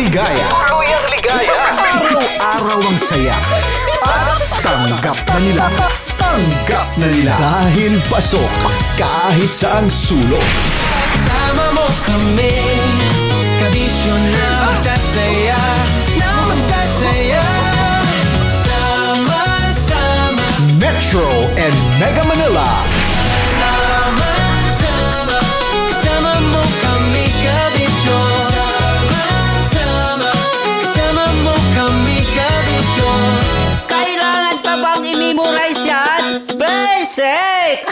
ligaya. Tuluyang ligaya. Araw-araw ang saya. At tanggap na nila. Tanggap na nila. Dahil pasok kahit saang sulok. Sama mo kami, kabisyo na magsasaya, na magsasaya. Sama-sama, Metro and Mega Manila. sama-sama, kasama mo kami, kabisyo. Sama-sama, kasama mo kami, kabisyo. Kailangan pa bang i-memorize yan? Basic!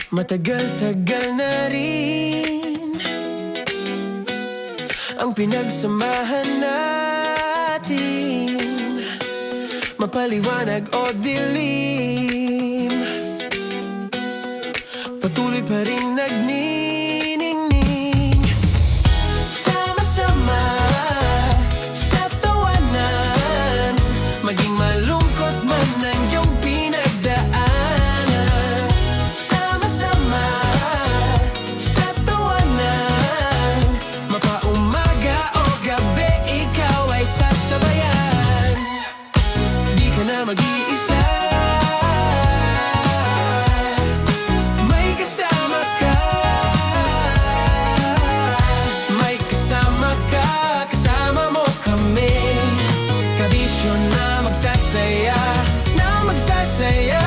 Matagal-tagal na rin ang pinagsamahan natin, mapaliwanag o dilim, patuloy pa rin nagniningning. Sama-sama sa tawanan, maging malungkot man ang iyong pinagdaanan. Sama-sama sa tawanan, mapaumaga o gabi, ikaw ay sasabayan. Di ka na mag-iisa, may kasama ka. May kasama ka, kasama mo kami, kabisyo na magsasaya, na magsasaya.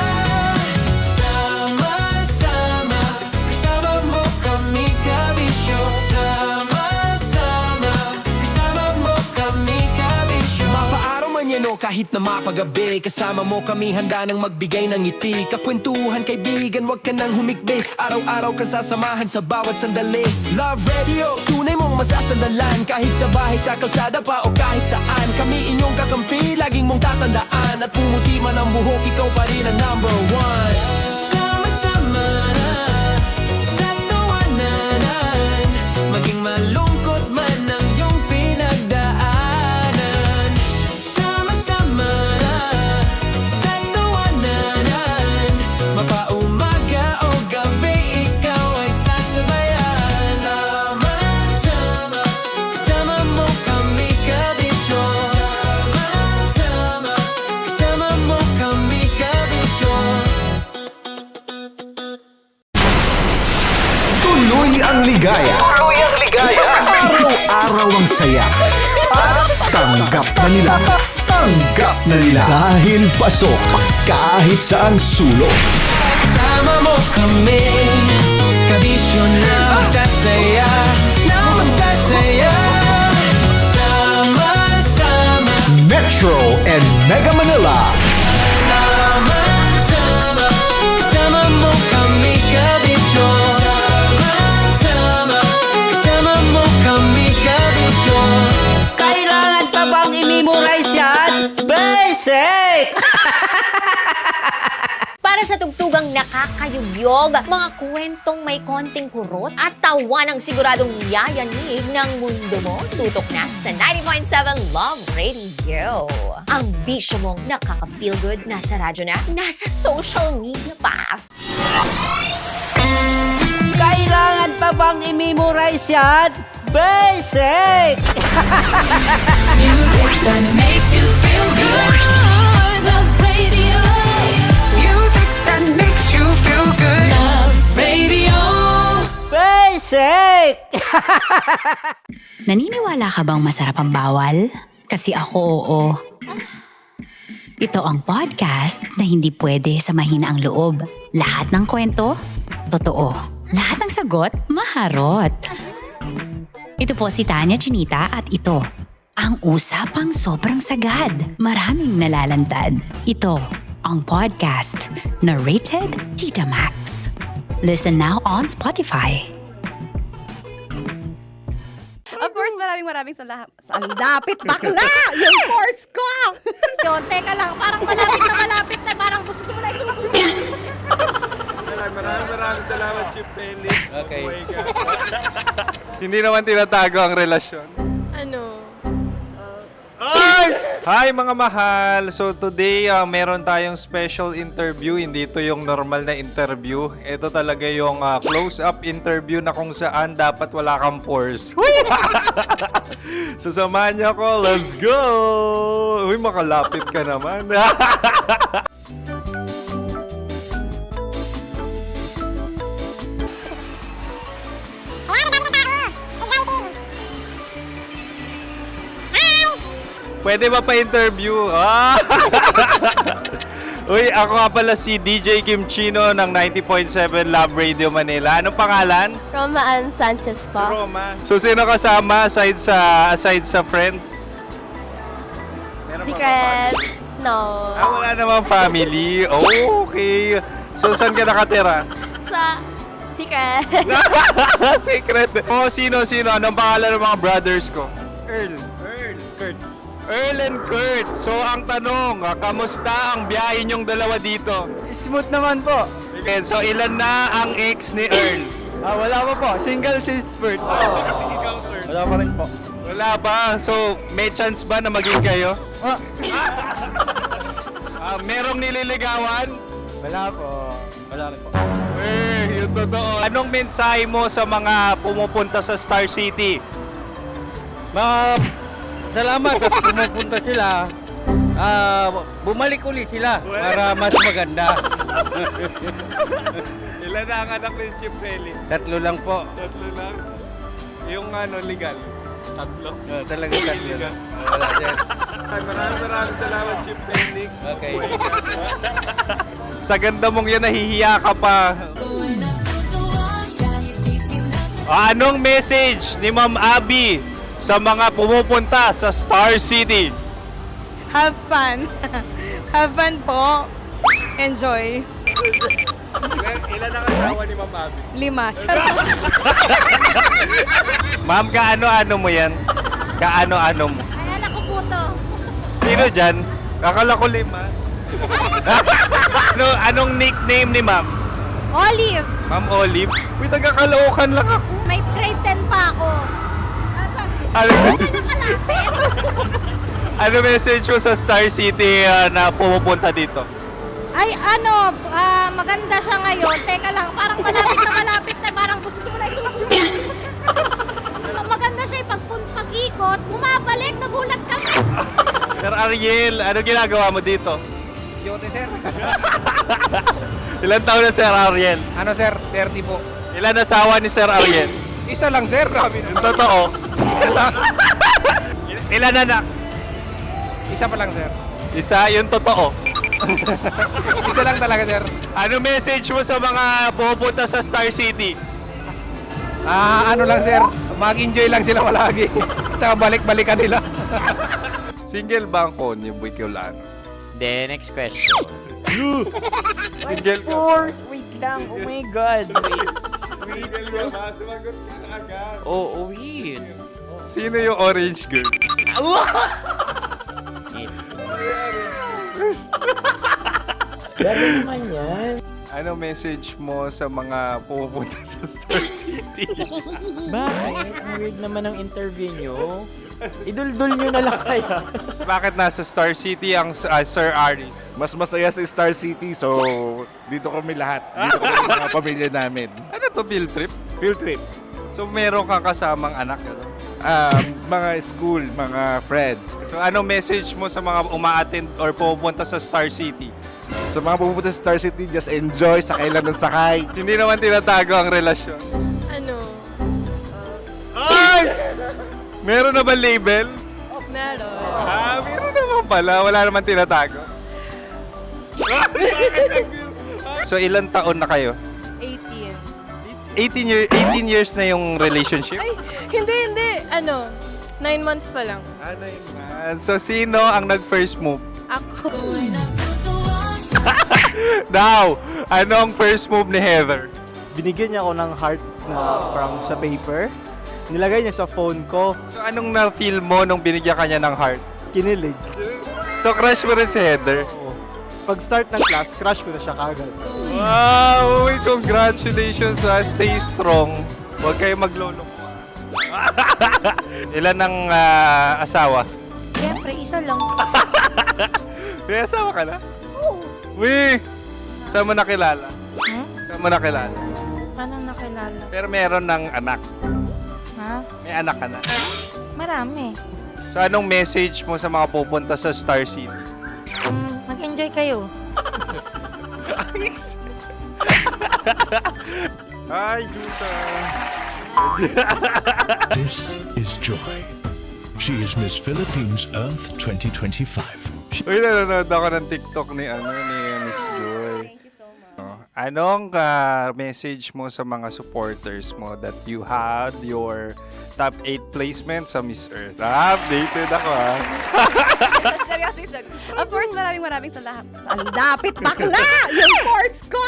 Sama-sama, kasama mo kami, kabisyo. Sama-sama, kasama mo kami, kabisyo. Mapaaraw man yan o kahit na mapagabi, kasama mo kami, handa nang magbigay ng ngiti. Kakwentuhan, kaibigan, wag ka nang humikbi. Araw-araw ka sasamahan sa bawat sandali. Love Radio, tunay mong masasandalan, kahit sa bahay, sa kalsada pa o kahit saan. Kami inyong kakampi, laging mong tatandaan, at pumuti man ang buhok, ikaw pa rin ang number one. Sama-sama na sa tawanan, maging malungkot man ang iyong pinagdaanan. Sama-sama na sa tawanan, mapaumaga o gabi, ikaw ay sasabayan. Sama-sama, kasama mo kami, kabisyo. Sama-sama, kasama mo kami, kabisyo. Tuloy ang ligaya. Tuluyang ligaya. Araw-araw ang saya. At tanggap na nila. Tanggap na nila. Dahil pasok kahit saang sulok. Kasama mo kami, kabisyo na magsasaya, na magsasaya. Sama-sama, Metro and Mega Manila. sama-sama, kasama mo kami, kabisyo. Sama-sama, kasama mo kami, kabisyo. Kailangan pa bang i-memorize yan? Basic! Para Para sa tugtugang nakakayugyog, mga kwentong may konting kurot at tawa ng siguradong yayanig ng mundo mo, tutok na sa 90.7 Love Radio. Ang bisyo mong nakaka-feel good, nasa radyo na, nasa social media pa. Kailangan pa bang i-memorize yan? Basic! Music that makes you feel good. Love Radio. Music that makes you feel good. Love Radio. Basic! Naniniwala ka bang masarap ang bawal? Kasi ako, oo. Ito ang podcast na hindi pwede sa mahina ang loob. Lahat ng kwento, totoo. Lahat ng sagot, maharot. Ito po si Tanya Chinita at ito, ang usapang sobrang sagad. Maraming nalalantad. Ito, ang podcast na Rated Tita Max. Listen now on Spotify. Of course, maraming salamat. Ang lapit bakla! Yung course ko! Yun, teka lang, parang malapit na, parang gusto mo na isulat. Maraming salamat, Chief Felix. Okay. Oh my God. Hindi naman tinatago ang relasyon. Ano? Hi mga mahal! So today, meron tayong special interview. Hindi ito yung normal na interview. Ito talaga yung close-up interview na kung saan dapat wala kang pores. So samahan niyo ako. Let's go! Uy, makalapit ka naman. Pwede ba pa-interview? Uy, ako nga pala si DJ Kim Chino ng 90.7 Love Radio Manila. Anong pangalan? Roma Ann Sanchez po. Roma. So, sino kasama aside sa friends? Meron pa ba Secret. family? No. Wala namang family. Oh, okay. So, saan ka nakatira? Sa secret. Secret. Oh, sino? Anong pangalan ng mga brothers ko? Earl, Kurt. Earl and Kurt. So, ang tanong, kamusta ang biyahe niyong dalawa dito? Smooth naman po. Okay, so ilan na ang ex ni Earl? Wala pa po. Single since birth. Wala pa rin po. Wala ba? So, may chance ba na maging kayo? Merong nililigawan? Wala po. Wala rin po. Yung totoo. Anong mensahe mo sa mga pumupunta sa Star City? Salamat at pumupunta sila. Bumalik uli sila para mas maganda. Ilan na ang anak ni Chief Felix? 3 lang po. 3 lang. Yung legal? 3. Talaga 3 lang. Wala sir. Maraming salamat, Chief Felix. Okay. Oh my God. Sa ganda mong yan, nahihiya ka pa. Anong message ni Ma'am Abby sa mga pumupunta sa Star City? Have fun. Have fun po. Enjoy. Ilan ang asawa ni Ma'am Abby? 5. Charot. Ma'am, kaano-ano mo yan? Kaano-ano mo? Ay, anak ko po to. Sino dyan? Kakala ko 5. Anong nickname ni Ma'am? Olive. Ma'am Olive? Uy, taga-Caloocan lang ako. May grade 10 pa ako. Ano message mo sa Star City na pumupunta dito? Ay, maganda siya ngayon. Teka lang, parang malapit na, parang gusto mo na isulat. Maganda siya pag-ikot, bumabalik, nagulat ka. Sir Ariel, ano ginagawa mo dito? Yote sir. Ilan taon na Sir Ariel? Ano sir? 30 po. Ilan asawa ni Sir Ariel? Isa lang sir. Grabe Yung totoo. Isa lang. Ilan anak? Isa pa lang sir. Isa, yung totoo. Isa lang talaga sir. Ano message mo sa mga pumupunta sa Star City? Ano lang sir. Mag-enjoy lang sila palagi. Tsaka balik-balikan nila. Single ba ang konyo, Boy Kiolano? Then, next question. Single ka? Wait lang. Oh my God. Single ka ba? Sumagot ka na agad. Oh, wait. Sino yung orange girl? Gano'n naman yan. Ano message mo sa mga pumupunta sa Star City? Bakit? Ang weird naman ng interview nyo. Iduldul nyo na lang kaya. Bakit nasa Star City ang Sir Aris? Mas masaya sa Star City, so dito kami lahat. Dito kami ng mga pamilya namin. Ano to, field trip? Field trip. So meron kang kasamang anak? Ano? Mga school, mga friends. So ano message mo sa mga uma-attend or pumupunta sa Star City? Sa mga pupunta sa Star City, just enjoy, sakay lang ng sakay. Hindi naman tinatago ang relasyon. Ano? Ay! Meron na ba label? Meron. Meron naman pala. Wala naman tinatago. So ilang taon na kayo? 18. 18 years na yung relationship? Ay, hindi. 9 months pa lang. Ano yun, man? So sino ang nag-first move? Ako. Now, ano ang first move ni Heather? Binigyan niya ako ng heart na from sa paper. Nilagay niya sa phone ko. So anong na-feel mo nung binigyan ka niya ng heart? Kinilig. So crush mo rin si Heather? Pag-start ng class, crush ko na siya kagad. Wow! Uy, congratulations ha! Stay strong. Huwag kayo maglolo. Ilan ang asawa? Siyempre, isa lang. May asawa ka na? Oo. Uy! Saan mo nakilala? Saan mo nakilala? Paano nakilala? Pero meron ng anak. Ha? May anak ka na. Marami. So anong message mo sa mga pupunta sa Star City? Mag-enjoy kayo. Hi, Jusa! This is Joy. She is Miss Philippines Earth 2025. Uy, nanonood ako ng TikTok ni Miss Joy. Thank you so much. Anong message mo sa mga supporters mo that you had your top 8 placement sa Miss Earth? Updated ako Seryoso. Of course, maraming salamat. Ang dapit bakla! Yung force ko!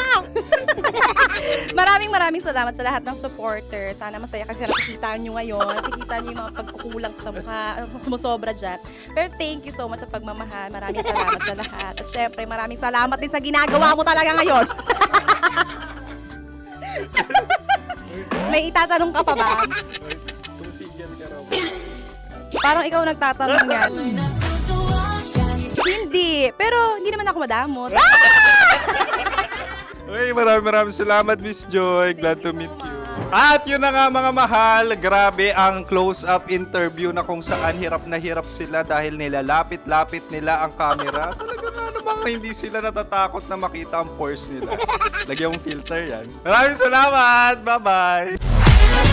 maraming salamat sa lahat ng supporters. Sana masaya kasi nakikita nyo ngayon. Nakikita nyo yung mga pagkukulang sa mukha, sumusobra dyan. Pero thank you so much sa pagmamahal. Maraming salamat sa lahat. At syempre, maraming salamat din sa ginagawa mo talaga ngayon. May itatanong ka pa ba? Parang ikaw nagtatanong yan. Hindi. Pero hindi naman ako madamot. Uy, maraming salamat, Miss Joy. Glad to meet you. At yun na nga mga mahal, grabe ang close-up interview na kung saan hirap na hirap sila dahil nilalapit-lapit nila ang camera. Talagang ano bang hindi sila natatakot na makita ang pores nila. Lagyan mong filter yan. Maraming salamat! Bye-bye!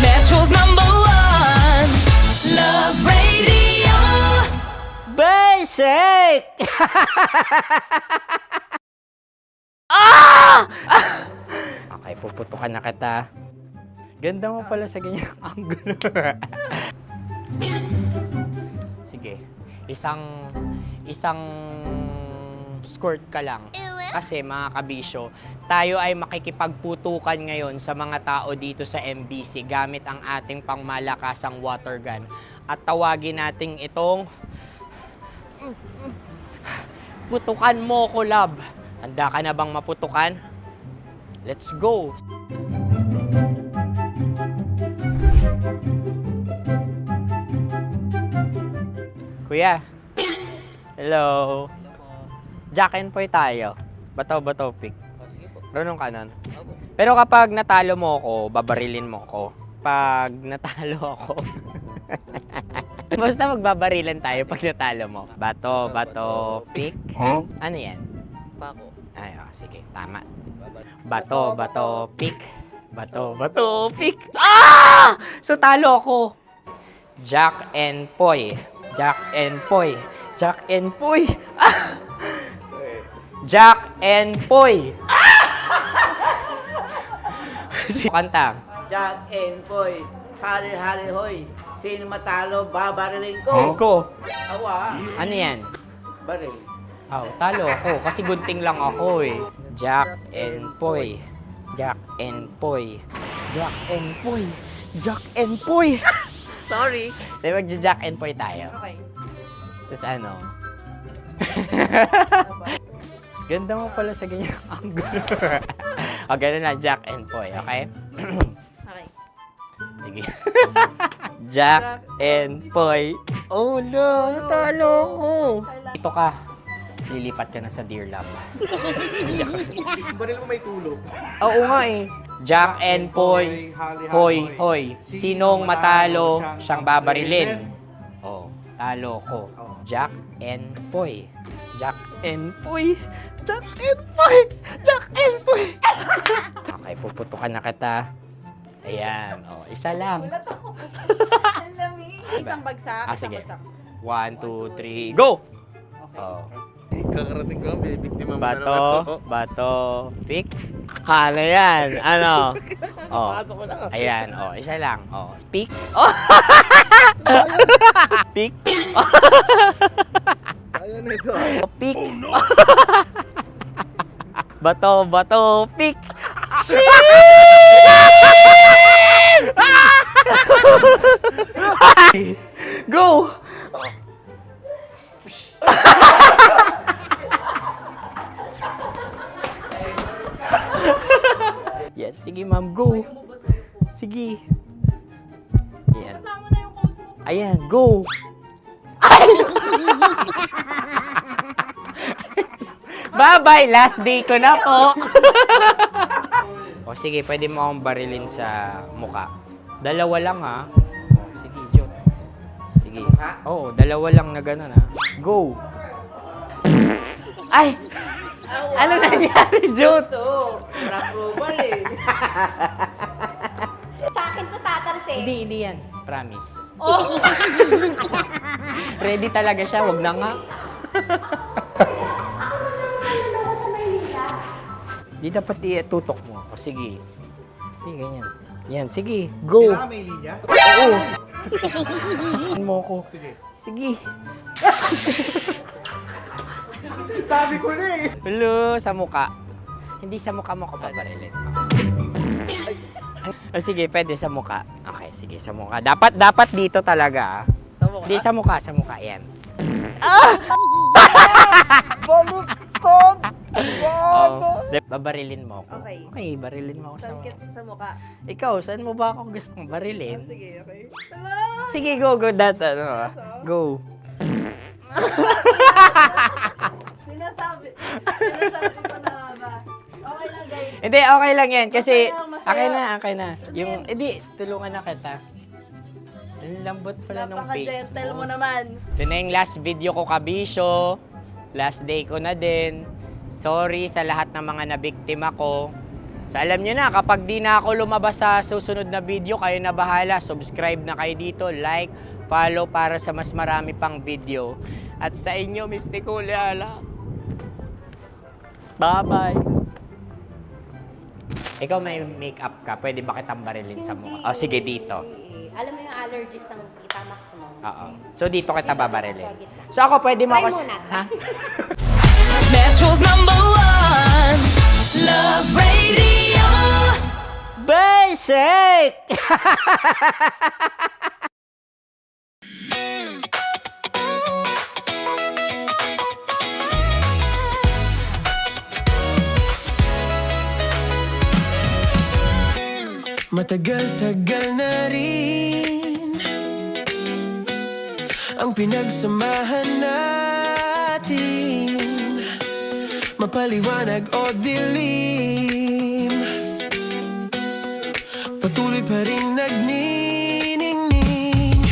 Metro's #1 Love Radio. Basic! Okay, puputukan na kita. Ganda mo pala sa ganyang angulo. Sige, isang skirt ka lang. Kasi mga kabisyo, tayo ay makikipagputukan ngayon sa mga tao dito sa MBC gamit ang ating pangmalakasang water gun. At tawagin natin itong putukan mo ko, love. Handa ka na bang maputukan? Let's go! Kuya. Hello. Jack and Poy tayo. Bato-bato pick. Runong kanan. Pero kapag natalo mo ako, babarilin mo ako. Pag natalo ako, basta magbabarilan tayo pag natalo mo. Bato, pick. Huh? Ano yan? Bako. Ay, sige, tama. Bato, pick. Bato, pick. Ah! So talo ako. Jack and Poy. Jack and Poy. Jack and Poy. Ah! Jack and Poy. Kanta. Jack and Poy, hali hoy. Sino matalo, babariling ko. Ko. Awa, Ano yan? baril. Oh, talo ako kasi gunting lang ako eh. Jack and Poy. Jack and Poy. Jack and Poy. Jack and Poy. Sorry. Di magja-Jack and Poy tayo. Okay. Tapos ano? Ganda mo pala sa ganyan angle. O, ganun lang, Jack and Poy, okay? Okay. Sige. Jack and Poy. Oh no, natalo ko. Dito ka. Lilipat ka na sa Deer Lab. Baril mo may tulog. Oo nga eh. Jack and Poy. Hoy, hoy. Sinong matalo, siyang babarilin. Oh, talo ko. Jack and Poy. Jack and Poy. Jack and Poy. Jack and Poy. Okay, puputukan na kita. Ayan. Oh, isa lang. Isang bagsak. Ah, sige. 1, 2, 3, go! Oh. Kakarating ko, bibiktima mo Bato, pick. Ano yan? Ano? Oh. Ayan, oh, isa lang. Oh, pick. Oh. Pick. Ayan na ito. Oh, pick. Bato, pick. Go! Yan, sige ma'am, go. Sige. Ayan. Ayan, go. Bye-bye, last day ko na po. O sige, pwede mo akong barilin sa muka. Dalawa lang ha. O, sige, Jot. Sige. Oo, dalawa lang na gano'n ha. Go. Ay! Ano nangyari, Jot? Approval eh. Sa akin to tatalsik. Hindi yan. Promise. Oh. Ready talaga siya, wag na nga. Di dapat itutok mo. O sige. Sige, ganyan. Yan, sige. Go. Kailangan may linya? Oo. mo ko. Sige. Sabi ko na eh. Hello, sa muka. Hindi sa muka mo ko paparilin. O sige, pwede sa muka. Okay, sige, sa muka. Dapat dito talaga. Sa mukha? Hindi, sa muka. Yan. Ah! Baluktot! Oh, babarilin mo ako. Okay. Okay, barilin mo ako sa Sakit sa mukha. Ikaw, saan mo ba ako gustong barilin? Sige, okay. Sige, go. Go. Sinasabi ko na ba? Okay lang, guys. Hindi, okay lang yan. Kasi, Masaya. okay na. Yung, hindi, tulungan na kita. Ang lambot pala ng face Napaka-gentle mo mo. naman. Ito na yung last video ko, kabisyo. Last day ko na din. Sorry sa lahat ng mga nabiktima ko. So alam nyo na, kapag di na ako lumabas sa susunod na video, kayo na bahala. Subscribe na kayo dito, like, follow para sa mas marami pang video. At sa inyo, Mistiko Leala. Bye-bye. Ikaw may makeup ka, pwede ba kitang barilin sa mukha? Oh, sige, dito. Alam mo yung allergies ng Tita Max mo? Oo. So dito kita babarilin. So ako, pwede mo Try ako... muna. Ha? Metro's #1 Love Radio. Basic! Matagal-tagal na rin ang pinagsamahan natin, mapaliwanag o dilim, patuloy pa rin nagniningning.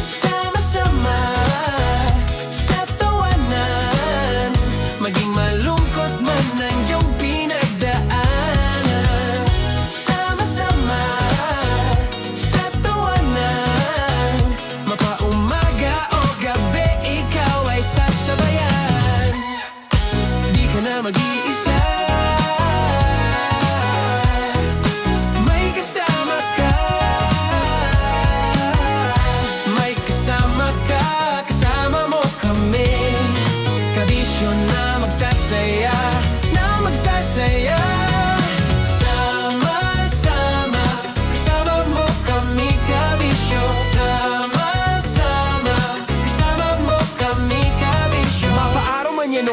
Sama-sama sa tawanan, maging malungkot man ang iyong pinagdaanan. Sama-sama sa tawanan, mapaumaga o gabi, ikaw ay sasabayan. Di ka na mag-iisa, may kasama ka.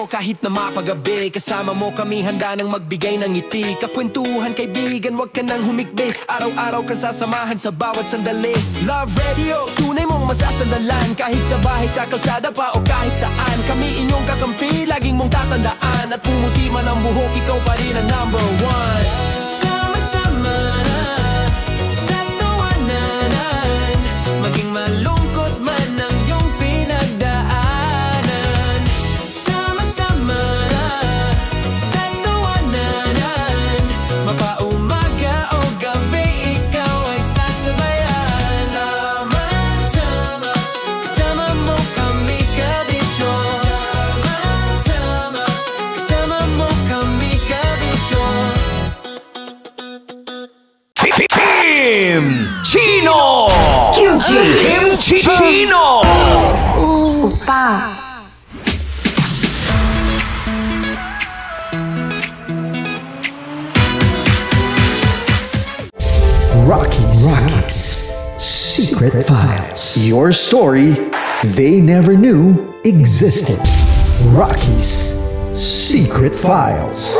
nyo kahit na mapagabi. Kasama mo kami handa nang magbigay ng ngiti. Kakwentuhan kaibigan, wag ka nang humikbi. Araw-araw ka sasamahan sa bawat sandali. Love Radio, tunay mong masasandalan. Kahit sa bahay, sa kalsada pa o kahit saan. Kami inyong kakampi, laging mong tatandaan. At pumuti man ang buhok, ikaw pa rin ang number one. Sama-sama sa tawanan, maging malungkot man ang iyong pinagdaanan. Sama-sama sa tawanan, mapaumaga o gabi, ikaw ay sasabayan. Sama-sama, kasama mo kami kabisyon. Sama-sama, kasama mo kami kabisyon. Kim Chino! Kim Chino! Rockies Secret Files. Your story they never knew existed. Rockies Secret Files.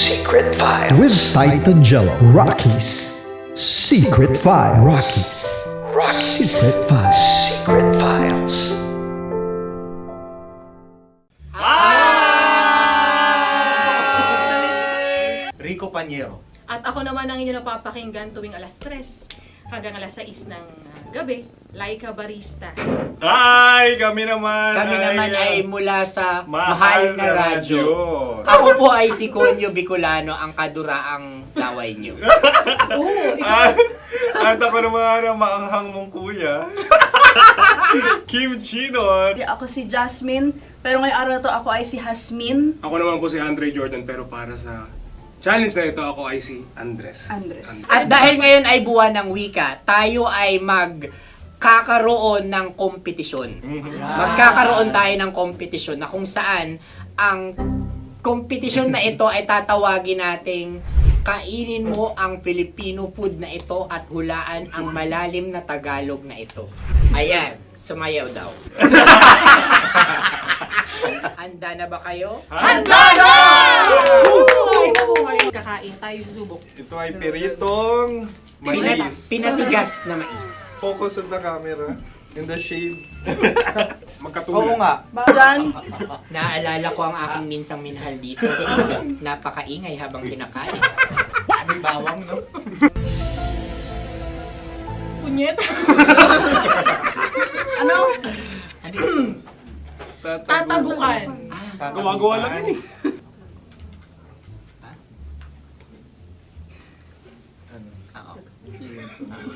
Secret Files. With Titan Jello. Rockies Secret Files. Rockies Secret Files. Secret Files. Rico Pañero. At ako naman ang inyo napapakinggan tuwing alas 3 hanggang alas 6 ng gabi, Laika Barista. Ay, kami naman. Kami naman ay mula sa Mahal na Radyo. Ako po ay si Conyo Bicolano, ang kaduraang laway nyo. At ako naman ang maanghang mong kuya. Kim Chino. Ako si Jasmine, pero ngayong araw na to ako ay si Hasmin. Ako naman po si Andre Jordan, pero para sa challenge na ito, ako ay si Andres. At dahil ngayon ay buwan ng wika, tayo ay magkakaroon ng kompetisyon. Magkakaroon tayo ng kompetisyon na kung saan ang kompetisyon na ito ay tatawagin nating kainin mo ang Filipino food na ito at hulaan ang malalim na Tagalog na ito. Ayan, sumayaw daw. Handa na ba kayo? Handa na! Kakain tayo, subok. Ito ay piritong mais. Pinatigas na mais. Focus on the camera. In the shade. Magkatulad. nga. Diyan, Naalala ko ang aking minsang minahal dito. Napakaingay habang kinakain. May bawang, no? punyet. Ano? Tatagukan. Gawa-gawa lang yun eh.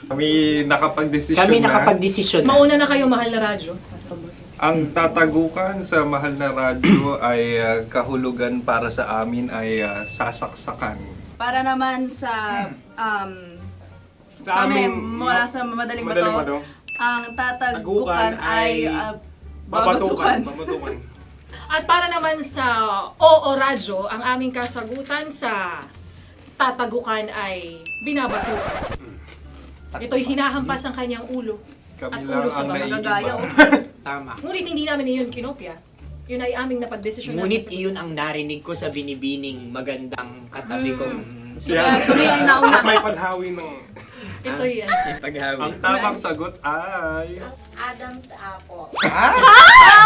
Kami nakapag-desisyon Kami na. nakapag-desisyon na. Mauna na kayo, mahal na radyo. Ang tatagukan sa Mahal na Radyo ay kahulugan para sa amin ay sasaksakan. Para naman sa Sa amin, mula sa madaling madaling bato, bato, ang tatagukan tagukan ay babatukan. babatukan. At para naman sa Oo Radyo, ang aming kasagutan sa tatagukan ay binabatukan. Ito'y hinahampas ang kanyang ulo. Kami At lang ulo sa ang magagaya. Tama. Ngunit hindi namin iyon kinopya. Yun ay aming napagdesisyon Ngunit namin. iyon ang narinig ko sa binibining magandang katabi kong Kami ay nauna. May panhawi ng... Ito'y Ang tamang sagot ay... Adam's apple.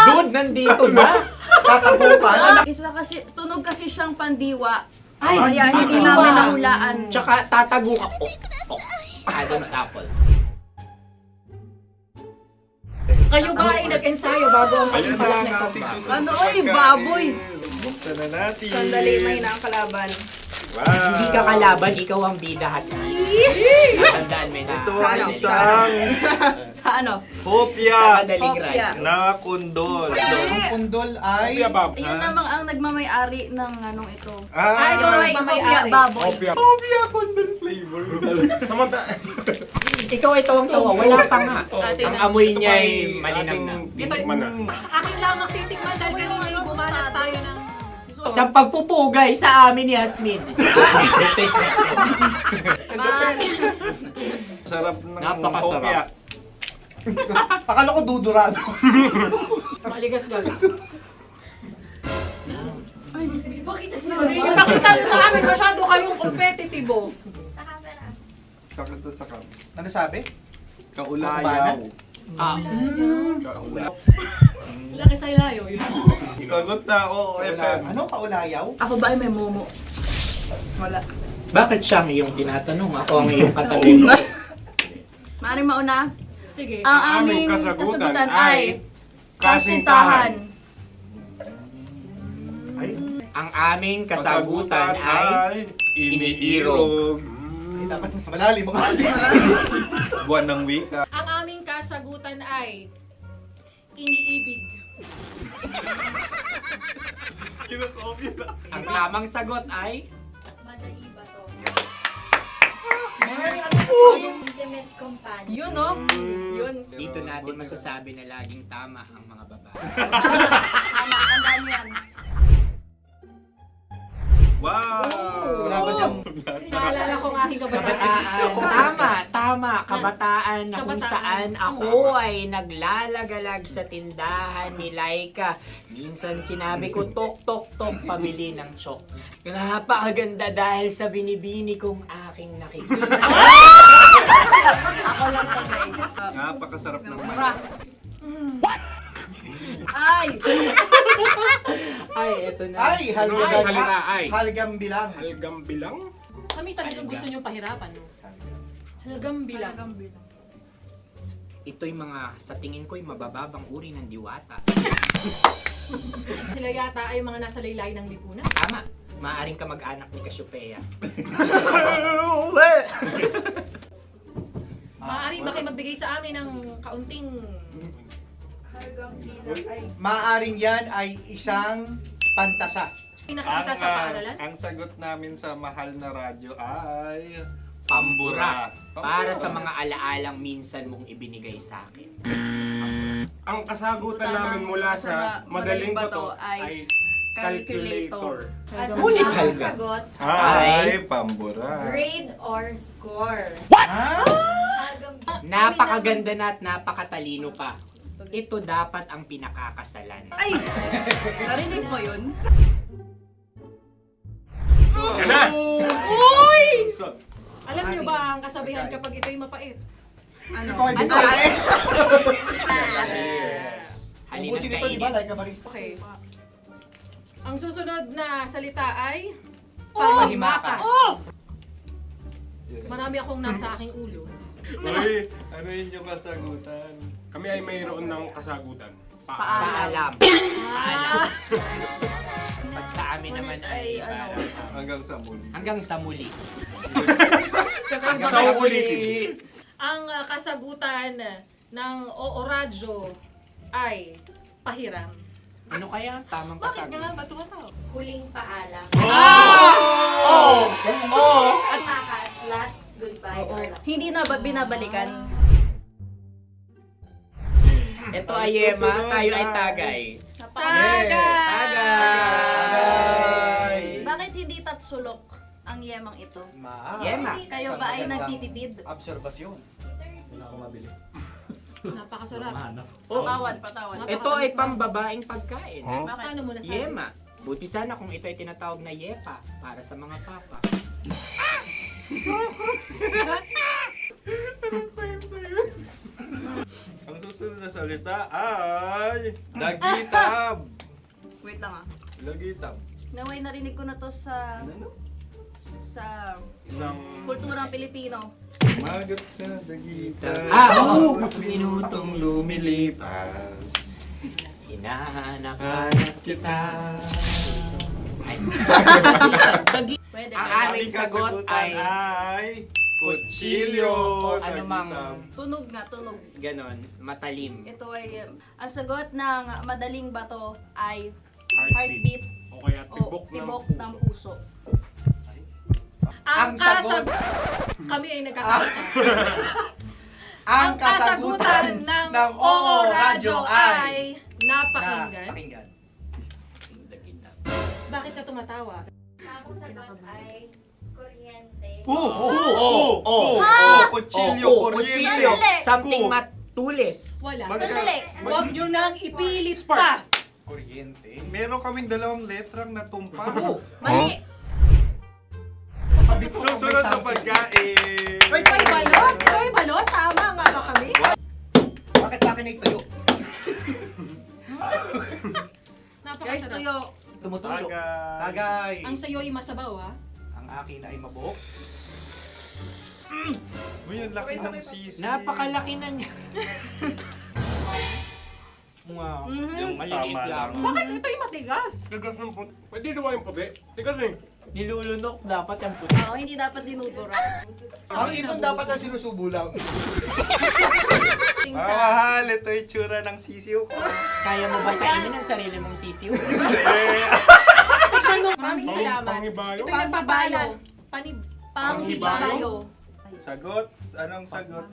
Dude, nandito ba? Tatagukan? Isa kasi, tunog kasi siyang pandiwa. Ay, Kaya hindi namin nahulaan. Tsaka tatagukan. Adam's apple. Kayo ba ay nag-ensayo bago ang Ayan na pagpalak ang nito? ating susunod Ano, na oy, pagkain. baboy! Buksan na natin. na ang kalaban. Wow. Hindi ka kalaban, ikaw ang bida, Hasmi. Natandaan mo na. Ito ang isang Sa ano? hopya Madaling Hopya. radyo. na kundol. Pundol ay... Bob. Iyan namang ang nagmamay-ari ng anong ito. Ah, Ito ay hopya baboy. hopya kundol flavor. Samanta... Ikaw ay tawang-tawa, wala pa nga. Ang amoy niya ay malinam na. Titikman na. Akin lamang titikman dahil kayo ay bumanat tayo ng... Sa pagpupugay sa amin ni Hasmin. Sarap ng Napakasarap. hopya. Akala ko dudurado. Maligas gal. Ipakita nyo sa amin, masyado kayong competitive, oh. Ano sabi? Kaulayaw. Laki sa ilayo yun. Sagot na, oo, FM. Ano kaulayaw? Ako ba ay may momo? Wala. Bakit siya ang iyong tinatanong? Ako ang iyong katabi. Maaaring mauna. Sige. Ang aming kasagutan ay kasintahan. Ang aming kasagutan ay iniirog. Dapat mas malalim mo. Buwan ng wika. Ang aming kasagutan ay iniibig. Ang tamang sagot ay Madali ba to? Intimate companion. Yun, no? Yun. dito natin masasabi na laging tama ang mga babae. Tama, tandaan nyo yan. Wow! Wala ba dyan? Naalala ko ang aking Kabataan. Tama. Kabataan na kung saan ako ay naglalagalag sa tindahan ni Laika. Minsan sinabi ko, tok, pamili ng chok. Napakaganda dahil sa binibini kong aking nakikita. Ako lang to, guys. Napakasarap ng Mura. Ay! Ay, eto na. Ay, halgam salita, ay. Halgam bilang. Halgam bilang? Kami talagang gusto nyo pahirapan, no? Halagang bilang. Ito'y mga, sa tingin ko'y mabababang uri ng diwata. Sila yata ay mga nasa laylay ng lipunan. Tama. Maaring ka mag-anak ni Cassiopeia. Maaari ba kayo magbigay sa amin ng kaunting... Maaring yan ay isang pantasa. Nakikita sa paaralan? Ang sagot namin sa mahal na radyo ay... Pambura. Para sa mga alaalang minsan mong ibinigay sa akin. Ang kasagutan namin mula sa madaling bato ay calculator. Ulit halga. Sagot, Ay, pambura. grade or score. Napakaganda na at napakatalino pa. Ito dapat ang pinakakasalan. Ay! Narinig mo yun? Yan na! Uy! Alam niyo ba ang kasabihan kapag ito'y mapait? Ano? Ano? Halina't Ubusin ito, di ba? kainin. Like a barista. Okay. Ang susunod na salita ay... Palimakas. Marami akong nasa aking ulo. Uy, ano yun yung kasagutan? Kami ay mayroon ng kasagutan. Paalam. Pag sa amin naman ay Hanggang sa muli. hanggang sa muli. Sa ulitin. Ang kasagutan ng Oo Radyo ay pahiram. Ano kaya ang tamang kasagutan? Ba't tumatawa? Huling paalam. Oh! At makas, last goodbye. Hindi na ba binabalikan? Ito ay Yema, tayo ay tagay. Tagay! Bakit hindi tatsulok ang yemang ito? Yema. Kayo ba ay nagtitipid? Obserbasyon. Napakasarap. Patawad. Ito ay pambabaeng pagkain. Bakit? Paano mo nasabi? Yema. Buti sana kung ito ay tinatawag na yepa para sa mga papa. Ang susunod na salita ay... Dagitab! Wait lang ah. Dagitab. Naway narinig ko na to sa Isang kulturang Pilipino. magat sa dagitab. Oo! Minutong lumilipas. Hinahanap-hanap kita. Ay. Pwede. Ang ba? aming sagot ay kutsilyo. o anumang Tunog nga, tunog. ganon, matalim. Ito ay, ang sagot ng madaling bato ay Heartbeat. heartbeat O kaya o tibok tibok ng ng puso. puso. Ang Ang sagot- Kami ay nagkakaisa. Ang kasagutan ng Oo Radyo ay napakinggan. Napakinggan. Bakit ka tumatawa? Ang sagot ay kuryente. Kutsilyo, kuryente. Sandali. Something Ku. matulis. Wala. Magka- Sandali. Huwag nyo nang ipilit pa. Kuryente. Meron kaming dalawang letrang natumpa. Mali. Susunod na pagkain. Wait, may balot? May balot? Tama nga ba kami? Bakit sa akin ay tuyo? Guys, tuyo. Tumutulo. Tagay. Ang sayo ay masabaw, ha? Ang akin ay mabuhok. Uy, ang laki ng sisi. Napakalaki na niya. Wow. Yung maliliit lang. Bakit ito yung matigas? Tigas ng puti. Pwede luwa yung puti. Tigas eh. Nilulunok dapat yung puti. Oo, hindi dapat dinudura. Ang ibon dapat ang sinusubo lang. Mahal, ito yung tsura ng sisiw ko. Kaya mo ba kainin ang sarili mong sisiw? Maraming salamat. Panghibayo. Ito yung pabayo. Panghibayo. Sagot? Anong sagot?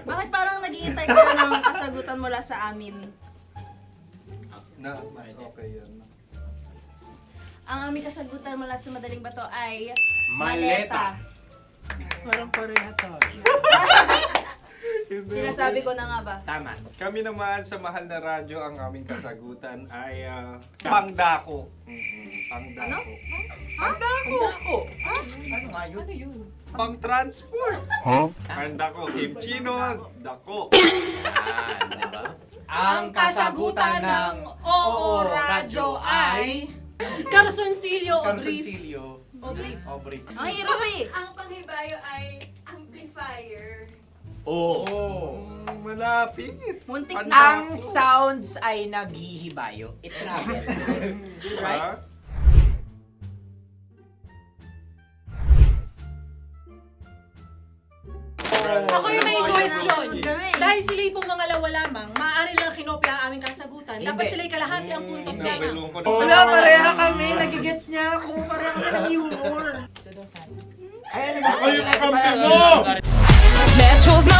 Bakit parang naghihintay kayo ng kasagutan mula sa amin? Na, mas okay yan. Ang aming kasagutan mula sa Madaling Bato ay Maleta. Parang pareha to. Sinasabi ko na nga ba? Tama. Kami naman sa Mahal na Radyo, ang aming kasagutan ay pangdako. Pangdako. Pangdako! Ano nga yun? Ano yun? Pang-transport. Pangdako, kimchino, dako. Yan, diba? Ang kasagutan ng Oo Radyo ay Carsoncillo o brief. Carsoncillo. O brief. Ang hirap eh! Ang panghibayo ay amplifier. Oo. Malapit. Muntik Pangdako. na. Ang sounds ay naghihibayo. It travels. Diba? Ako yung may suggestion. Kami. Dahil sila yung mga lawa lamang, maaari lang kinopya ang aming kasagutan. Dapat sila yung kalahati ang puntos lamang. Wala, pareha kami. Nagigets niya ako. Pareha kami ng humor. Ako yung kakampi mo! Metro's #1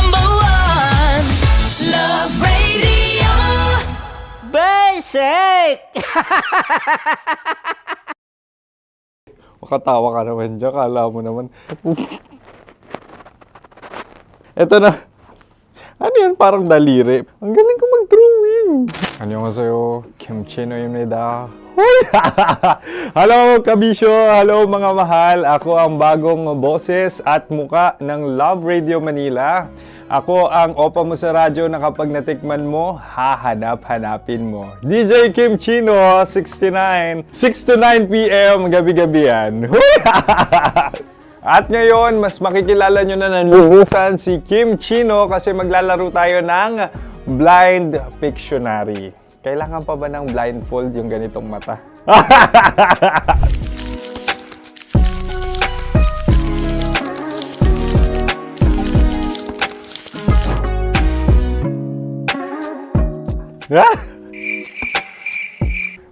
Love Radio. Basic! Makatawa ka naman dyan, kala mo naman. Eto na. Ano yan? Parang daliri. Ang galing ko mag-drawing. 안녕하세요. 김치노입니다. Hello, kabisyo! Hello, mga mahal! Ako ang bagong boses at muka ng Love Radio Manila. Ako ang opa mo sa radyo na kapag natikman mo, hahanap-hanapin mo. DJ Kim Chino, 69. 6 to 9 p.m. gabi-gabi yan. At ngayon, mas makikilala nyo na ng lubusan si Kim Chino kasi maglalaro tayo ng Blind Pictionary. Kailangan pa ba ng blindfold yung ganitong mata?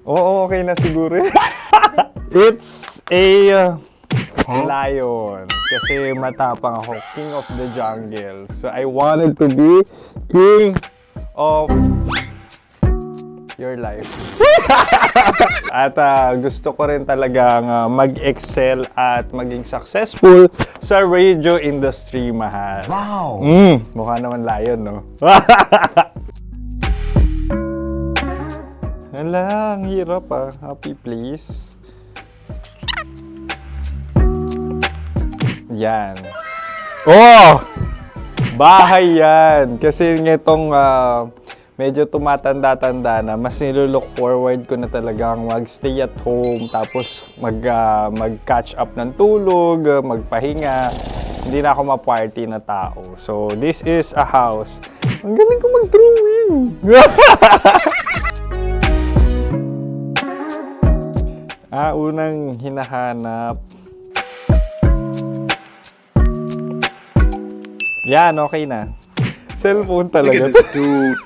Oo, okay na siguro. It's a lion. Kasi matapang ako. King of the jungle. So I wanted to be king of your life. At gusto ko rin talagang mag-excel at maging successful sa radio industry, mahal. Wow! Mukha naman lion, no? Hala, ang hirap Happy place. Yan. Oh! Bahay yan. Kasi nitong medyo tumatanda-tanda na, mas nilulook forward ko na talagang mag-stay at home, tapos mag-catch up ng tulog, magpahinga. Hindi na ako ma-party na tao. So, this is a house. Ang galing ko mag-drawing! Unang hinahanap. Yan, okay na. Cellphone talaga. Dude.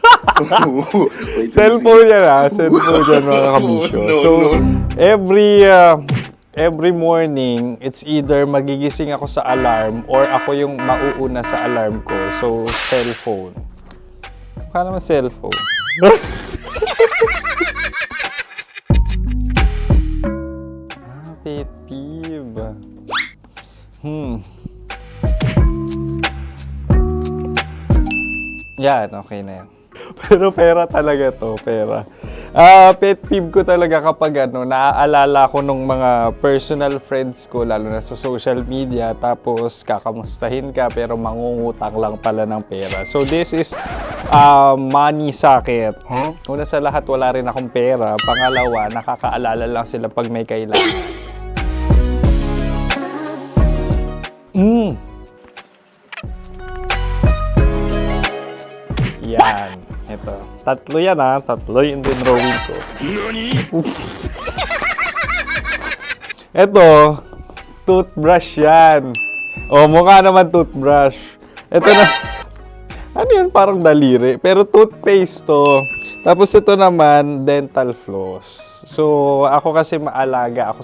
Cellphone yan Cellphone yan, mga kabisyo. So, every morning, it's either magigising ako sa alarm or ako yung mauuna sa alarm ko. So, cellphone. Mukha naman cellphone. Pet peeve. Yan, okay na yan. Pero pera talaga to, pera. Pet peeve ko talaga kapag naaalala ko nung mga personal friends ko, lalo na sa social media, tapos kakamustahin ka pero mangungutang lang pala ng pera. So this is money sakit. Una sa lahat, wala rin akong pera. Pangalawa, nakakaalala lang sila pag may kailangan. Yan. Ito. Tatlo yan Tatlo yung dinrawing ko. Ito. Toothbrush yan. O, mukha naman toothbrush. Ito na. Ano yun? Parang daliri. Pero toothpaste to. Tapos ito naman, dental floss. So, ako kasi maalaga ako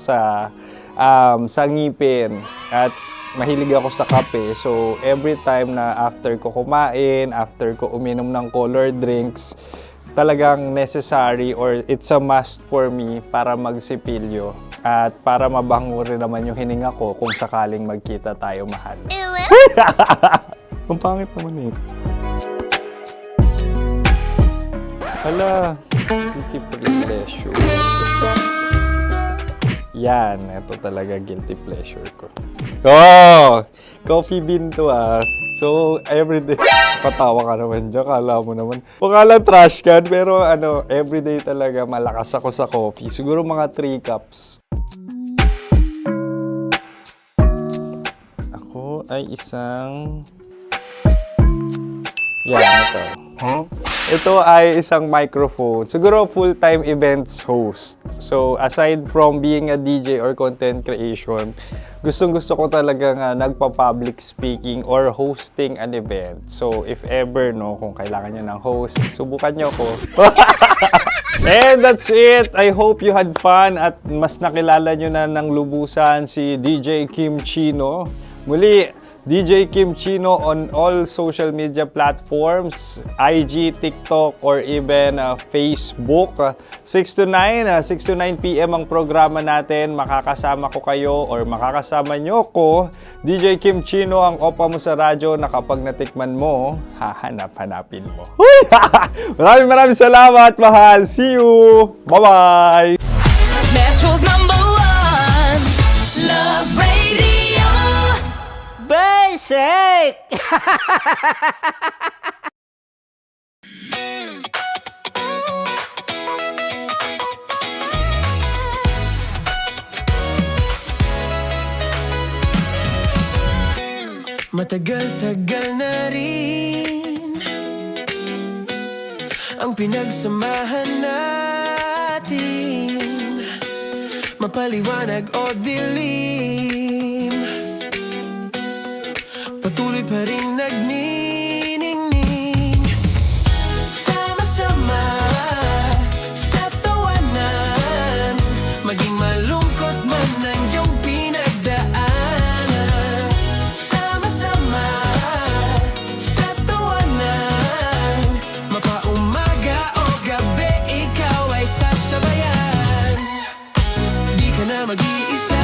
sa ngipin. At mahilig ako sa kape. So, every time na after ko kumain, after ko uminom ng colored drinks, talagang necessary or it's a must for me para magsipilyo. At para mabango rin naman yung hininga ko kung sakaling magkita tayo, mahal. Ang pangit naman ito. Hala, guilty pleasure. Yan, ito talaga guilty pleasure ko. Oh! Coffee bean to So, everyday. Patawa ka naman dyan, kala mo naman. Mukha lang trash can, pero everyday talaga malakas ako sa coffee. Siguro mga 3 cups. Ako ay isang... Yan, ito. Ito ay isang microphone. Siguro full-time events host. So, aside from being a DJ or content creation, gustong-gusto ko talagang nagpa-public speaking or hosting an event. So, if ever, kung kailangan nyo ng host, subukan nyo ko. And that's it. I hope you had fun at mas nakilala nyo na ng lubusan si DJ Kim Chino. Muli, DJ Kim Chino on all social media platforms, IG, TikTok, or even Facebook. 6 to 9 p.m. ang programa natin. Makakasama ko kayo or makakasama nyo ko. DJ Kim Chino, ang opa mo sa radyo na kapag natikman mo, hahanap-hanapin mo. Maraming salamat, mahal. See you! Bye-bye! Metro's #1 Love Radio Basic! Matagal-tagal na rin ang pinagsamahan natin, mapaliwanag o dilim, patuloy pa rin nagniningning. Sama-sama sa tawanan, maging malungkot man ang iyong pinagdaanan. Sama-sama sa tawanan, mapaumaga o gabi, ikaw ay sasabayan. Di ka na mag-iisa,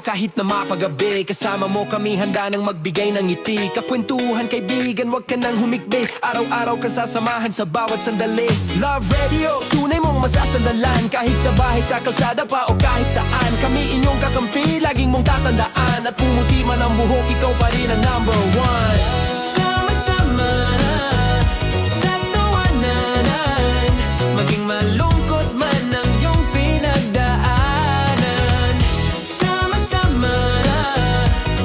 kahit na mapagabi, kasama mo kami handa nang magbigay ng ngiti. Kakwentuhan kaibigan, wag ka nang humikbi. Araw-araw kasasamahan sa bawat sandali. Love Radio, tunay mong masasandalan. Kahit sa bahay, sa kalsada pa o kahit saan, kami inyong kakampi, laging mong tatandaan. At pumuti man ang buhok, ikaw pa rin ang #1. Sama-sama sa tawanan, maging malungkot man ang iyong pinagdaanan. Sama-sama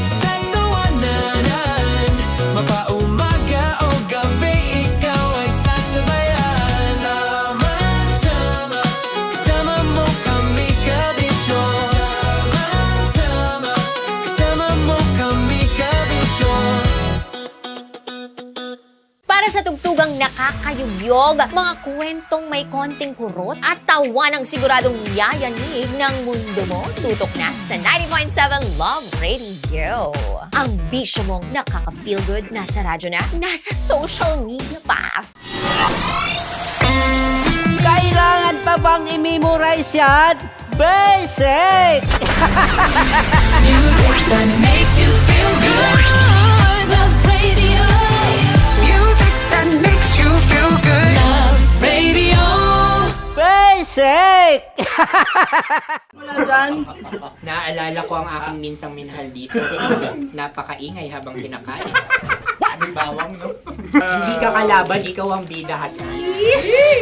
sa tawanan, mapaumaga o gabi, ikaw ay sasabayan. Sama-sama, kasama mo kami kabisyo. Sama-sama, kasama mo kami kabisyo. Karaniwang nakakayugyog, mga kwentong may konting kurot at tawa ng siguradong yayanig ng mundo mo. Tutok na sa 90.7 Love Radio. Ang bisyo mong nakaka-feel good, nasa radyo na, nasa social media pa. Kailangan pa bang i-memorize yan? Basic! Music that makes you feel good. Love Radio. Music that makes you feel good. Love Radio. Basic! Wala dyan. Naalala ko ang aking minsang minahal dito. Napakaingay habang kinakain. May bawang, no? Hindi ka kalaban, ikaw ang bida, Hasmin.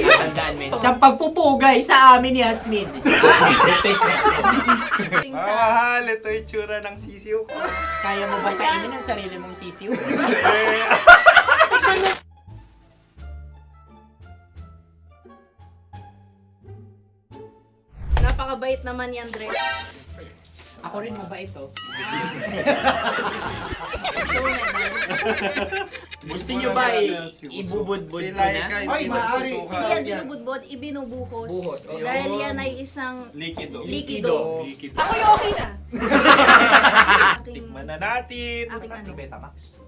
Tandaan mo yun. Sa pagpupugay sa amin ni Hasmin. Mahal, ito yung tsura ng sisiw ko. Kaya mo ba kainin ang sarili mong sisiw? Napakabait naman ni Andres. Ako rin mabait, oh. Gusto nyo ba ibubudbud ko na? Ay, maaari. Kasi yan binubudbod, ibinubuhos. Buhos, oh. Dahil yan ay isang Likido. likido. Ako yung okay na. Tikman na natin. Aking ano. Betamax.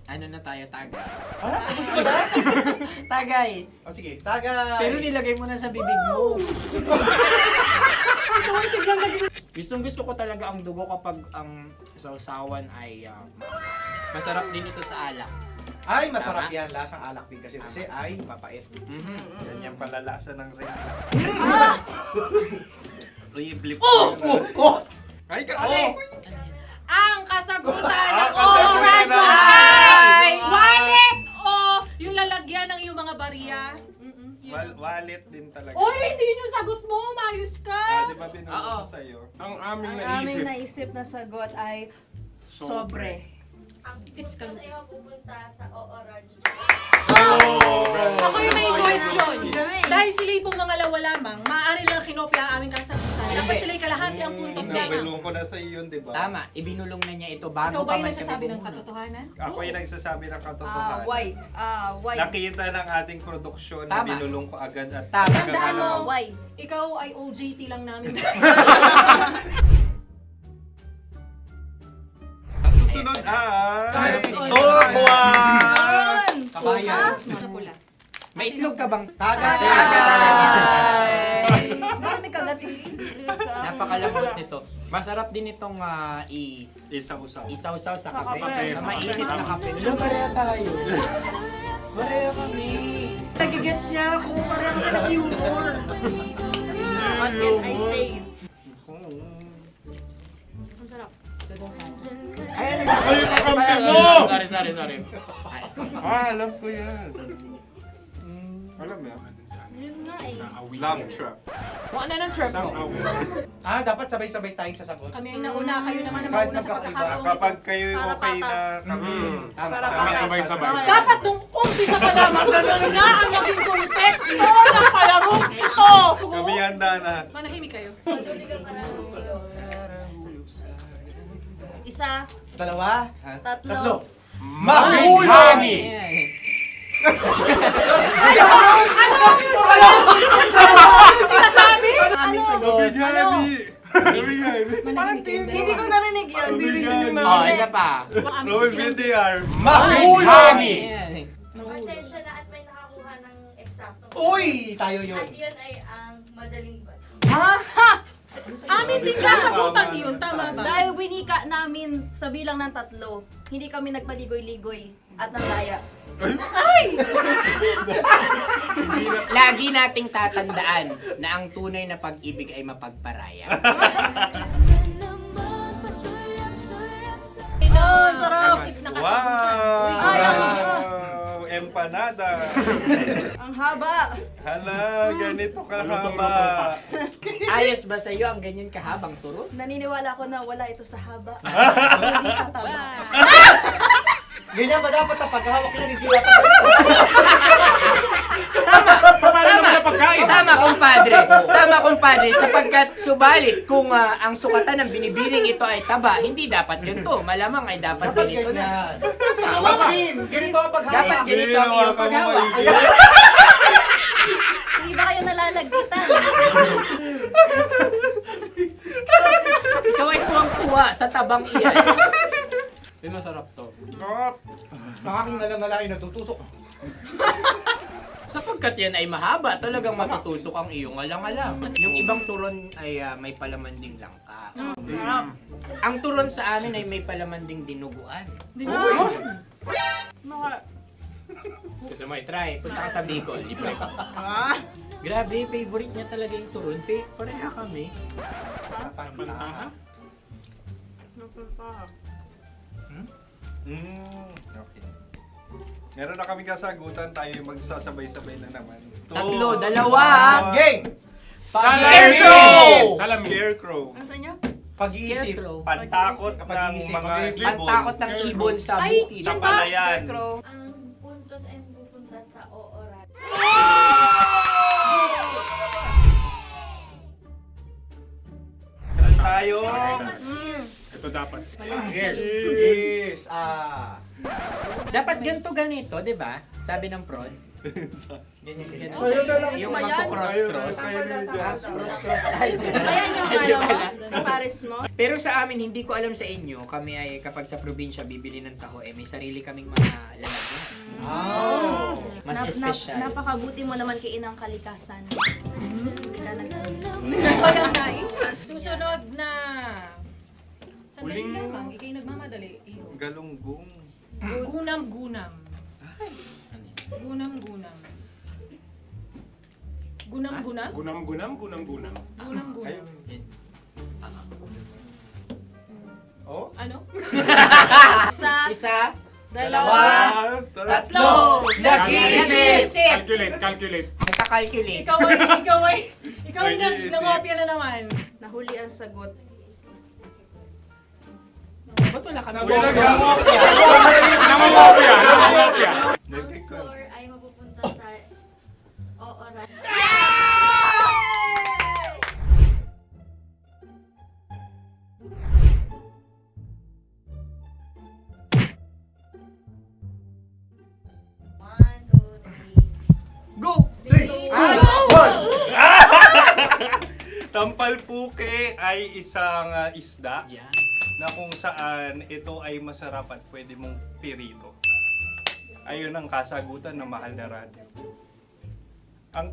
Ano na tayo, tagay? Tagay! O sige, tagay. Pero nilagay mo na sa bibig mo. Gustong gusto ko talaga ang dugo kapag ang sausawan ay masarap din ito sa alak. Ay, masarap yan. Lasang alak din kasi ay mapait. Yan yung palalasa ng rin. Uy, blip. Ay, Ang kasagutan Ang ng kasagutan oras ay wallet o yung lalagyan ng iyong mga barya. wallet din talaga. Oy, hindi yun yung sagot mo. Mayos ka. Di ba binulong ko sa'yo? Ang aming Ang aming naisip na sagot ay sobre. It's ka. pupunta sa OORAJ. Ako yung may question. Dahil sila yung mangalawa lamang, maaari lang kinopya ang aming kasagutan. Dapat sila yung kalahati ang puntos lamang. Binulong ko na sa'yo yun, di ba? Tama, ibinulong na niya ito bago Ikaw ba pa yung man nagsasabi kami ng bumulong. katotohanan? Ako yung nagsasabi ng katotohanan. Why? Nakita ng ating produksyon na Tama. binulong ko agad at Tama. Tandaan mo, Why? ikaw ay OJT lang namin. Ang susunod ay... Susunod. Tokwa! Kabayan. Pula. May itlog ka bang? Bakit may kagat? Napakalambot nito. Masarap din itong Isa-usaw. isaw-saw sa kape. kape. Sa mainit na kape. Wala, pareha tayo. Pareha kami. Nagigets niya ako. Pareho ka ng humor. What can I say? Ay, kakampi mo! Sorry. Alam ko yan. Alam mo yan? Yun nga eh. Love trap. Kung ano ng trap mo? Dapat sabay-sabay tayong sasagot. Kami ang nauna, kayo naman ang Kahit mauna sa magkakaiba. pagkakataon. Kapag kayo okay na kami, Kami sabay-sabay. Dapat nung umpisa pa lamang ganun na ang naging konteksto ng palarong ito. kami handa na. Manahimik kayo. Isa, Dalawa, tatlo. Mahulani! Sinasabi? Ano? Hindi ko narinig yun. Oh, isa pa. Roll VTR. Mahulani! Pasensya na at may nakakuha ng eksakto. Uy! Tayo yun. yun ay ang madaling bato. Amin din kasagutan yun, tama ba? Dahil winika namin sa bilang ng 3, hindi kami nagpaligoy-ligoy at nandaya. Lagi nating tatandaan na ang tunay na pag-ibig ay mapagparaya. Ito, sarap! Wow! Ay, Empanada. Ang haba! Hala, ganito kahaba. Ayos ba sa'yo ang ganyan kahabang turo? Naniniwala ko na wala ito sa haba, hindi sa taba. Ganyan ba dapat ang paghahawak niya? Hindi dapat Tama, kumpadre. Padre, sapagkat subalit kung ang sukatan ng binibining ito ay taba, hindi dapat ganito. Malamang ay dapat ganito na. Tama ba? Ganito ang paghawak. Dapat ganito ang iyong paghawak. Hindi ba kayo nalalagkitan? Ikaw ay tuwang-tuwa sa tabang iyan. Ay, masarap to. Nakaking nalang-nalain natutusok. Sapagkat yan ay mahaba, talagang matutusok ang iyong alang-alang. Yung ibang turon ay may palaman ding langka. Ang turon sa amin ay may palaman ding dinuguan. Gusto mo i-try? Punta ka sa Bicol, libre ko. Grabe, favorite niya talaga yung turon. Pareha kami. Okay. Meron na kami kasagutan, tayo yung magsasabay-sabay na naman. Tatlo, dalawa. Game! Scarecrow! Scarecrow. Ano sa inyo? Pag-iisip. Pantakot ng mga ibon. Pantakot ng ibon sa Ay, bukid. Sa palayan. Ang puntos ay pupunta sa ooran. Tayo. Ito dapat. Yes. Yes. Dapat ganito, di ba? Sabi ng prod. Ganyan. Yung magpo-cross-cross. Cross-cross. Ayan yung pares mo. Pero sa amin, hindi ko alam sa inyo, kami ay kapag sa probinsya bibili ng taho, may sarili kaming mga lalagyan. Mas espesyal. Napakabuti mo naman kay Inang Kalikasan. Susunod na. Sandali lamang, ikay nagmamadali. Iyo. Galunggong. Gunam-gunam. Gunam-gunam. Gunam-gunam? Gunam-gunam, gunam-gunam. Gunam-gunam. Oh? Ano? Isa. Dalawa. Tatlo! Nag-iisip! Calculate. Nagka-calculate. Ikaw ay nangopya na naman. Nahuli ang sagot. Ba't wala kami? Nangongopya. Ang score ay mapupunta sa ooran. Go! Tampalpuke ay isang isda Yan. na kung saan ito ay masarap at pwede mong pirito. Ayun ang kasagutan ng Mahal na Radyo. Ang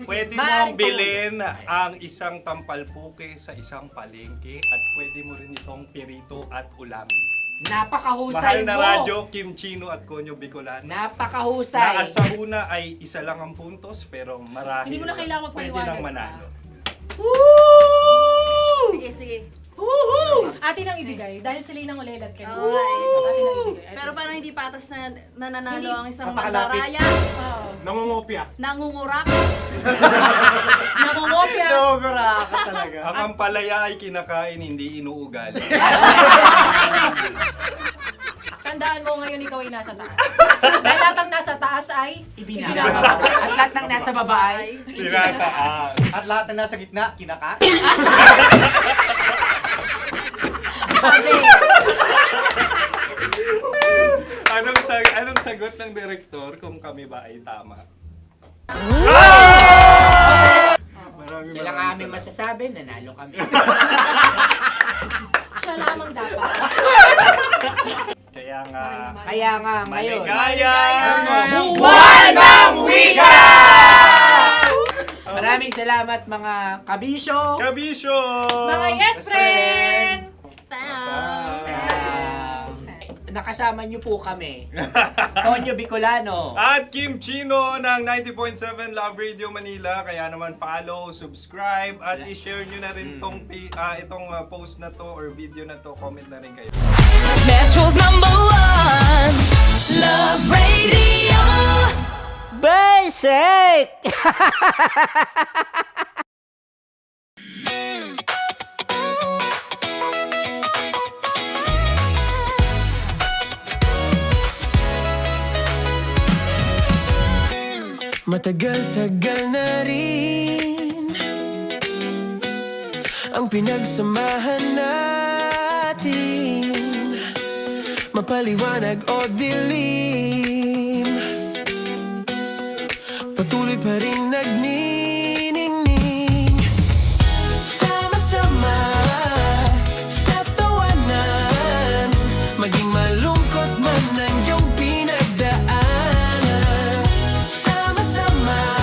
pwede mong bilhin ang isang tampalpuke sa isang palengke at pwede mo rin itong pirito at ulamin. Napakahusay Mahal na mo! Radyo, Kim Chino at Konyo Bicolano. Napakahusay! Na sa una ay isa lang ang puntos pero marahil Hindi mo na kailangan pwede magpaliwanag nang manalo. Sige. Atin ang ibigay dahil sila yung nangulelat kayo. Okay. Atin ang ibigay. Pero parang hindi patas na nananalo Hindi. ang isang Napakalapit. mandaraya. Nangongopya. Nangungurak. Nangungopya. Dobra ka talaga. Ang ampalaya ay kinakain, hindi inuugali. Tandaan mo ngayon ikaw ay nasa taas. Dahil lahat ng nasa taas ay Ibinababa. At lahat ng nasa baba ay Tinataas. At lahat na nasa gitna, kinaka. Anong sagot ng direktor kung kami ba ay tama? Sila nga aming masasabi, nanalo kami. siya lamang dapat. Kaya nga, Ngayon. maligaya! Buwan ng Wika! Maraming salamat mga kabisyo. Kabisyo! Mga yes friend! Nakasama niyo po kami. Konyo Bicolano. At Kim Chino ng 90.7 Love Radio Manila. Kaya naman follow, subscribe, at i-share nyo na rin itong post na to or video na to. Comment na rin kayo. Metro's #1 Love Radio Basic! Matagal-tagal na rin ang pinagsamahan natin, mapaliwanag o dilim, patuloy pa rin nagniningning. Sama-sama sa tawanan, maging malungkot man ang iyong pinagdaanan. Sama-sama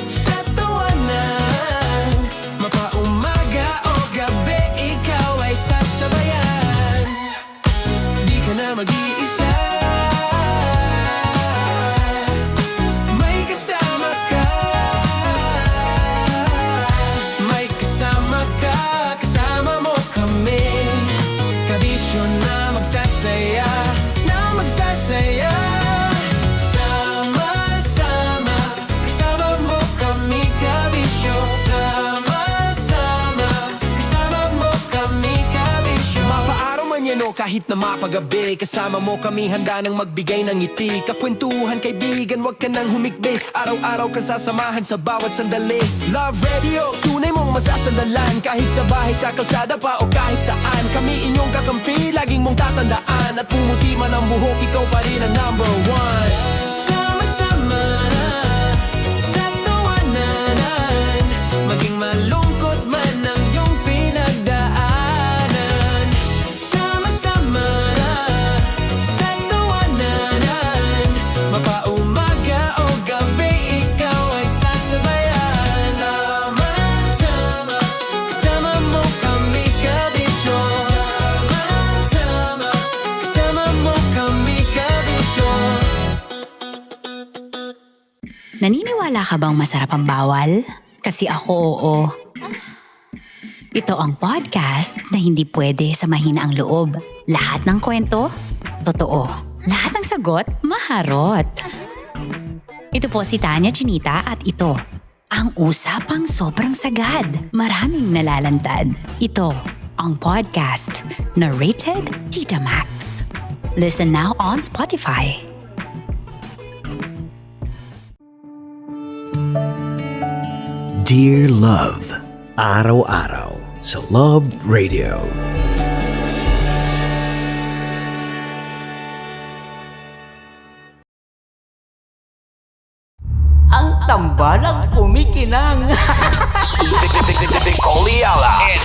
sa tawanan, mapaumaga o gabi, ikaw ay sasabayan. Di ka na mag-iisa, may kasama ka. May kasama ka, kasama mo kami. Kabisyo na magsasaya, na magsasaya. Sama-sama, kasama mo kami, kabisyo. Sama-sama, kasama mo kami, kabisyo. Mapaaraw man yan o kahit na mapagabi, kasama mo kami, handa nang magbigay ng ngiti. Kakwentuhan, kaibigan, wag ka nang humikbi. Araw-araw ka sasamahan sa bawat sandali. Love Radio, tunay mong masasandalan. Kahit sa bahay, sa kalsada pa o kahit saan, kami inyong kakampi, laging mong tatandaan. At pumuti man ang buhok, ikaw pa rin ang number one. Sama-sama sa tawanan, maging malungkot man ang iyong pinagdaanan. Sama-sama sa tawanan, mapaumaga o gabi, ikaw ay sasabayan. Sama-sama, kasama mo kami, kabisyo. Sama-sama, kasama mo kami, kabisyo. Naniniwala ka bang masarap ang bawal? Kasi ako oo. Ito ang podcast na hindi pwede sa mahina ang loob. Lahat ng kwento, totoo. Lahat ng sagot, maharot. Ito po si Tanya Chinita at ito, ang usapang sobrang sagad. Maraming nalalantad. Ito, ang podcast na Rated Tita Max. Listen now on Spotify. Dear Love, araw-araw sa Love Radio. Ang tambalang kumikinang. Coliala and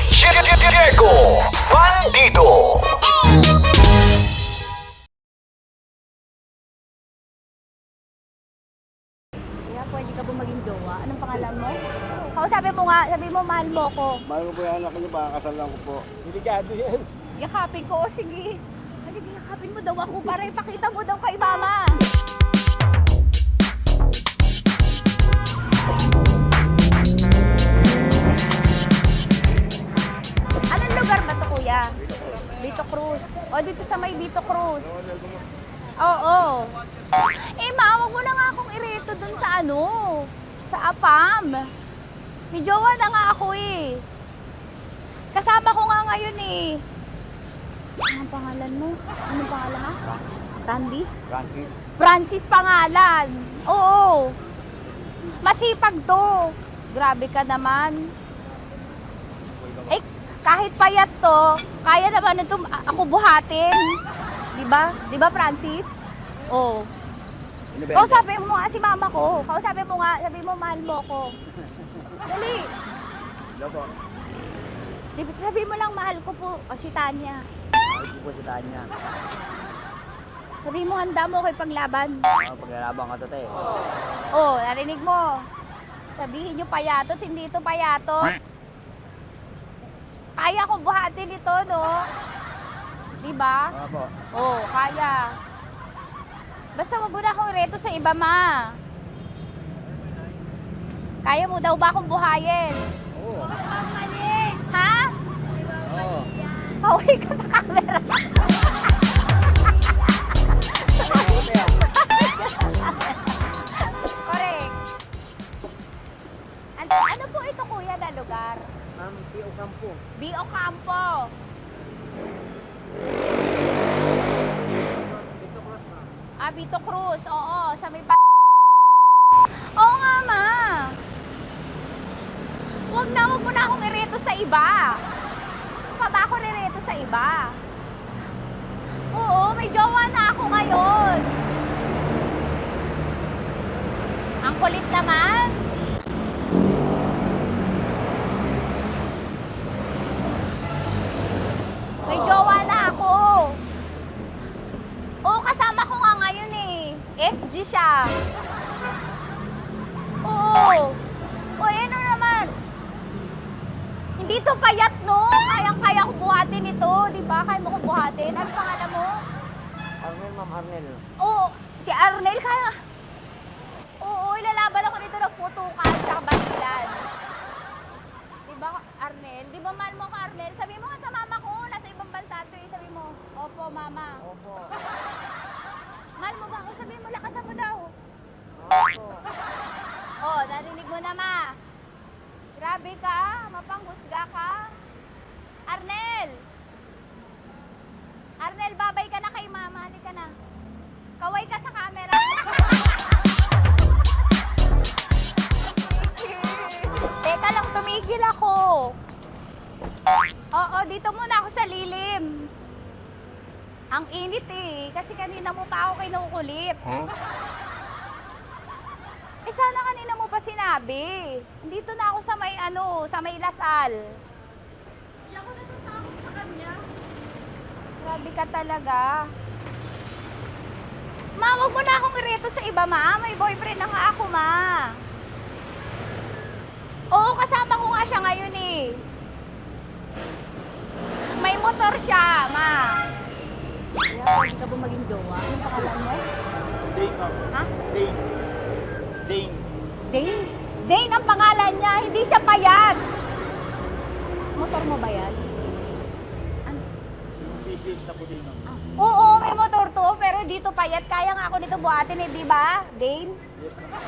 Diego Bandido. Kaya pwede ka ba maging jowa? Anong pangalan mo? Kausapin mo nga, sabi mo mahal mo ko. Mahal ko po yung anak niyo, baka kasalan ko po. Delikado yan. Yakapin ko, o sige. Halika, yakapin mo daw ako para ipakita mo daw kay mama. Anong lugar ba to, kuya? Vito Cruz. O, dito sa may Vito Cruz. Oo. Eh, ma, wag mo na nga akong ireto dun sa ano, sa APAM. May jowa na nga ako eh. Kasama ko nga ngayon eh. Anong pangalan mo? Anong pangalan ha? Randy? Francis. Francis pangalan. Oo. Masipag to. Grabe ka naman. Eh, kahit payat to, kaya naman ito ako buhatin. Diba? Diba, Francis? Oo. Kausapin mo nga si mama ko. Kausapin mo nga, sabi mo mahal mo ko. Dali. Hello po. Sabi mo lang mahal ko po. O si Tanya. Mahal ko po si Tanya. Sabi mo handa mo ko ipaglaban. Paglalabang ka to, te. Oh, narinig mo. Sabihin nyo payatot, hindi ito payatot. Kaya kong buhatin ito, no? Diba? Opo. Oh, kaya. Basta wag mo na akong reto sa iba, ma. Kaya mo daw ba akong buhayin? Oo. Ha? Oo. Pauwi ka sa camera. Correct. Ano po ito, kuya, na lugar? B.O. Campo. B.O. Campo. Vito Cruz. Oo, sa may Oo nga, ma. wag mo na akong ireto sa iba. Pa ba ako ireto sa iba? Oo, may jowa na ako ngayon. Ang kulit naman. May jowa na ako. Oo, kasama ko nga ngayon eh. SG siya. Oo. O, ano naman? Hindi to payat, no? Kayang-kaya ko buhatin ito. Di ba? Kaya mo ko buhatin. Ano pangalan mo? Arnel, Ma'am Arnel. Oo, si Arnel kaya. Oo, ilalaban ako nito ng putukan tsaka basilan. Di ba, Arnel? Di ba mahal mo ako, Arnel? Sabi mo nga sa mama ko, nasa ibang bansa to eh. Sabi mo, opo, mama. Opo. Mahal mo ba ako? Sabi mo, lakasan mo daw. Opo. Oh, narinig mo na, ma. Grabe ka, mapanghusga ka. Arnel! Arnel, babay ka na kay mama. Halika na. Kaway ka sa camera. Teka lang, tumigil ako. Oo, dito muna ako sa lilim. Ang init eh, kasi kanina mo pa ako kinukulit. Eh sana kanina mo pa sinabi. Dito na ako sa may sa may Lasal. Hindi ako natatakot sa kanya. Grabe ka talaga. Ma, wag mo na akong ireto sa iba, ma. May boyfriend na nga ako, ma. Oo, kasama ko nga siya ngayon eh. May motor siya, ma. Pwede ka ba maging jowa? Anong pangalan mo? Dane, ma'am. Ha? Dane. Dane. Dane? Dane ang pangalan niya, hindi siya payat. Motor mo ba yan? Ano? PCH na po din, ma'am. Oo, may motor to, pero dito payat. Kaya nga ako nito buhatin eh, di ba? Dane? Yes, ma'am.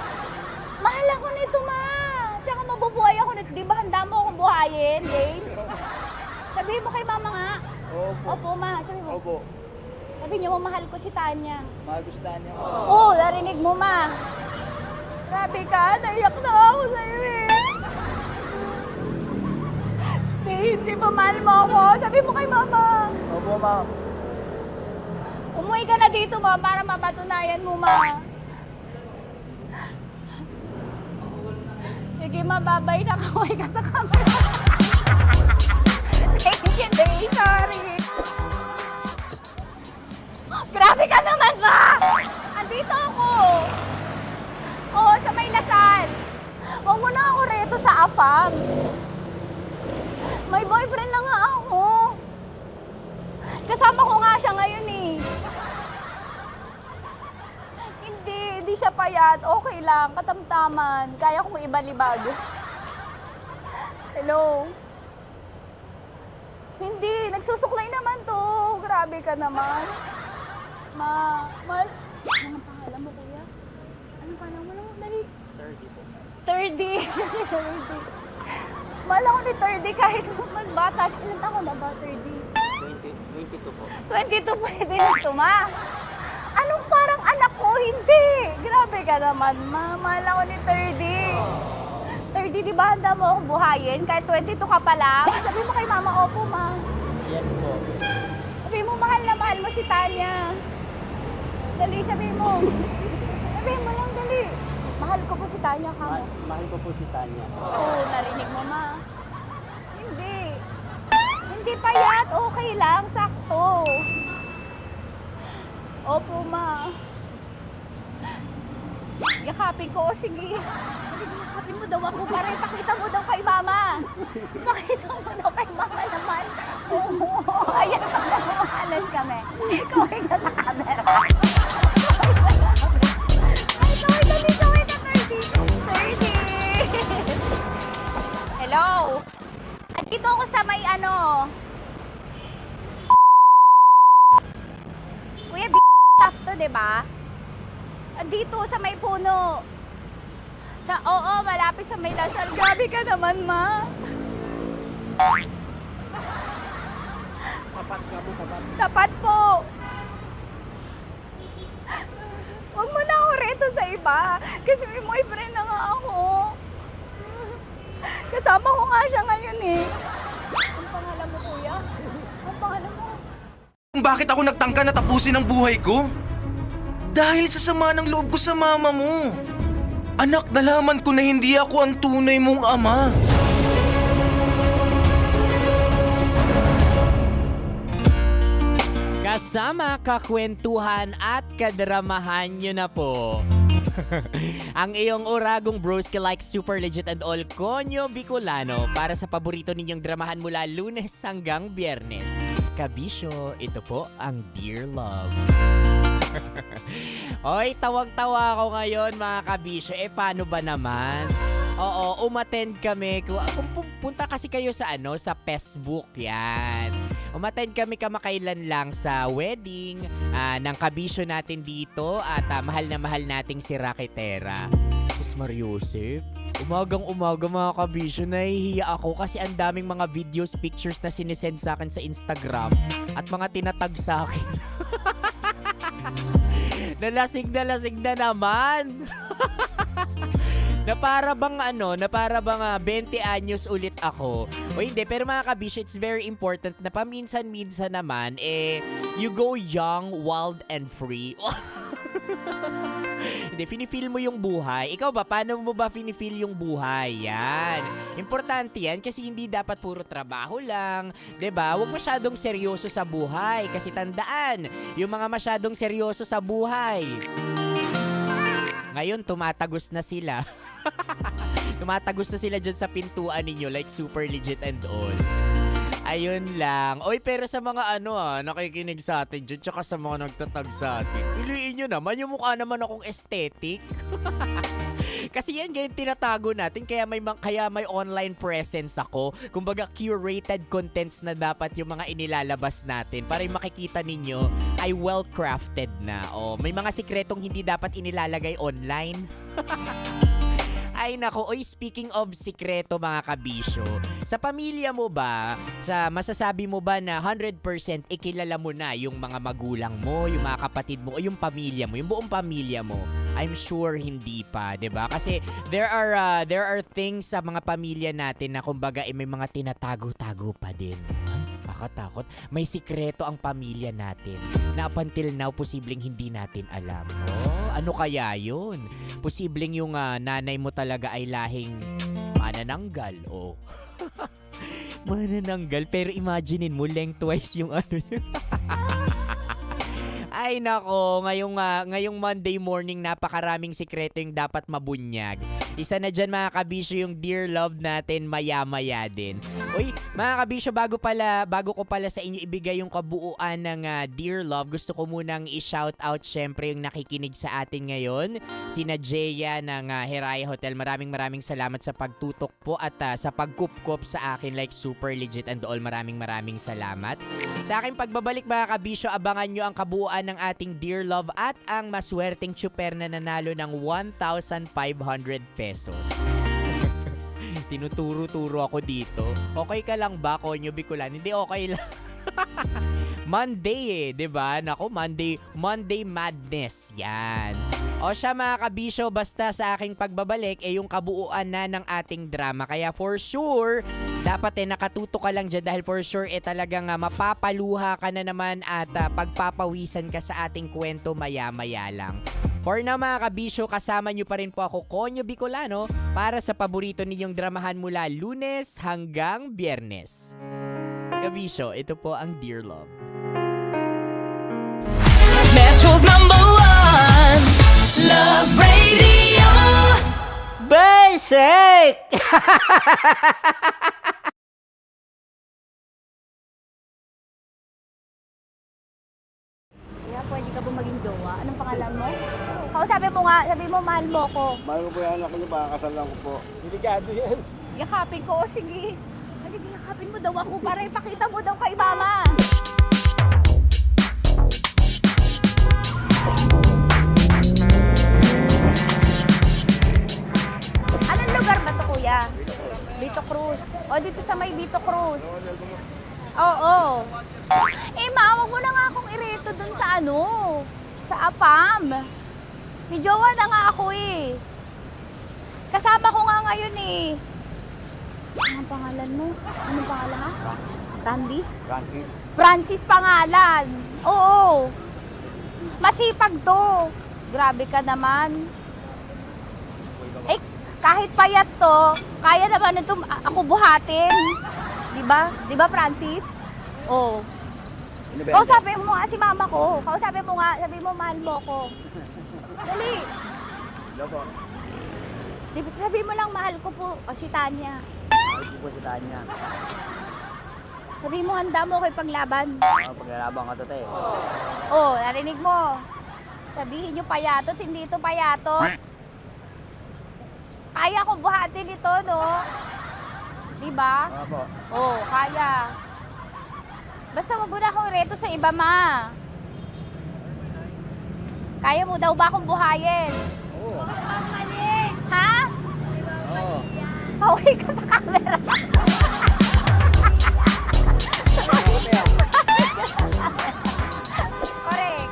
Mahal ako nito, ma. Tsaka mabubuhay ako nito. Di ba handa mo akong buhayin, Dane? Sabihin mo kay mama nga. Opo. Opo, ma. Sabi mo. Opo. Sabi niyo mo, mahal ko si Tanya. Mahal ko si Tanya. Oo, narinig mo, ma. Grabe ka, naiyak na ako sa'yo eh. Hindi ba mahal mo ako? Sabi mo kay mama. Opo, ma'am. Umuwi ka na dito, ma, para mapatunayan mo, ma. Sige, ma, babay na. Kaway ka sa camera. Thank you, Day. Sorry. Grabe ka naman, ma! Andito ako. Oo, sa may Lasal. Huwag mo na ako reto sa afam. May boyfriend na nga ako. Kasama ko nga siya ngayon eh. Hindi siya payat. Okay lang, katamtaman. Kaya kong ibalibag. Hello? Hindi, nagsusuklay naman to. Grabe ka naman. Anong pangalan mo, kuya? Anong pangalan mo? Dali. 30 po. 30. 30. Mahal ako ni 30 kahit mas bata siya. Ilan taon na ba, 30? 22 po. 22 pwede na ito, ma. Anong parang anak ko? Hindi. Grabe ka naman, ma. Mahal ako ni 30. 30, di ba handa mo akong buhayin? Kahit 22 ka pa lang. Sabi mo kay mama, opo, ma. Yes po. Sabi mo, mahal na mahal mo si Tanya. Dali, sabi mo. Sabi mo lang, dali. Mahal ko po si Tanya, ka mo. Mahal ko po si Tanya. Oo, narinig mo, ma. Hindi. Hindi payat. Okay lang. Sakto. Opo, ma. Yakapin ko. O, sige. Yakapin mo daw ako para ipakita mo daw kay mama. Ipakita mo daw kay mama naman. Oo. Ayan, nagmamahalan kami. Kaway ka sa camera. Kaway ka, 30. Hello? Andito ako sa may Kuya, tough to, diba? Andito sa may puno. Oo, malapit sa may Lasal. Grabe ka naman, ma. Tapat ka po, tapat. Tapat po. Huwag mo na ako reto sa iba. Kasi may boyfriend na nga ako. Kasama ko nga siya ngayon eh. Ang pangalan mo, kuya? Ang pangalan mo? Kung bakit ako nagtangka na tapusin ang buhay ko? Dahil sa sama ng loob ko sa mama mo. Anak, nalaman ko na hindi ako ang tunay mong ama. Kasama, kakwentuhan at kadramahan nyo na po. Ang iyong uragong broski like super legit and all Konyo Bicolano para sa paborito ninyong dramahan mula Lunes hanggang Biyernes. Kabisyo, ito po ang Dear Love. Oy, tawang-tawa ako ngayon mga kabisyo. Paano ba naman? Oo, umattend kami. Kung punta kasi kayo sa sa Facebook yan. Umattend kami kamakailan lang sa wedding ng kabisyo natin dito at mahal na mahal nating si Rakitera. Miss Mariusip, umagang-umaga mga kabisyo, nahihiya ako kasi ang daming mga videos, pictures na sinesend sa akin sa Instagram at mga tinatag sa akin. Nalasing na naman. Na para bang 20 anyos ulit ako. O hindi, pero mga kabisyo, it's very important na paminsan-minsan naman, you go young, wild, and free. Hindi, finifeel mo yung buhay. Ikaw ba, paano mo ba finifeel yung buhay? Yan. Importante yan kasi hindi dapat puro trabaho lang. 'Di ba? Huwag masyadong seryoso sa buhay. Kasi tandaan, yung mga masyadong seryoso sa buhay, ngayon tumatagos na sila. Tumatagos na sila dyan sa pintuan ninyo like super legit and all. Ayun lang. Oy, pero sa mga nakikinig sa atin dyan, tsaka sa mga nagtatag sa atin, piliin nyo naman, yung mukha naman akong aesthetic. Kasi yan ganyan tinatago natin, kaya may online presence ako. Kumbaga curated contents na dapat yung mga inilalabas natin para yung makikita ninyo ay well-crafted na. May mga sikretong hindi dapat inilalagay online. Ay nako, speaking of sikreto mga kabisyo, sa pamilya mo ba, masasabi mo ba na 100% ikilala mo na yung mga magulang mo, yung mga kapatid mo, o yung pamilya mo, yung buong pamilya mo? I'm sure hindi pa, 'di ba? Kasi there are things sa mga pamilya natin na kumbaga may mga tinatago-tago pa din. Kakatakot. May sikreto ang pamilya natin na up until now posibleng hindi natin alam. Ano kaya yun? Posibleng yung nanay mo talaga ay lahing manananggal. Manananggal, pero imaginein mo lengthwise yung niya. Ay nako, ngayong Monday morning napakaraming sikreto yung dapat mabunyag. Isa na dyan mga kabisyo yung Dear Love natin maya-maya din. Uy, mga kabisyo, bago ko pala sa inyo ibigay yung kabuuan ng Dear Love, gusto ko munang i-shout out syempre yung nakikinig sa atin ngayon. Sina Jeya ng Hiraya Hotel. Maraming salamat sa pagtutok po at sa pagkupkop sa akin like super legit and all. Maraming salamat. Sa aking pagbabalik mga kabisyo, abangan nyo ang kabuuan ng ating Dear Love at ang maswerteng tsuper na nanalo ng 1,500 pesos. Tinuturo-turo ako dito. Okay ka lang ba, Konyo Bicolano? Hindi, okay lang. Monday 'di ba? Nako, Monday madness. Yan. O siya mga kabisyo, basta sa aking pagbabalik yung kabuuan na ng ating drama. Kaya for sure, dapat nakatuto ka lang dyan dahil for sure talagang mapapaluha ka na naman at pagpapawisan ka sa ating kwento maya-maya lang. For now mga kabisyo, kasama nyo pa rin po ako, Konyo Bicolano, para sa paborito ninyong dramahan mula Lunes hanggang Biyernes. Kabisyo, ito po ang Dear Love. Metro's #1 Love Radio. Basic! Kaya pwede ka ba maging jowa? Anong pangalan mo? Kausapin mo nga, sabi mo mahal mo ko. Mahal ko po yung anak niyo, baka kasalan ko po. Delikado yan. Yakapin ko, sige. Yakapin mo daw ako para ipakita mo daw kay mama. Anong lugar ba to, kuya? Vito Cruz. Dito sa may Vito Cruz. Oo. Ma, wag mo na nga akong ireto dun sa sa APAM. May jowa na nga ako Kasama ko nga ngayon Anong pangalan mo? Anong pangalan ha? Randy? Francis. Francis pangalan. Oo. Masipag to. Grabe ka naman. Eh, kahit payat to, kaya naman ito ako buhatin. Di ba Francis? Oo. Kausapin mo nga si mama ko. Kausapin mo nga, sabi mo mahal mo ko. Dali. Sabi mo lang mahal ko po si Tanya. Mahal ko po si Tanya. Sabi mo handa mo kay paglaban. Paglalaban ka to, te. Oh, narinig mo. Sabihin nyo payatot, hindi ito payatot. Kaya kong buhatin ito, no? Diba? Opo. Oh, kaya. Basta wag mo na akong reto sa iba, ma. Kaya mo daw ba akong buhayin? Oo. Ha? Oo. Pauwi ka sa camera. Correct.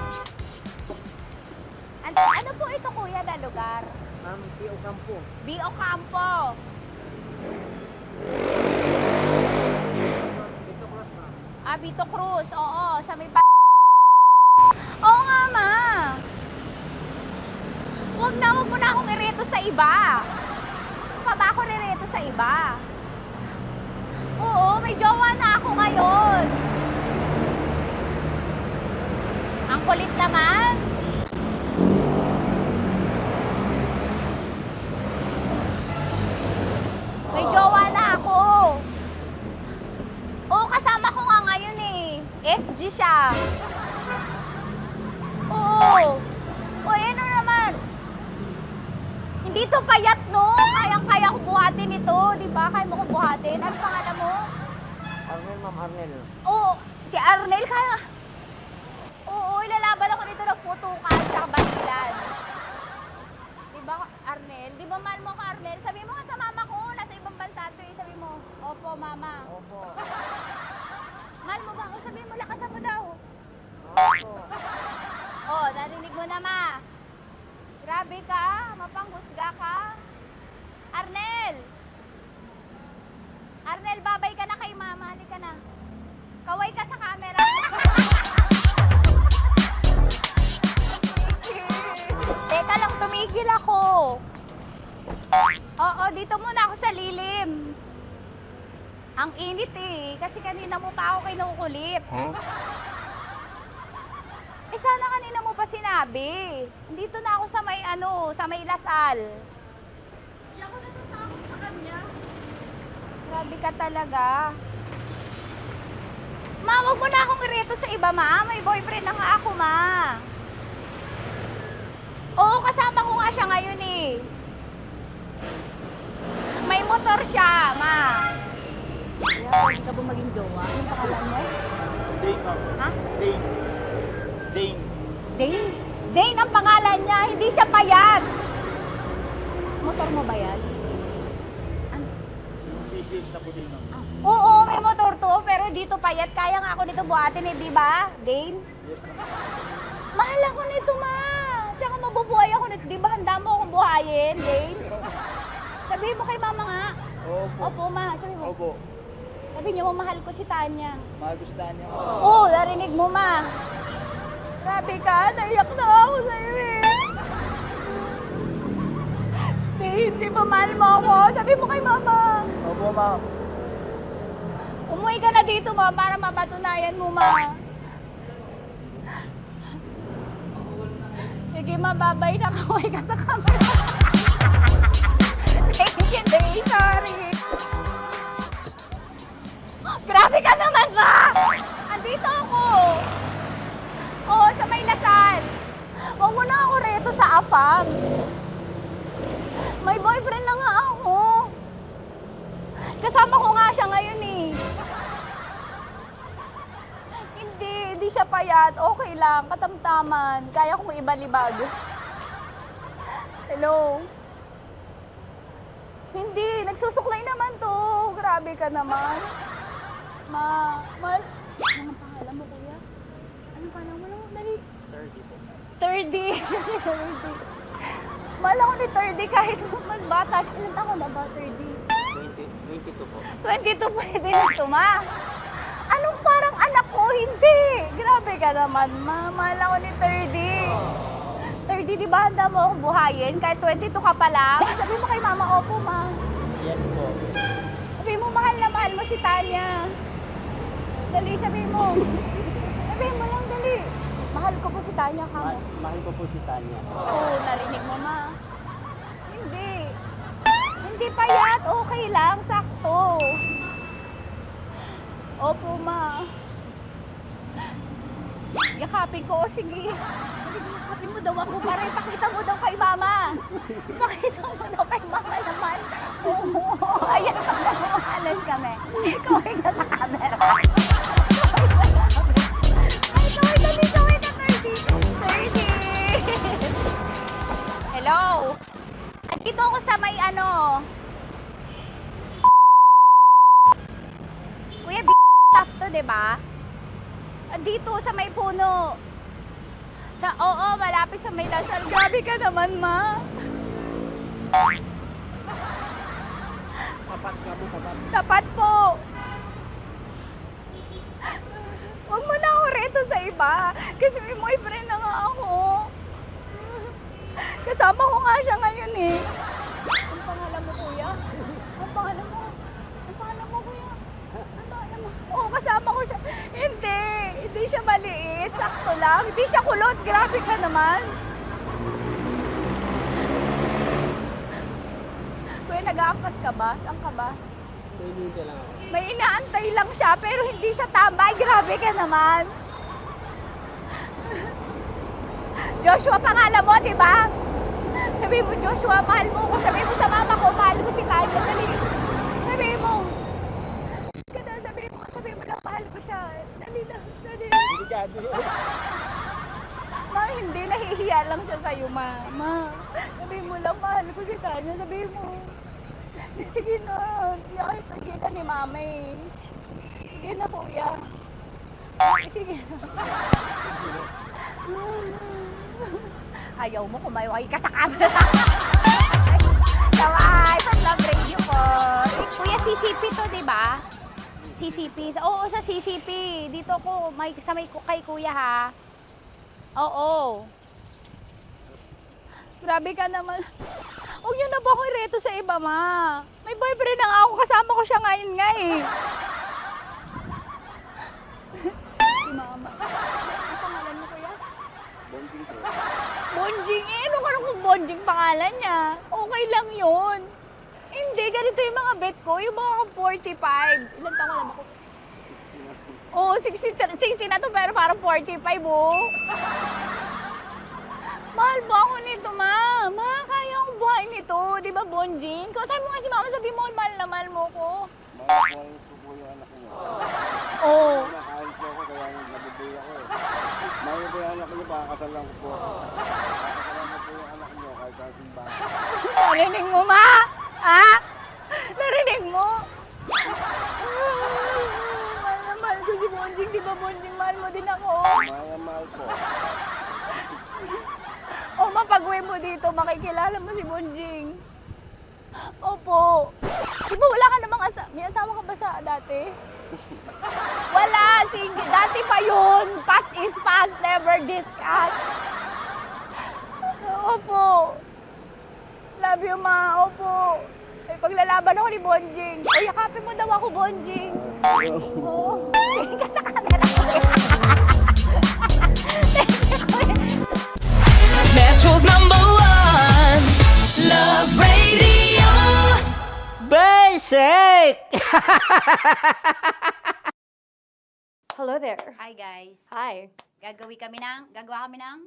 Ano po ito, kuya, na lugar? B.O. Campo. B.O. Campo. Vito Cruz. Oo, sa may Oo nga, ma. Huwag mo na akong ireto sa iba. Pa ba ako nireto sa iba? Oo, may jowa na ako ngayon. Ang kulit naman. May jowa na ako. Oo, kasama ko nga ngayon eh. SG siya. Oo. O, ano naman? Hindi to payat, no? Kayang-kaya ko buhatin ito. Di ba? Kaya mo kong buhatin. Ano pangalan mo? Arnel, ma'am, Arnel. Oo, si Arnel kaya. Oo, ilalaban ako dito ng putukan tsaka basilan. Di ba, Arnel? Di ba mahal mo ko, Arnel? Sabi mo nga sa mama ko, nasa ibang bansa to eh. Sabi mo, opo, mama. Opo. Mahal mo ba ako? Sabi mo, lakasan mo daw. Opo. Oh, narinig mo na, ma. Grabe ka, mapanghusga ka. Arnel! Arnel, babay ka na kay mama. Halika na. Kaway ka sa camera. Teka lang, tumigil ako. Oo, dito muna ako sa lilim. Ang init eh, kasi kanina mo pa ako kinukulit. Eh sana kanina mo pa sinabi. Dito na ako sa may sa may Lasal. Hindi ako natatakot sa kanya. Grabe ka talaga. Ma, wag mo na akong ireto sa iba, ma. May boyfriend na nga ako, ma. Oo, kasama ko nga siya ngayon eh. May motor siya, ma. Kaya, pwede ka ba maging jowa? Anong pangalan mo? Dane, ma'am. Ha? Dane. Dane. Dane? Dane ang pangalan niya, hindi siya payat. Motor mo ba yan? Ano? PCX na po sila, ma'am. Oo, may motor to, pero dito payat. Kaya nga ako nito buhatin eh, di ba? Dane? Yes, ma'am. Mahal ako nito, ma. Tsaka mabubuhay ako nito. Di ba handa mo akong buhayin, Dane? Sabihin mo kay mama nga. Opo. Opo, ma. Sabi mo. Opo. Sabi niyo, mahal ko si Tanya. Mahal ko si Tanya. Oo, narinig mo, ma. Grabe ka, naiyak na ako sa'yo eh. Hindi ba mahal mo ako? Sabi mo kay mama. Opo, ma'am. Umuwi ka na dito, ma, para mapatunayan mo, ma. Sige, ma, babay na. Kaway ka sa camera. Thank you, Day. Sorry. Grabe ka naman, ma! Andito ako. Oo, sa may Lasal. Huwag mo na ako reto sa afam. May boyfriend na nga ako. Kasama ko nga siya ngayon eh. Hindi siya payat. Okay lang, katamtaman. Kaya kong ibalibag. Hello? Hindi, nagsusuklay naman to. Grabe ka naman. Anong pangalan mo, kuya? Anong pangalan mo naman? Dali. 30 po. 30. 30. Mahal ako ni 30 kahit mas bata siya. Ilan taon na ba, 30? 22 po. 22 pwede na ito, ma. Anong parang anak ko? Hindi. Grabe ka naman, ma. Mahal ako ni 30. 30, di ba handa mo akong buhayin? Kahit 22 ka pa lang. Sabi mo kay mama, opo, ma. Yes po. Sabi mo, mahal na mahal mo si Tanya. Dali, sabi mo. Sabi mo lang, dali. Mahal ko po si Tanya, ka mo. Mahal ko po si Tanya. Oo, narinig mo, ma. Hindi. Hindi payat. Okay lang. Sakto. Opo, ma. Yakapin ko. O, sige. Yakapin mo daw ako para ipakita mo daw kay mama. Ipakita mo daw kay mama naman. Oo. Ayan, nagmamahalan kami. Kaway ka sa camera. Ay, kaway na 30. Hello. Andito ako sa may ano. Kuya, tough to, diba? Andito sa may puno. Oo, malapit sa may Lasal. Grabe ka naman, ma. Tapat ka mo, tapat. Tapat po. Huwag mo na ako reto sa iba. Kasi may boyfriend na nga ako. Kasama ko nga siya ngayon eh. Ang pangalan mo, kuya? Ang pangalan mo? Ang pangalan mo, kuya? Ang pangalan mo? Oo, kasama ko siya. Hindi. Hindi siya maliit. Sakto lang. Hindi siya kulot. Grabe ka naman. Kuya, nag-aangkas ka ba? Saan ka ba? Dito lang ako. May inaantay lang siya, pero hindi siya tambay. Grabe ka naman. Joshua, pangalan mo, di ba? Sabi mo, Joshua, mahal mo ko. Sabi mo sa mama ko, mahal ko si Tanya. Dali. Sabi mo. Sabi mo lang, mahal ko siya. Dali lang. Dali. Ma, hindi. Nahihiya lang siya sa'yo, ma. Sabi mo lang, mahal ko si Tanya. Sabi mo. Sige na. Hindi ka ni mama eh. Sige na, kuya. Sige na. Ayaw mo, kumayaway ka sa camera. Taway, from Love Radio po. Kuya, CCP to, di ba? CCP. Oo, sa CCP. Dito ko, sa may kay kuya, ha? Oo. Grabe ka naman. Huwag niyo na ba ako ireto sa iba, ma? May boyfriend na nga ako. Kasama ko siya ngayon nga, eh. Si mama. Ang pangalan mo, kuya? Bonjing eh. Ano kung Bonjing pangalan niya? Okay lang yun. Hindi, ganito yung mga bet ko. Yung mga 45. Ilan taon alam ako? Oo, 60 na to pero parang 45, oh. Mahal ba ako nito, ma? Ma, kaya akong buhay nito. Di ba, Bonjing? Sabi mo nga si mama, sabi mo, mahal na mahal mo ko. Mahal ko po yung anak niyo. Oo. Nakahal po ako, kaya nabubuhay ako eh. Mahal ko yung anak niyo, baka kasalan ko po. Kakasalan ko po yung anak niyo, kahit sa simbahan. Narinig mo, ma? Ha? Narinig mo? Mahal na mahal ko si Bonjing. Di ba, Bonjing, mahal mo din ako? Mahal na mahal po. O, mapag-uwi mo dito, makikilala mo si Bonjing. Opo. Di ba wala ka namang may asawa ka ba sa dati? Wala, dati pa yun. Past is past, never discuss. Opo. Love you, ma. Opo. May paglalaban ako ni Bonjing. O, yakapin mo daw ako, Bonjing. Oo. Tingin ka sa camera ko. Metro's #1 Love Radio. Basic! Hello there. Hi, guys. Hi. Gagawa kami ng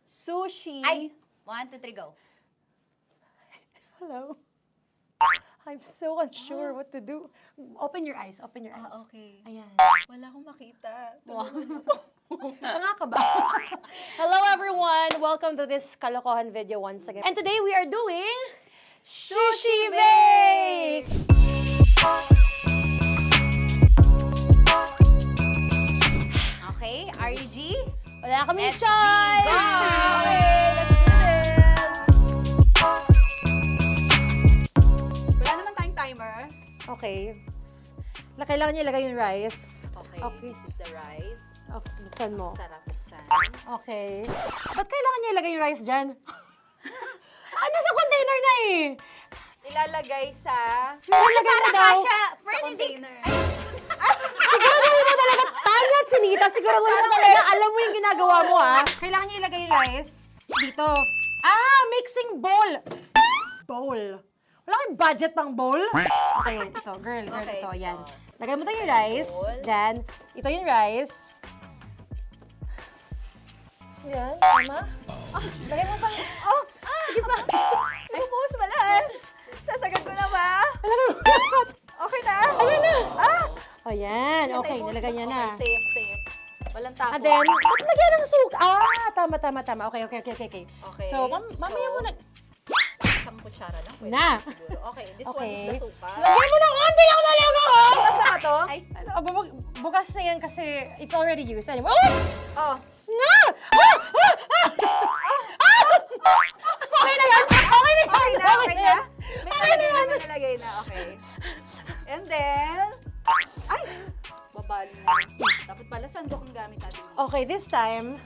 Sushi. Ay! 1, 2, 3, go. Hello. I'm so unsure what to do. Open your eyes. Open your eyes. Okay. Ayan. Wala akong makita. Tanga ka ba? Hello everyone. Welcome to this kalokohan video once again. And today we are doing Sushi Bake! Okay, RG. Wala kaming Let's choice! go! Okay, let's do this! Wala naman tayong timer. Okay. Kailangan niya ilagay yung rice. Okay, Okay. this is the rice. Okay, buksan mo. Sarap buksan. Okay. Ba't kailangan niya ilagay yung rice dyan? Nasa container na eh. Ilalagay sa Ilalagay mo daw. container. Siguraduhin mo talaga, Tanya at Chinita, siguraduhin mo talaga, alam mo yung ginagawa mo Kailangan niya ilagay yung rice dito. Mixing bowl. Bowl. Wala kayong budget pang bowl? Okay, wait, ito, girl, Okay, ito, yan. ito. Lagay mo tayo yung rice, dyan. Ito yung rice. Yan, tama? Lagay mo pa. Sige pa. Bumuhos mo lang. Sasagad ko na ba? Lagay mo. Okay na. Ayan na. Ayan, okay, nilagay niya na. Okay, safe. Walang tapo. And then, ba't lagyan ng suka? Tama. Okay. Okay. So, mamaya mo na. Isang kutsara lang. Pwede Na. siguro. Okay, this one Okay. is the suka. Lagyan mo ng onti lang talaga ko! Bukas na ka to? Ay, bukas na yan kasi it's already used. Anyway. Oh. Nga! Okay na yan! Okay na yan! Okay na? May Okay na yan! nalagay na. Okay. And then, ay! Babali na. Dapat pala sandok ang gamit natin. Okay, this time,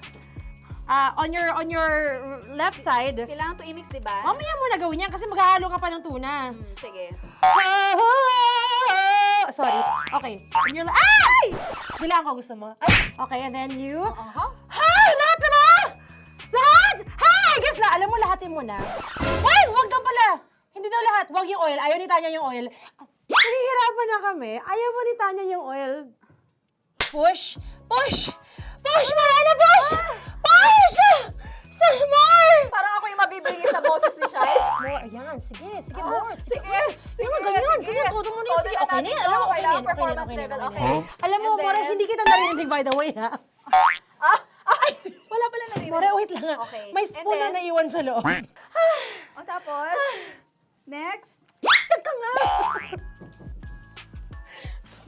on your left side, Kailangan to i-mix, di ba? mamaya mo na gawin yan kasi maghahalo ka pa ng tuna. Sige. Sorry. Okay. On your ay! Bilang ko gusto mo. Ay, okay, and then you... Hay! Lahat na ba? Lahat? Hay! Guess la, alam mo, lahatin mo na. Ay! Wag daw pala! Hindi daw lahat. Wag yung oil. Ayaw ni Tanya yung oil. Nahihirapan na kami. Ayaw mo ni Tanya yung oil. Push! Push! Push! Marana, push! Push! Some more! Parang ako yung mabibigay sa boses ni Shai. More, ayan. Sige, more. Sige. Sige, Ganyan. Todo mo na. Sige, okay na yan. Alam mo, okay na yan. Performance level, okay. Alam mo, And then- Mora, hindi kita narinig, by the way, ha? Wala pala na rin. Mora, wait lang. Okay. May And spoon na then- naiwan sa loob. O tapos, next. Tag ka nga!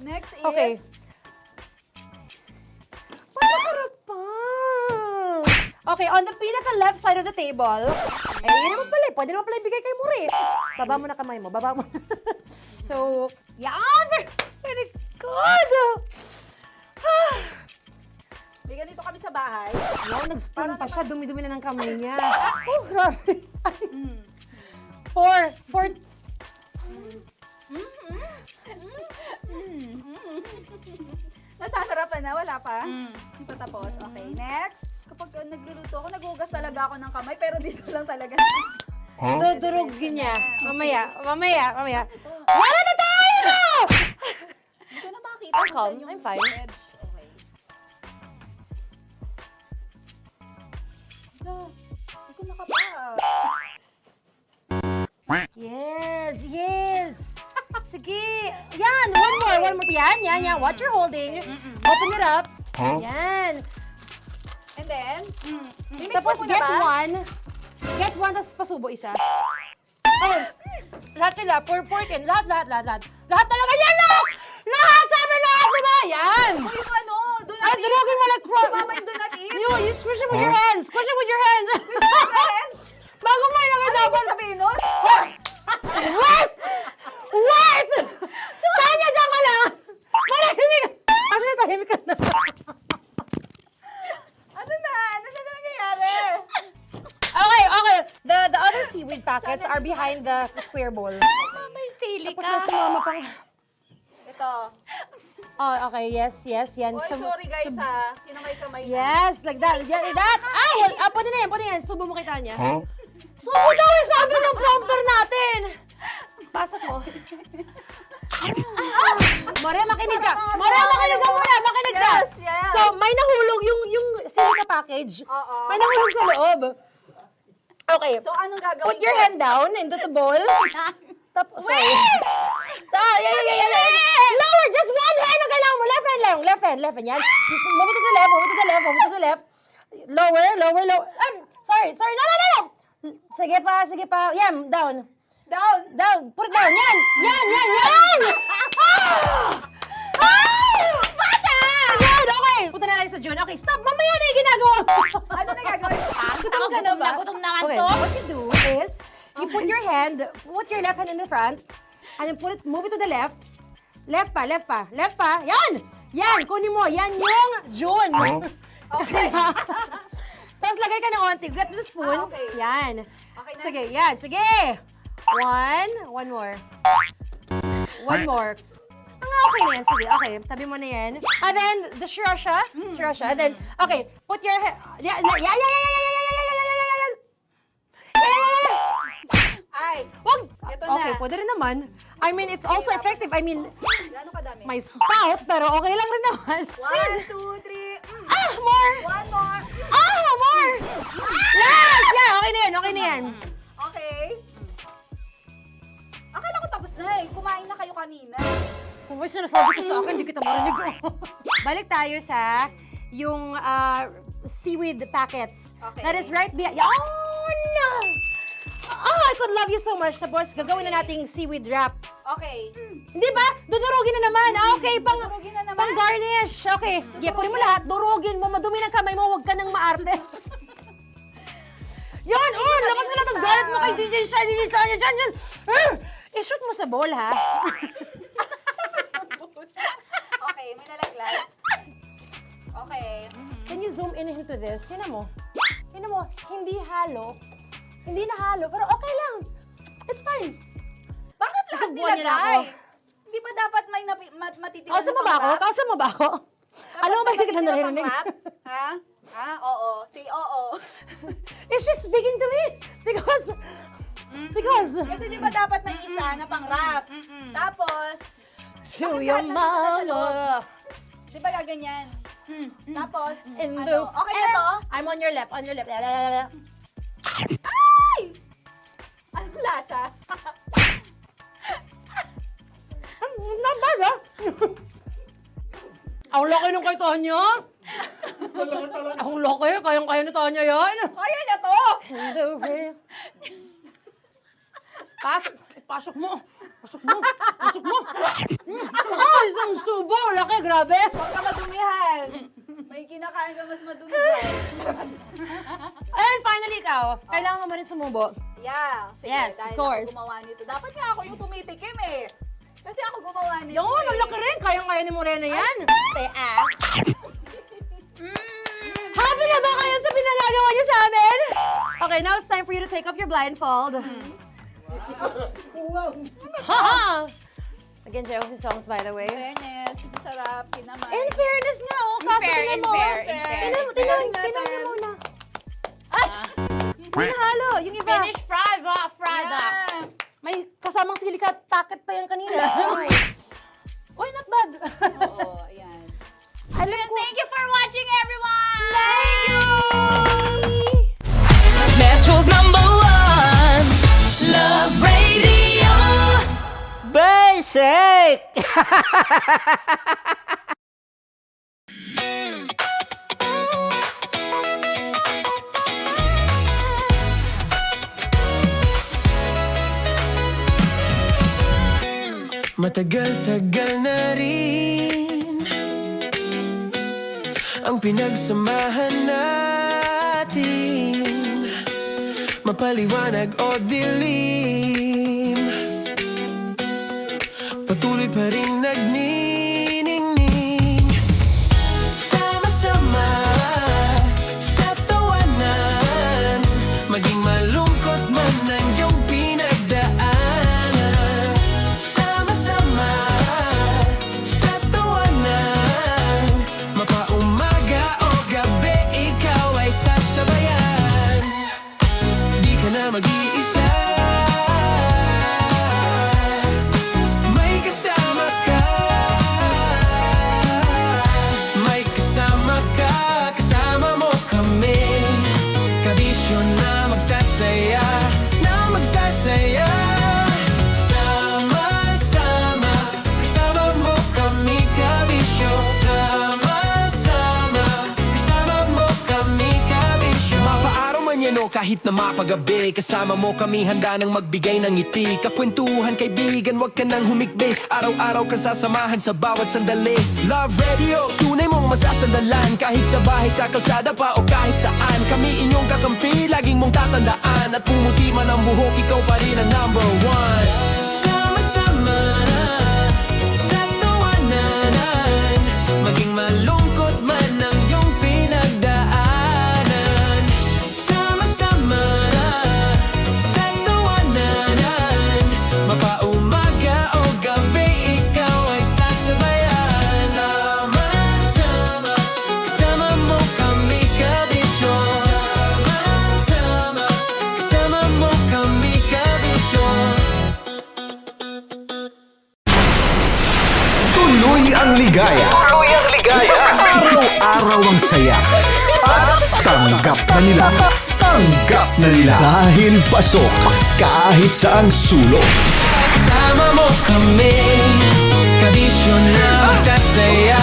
Next is... Okay. Paano pa? Okay, on the pinaka-left side of the table, yun naman pala, pwede naman pala ibigay kay Mori. Baba mo na kamay mo, baba mo. So, yan! Very good! May ganito kami sa bahay. Wow, nag-spoon pa siya, dumi-dumi na ng kamay niya. Oh, grabe. Four. Nasasarapan na, wala pa. Patapos. Okay, next. Kapag nagluluto ako, nagugas talaga ako ng kamay, pero dito lang talaga. Dudurugin niya. Mamaya. Wala na tayo! Hindi ko na makita I'm kung calm. saan yung I'm fine. edge. Okay. Hindi ko nakapa. Yes. Sige. Yan, one more. Yan. What you're holding. Open it up. Yan. And then, mimix Tapos mo get na ba? one. Get one, tapos pasubo isa. Okay. Lahat sila. Pour it in. Lahat. Lahat talaga yan, lahat! Lahat! Sabi lahat, diba? Yan! O yung ano, do not Ay, eat. durugin mo like Mama, yung do not eat. You squish it with your hands. Squish it with your hands. Friends, Bago mo ilagay ano dapat. ibig sabihin nun? Wait! Tanya, dyan ka lang! Marahimik! Actually, tahimik ka na. Ano na nangyayari? Okay. The other seaweed packets are behind the square bowl. May sili Tapos na si Mama pang... Ito. Oh, okay. Yes. Yan. Oy, sorry guys ha. Kinamay-kamay na. Yes, like that. Ay! Pwede na yan. Subo mo kay Tanya. Subo daw eh, sabi ng prompter natin. Pasok mo. Maria, makinig ka. Makinig ka. Yes. So, may nahulog yung silica package. Oo. May nahulog sa loob. Okay. So, anong gagawin Put your ko? hand down into the bowl. Tapos, sorry. Yeah. Lower, just one hand ang kailangan mo. Left hand. Yan. Move it to the left. Lower. Sorry. No. Sige pa. Yan, down. Put it down. Yan. Bata! Yan, okay. Punta na tayo sa June. Okay, stop. Mamaya na yung ginagawa. Ano na gagawin? Gutom na nga to. What you do is, you put your left hand in the front, and then move it to the left, Left pa, left pa, left pa. Yan! Yan, kunin mo. Yan yung June. Kasi tapos lagay ka ng onti. Get the spoon. Okay. Yan. Okay na? Sige, yan. Sige. One more. One more. Okay na yan. Sige, okay. Tabi mo na yan. And then, the sriracha. Sriracha. And then, okay. Put your head. Ay, Wag! Ito na. Okay, pwede rin naman. I mean, it's also effective. I mean, gano'n kadami? may spout, pero okay lang rin naman. 1, 2, 3. More! One more. More! Yes! Yeah, okay na yan, okay na yan. Okay. Akala ko tapos na eh. Kumain na kayo kanina. Kung may sinasabi ko sa akin, hindi kita marinig ko. Balik tayo sa yung seaweed packets. Okay. That is right behind. Yun! Oh, I could love you so much. Tapos, gagawin na nating seaweed wrap. Okay. Hindi ba? Dudurugin na naman. Okay, Dudurugin na naman? pang garnish. Okay. Yeah, kunin mo lahat. Durugin mo. Madumi ng kamay mo. Huwag ka nang maarte. Yan! Oh, lakas na lang ang galit mo kay DJ Shine. DJ Shine, yan. I-shoot mo sa bowl, ha? Okay, may nalaglag. Okay. Can you zoom in into this? Tingnan mo. Tingnan mo. Hindi halo. Hindi na halo. Pero okay lang. It's fine. Bakit lahat Susubuan niya na ako. nilagay? Hindi ba dapat may matitira Kausa mo ba ako? Kausa mo ba ako? Alam mo ba hindi kita naririnig? Ha? Ha? Oo. Say oo. Is she speaking to me? Because... Kasi di ba dapat may isa na pang-rap? Tapos, To bakit your lahat nandito sa loob? mama. Di ba gaganyan? Tapos, In ano? the... Okay na to? I'm on your left. On your left. Ay! Anong lasa? Not bad, ah. Ang laki nung kay Tonya. Ang laki. Kayang-kaya ni Tonya yan. Kaya niya to! In the rain. Pasok mo. Pasok mo. Pasok mo. Isang subo. Laki, grabe. Huwag ka madumihan. May kinakain ka mas madumi dyan. And finally, ikaw. Kailangan mo rin sumubo. Yeah. Sige, Yes, dahil of course. ako gumawa nito. Dapat nga ako yung tumitikim eh. Kasi ako gumawa nito. Yun, ang laki rin. Kayang-kaya ni Morena yan. Happy na ba kayo sa pinagagawa niyo sa amin? Okay, now it's time for you to take off your blindfold. Ha! Again, Jero si songs, by the way. Fairness, sarap, kinamay. In fairness nga, oh. Kaso tingnan mo. Tingnan mo muna. Ay! Hindi nahalo. Yung iba. Finish fried up. May kasamang silika at packet pa yan kanina. Uy, not bad. Oo, ayan. Thank you for watching, everyone! Thank you! Metro's #1 Love Radio. Basic! Matagal-tagal na rin ang pinagsamahan natin, mapaliwanag o dilim, patuloy pa rin nagniningning. Sama-sama sa tawanan, maging malungkot man ang iyong pinagdaanan. Sama-sama sa tawanan, mapaumaga o gabi, ikaw ay sasabayan. Di ka na mag-iisa, may kasama ka. May kasama ka, kasama mo kami. Kabisyo na magsasaya, na magsasaya. Sama-sama, kasama mo kami, kabisyo. Sama-sama, kasama mo kami, kabisyo. Mapaaraw man yan o kahit na mapagabi, kasama mo kami, handa nang magbigay ng ngiti. Kakwentuhan, kaibigan, wag ka nang humikbi. Araw-araw ka sasamahan sa bawat sandali. Love Radio, tunay mong masasandalan. Kahit sa bahay, sa kalsada pa o kahit saan, kami inyong kakampi, laging mong tatandaan. At pumuti man ang buhok, ikaw pa rin ang #1. Sama-sama sa Tuluyang ligaya. Tuluyang ligaya. Araw-araw ang saya. At tanggap na nila. Tanggap na nila. Dahil pasok kahit saang sulok. Sama mo kami, kabisyo na magsasaya,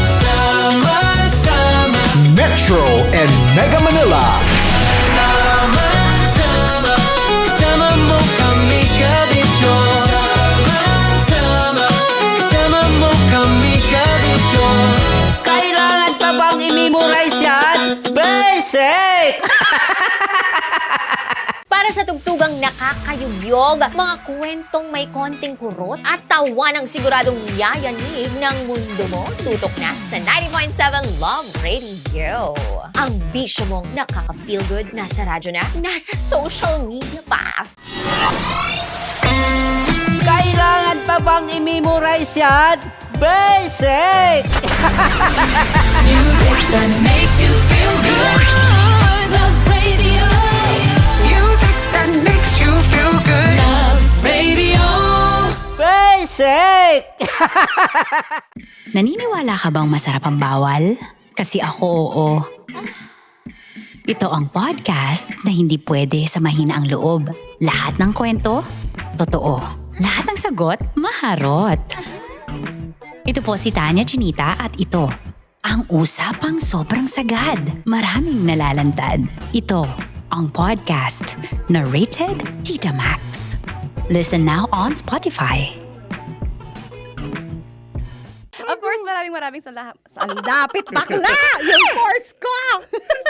sama-sama. Metro and Mega Manila. Sama-sama, kasama mo kami, kabisyo. Sama-sama, kasama mo kami, kabisyo. Kailangan pa bang i-memorize yan? Basic! Para sa tugtugang nakakayugyog, mga kwentong may konting kurot at tawa ng siguradong yayanig ng mundo mo, tutok na sa 90.7 Love Radio. Ang bisyo mong nakaka-feel good, nasa radyo na, nasa social media pa. Kailangan pa bang i-memorize yan? Basic! Music that makes you feel good. Love Radio. Music that makes you feel good. Love Radio. Basic! Naniniwala ka bang masarap ang bawal? Kasi ako, oo. Ito ang podcast na hindi pwede sa mahina ang loob. Lahat ng kwento, totoo. Lahat ng sagot, maharot. Ito po si Tanya Chinita at ito, ang usapang sobrang sagad. Maraming nalalantad. Ito, ang podcast na rated Tita Max. Listen now on Spotify. Of course, maraming salamat. Ang lapit bakla! Yung force ko!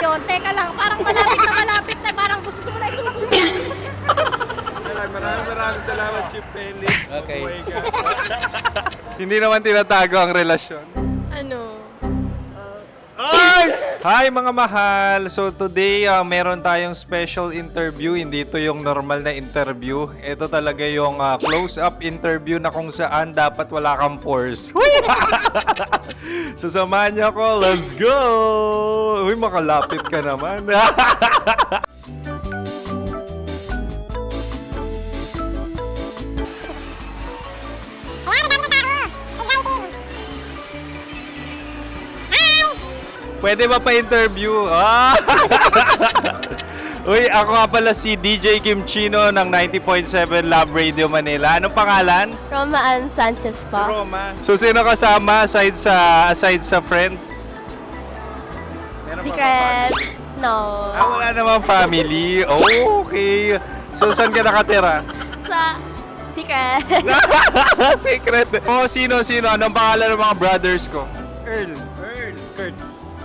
Yun, teka lang, parang malapit na, parang gusto mo na isulat. Maraming salamat, Chief Felix. Okay. Oh my God. Hindi naman tinatago ang relasyon. Ano? Hi mga mahal! So today, meron tayong special interview. Hindi ito yung normal na interview. Ito talaga yung close-up interview na kung saan dapat wala kang pores. So samahan niyo ako. Let's go! Uy, makalapit ka naman. Pwede ba pa-interview? Uy, ako nga pala si DJ Kim Chino ng 90.7 Love Radio Manila. Anong pangalan? Roma Ann Sanchez po. Roma. So, sino kasama aside sa friends? Meron pa ba family? No. Wala namang family. Oh, okay. So, saan ka nakatira? Sa secret. Secret. Oh, sino? Anong pangalan ng mga brothers ko? Earl, Kurt.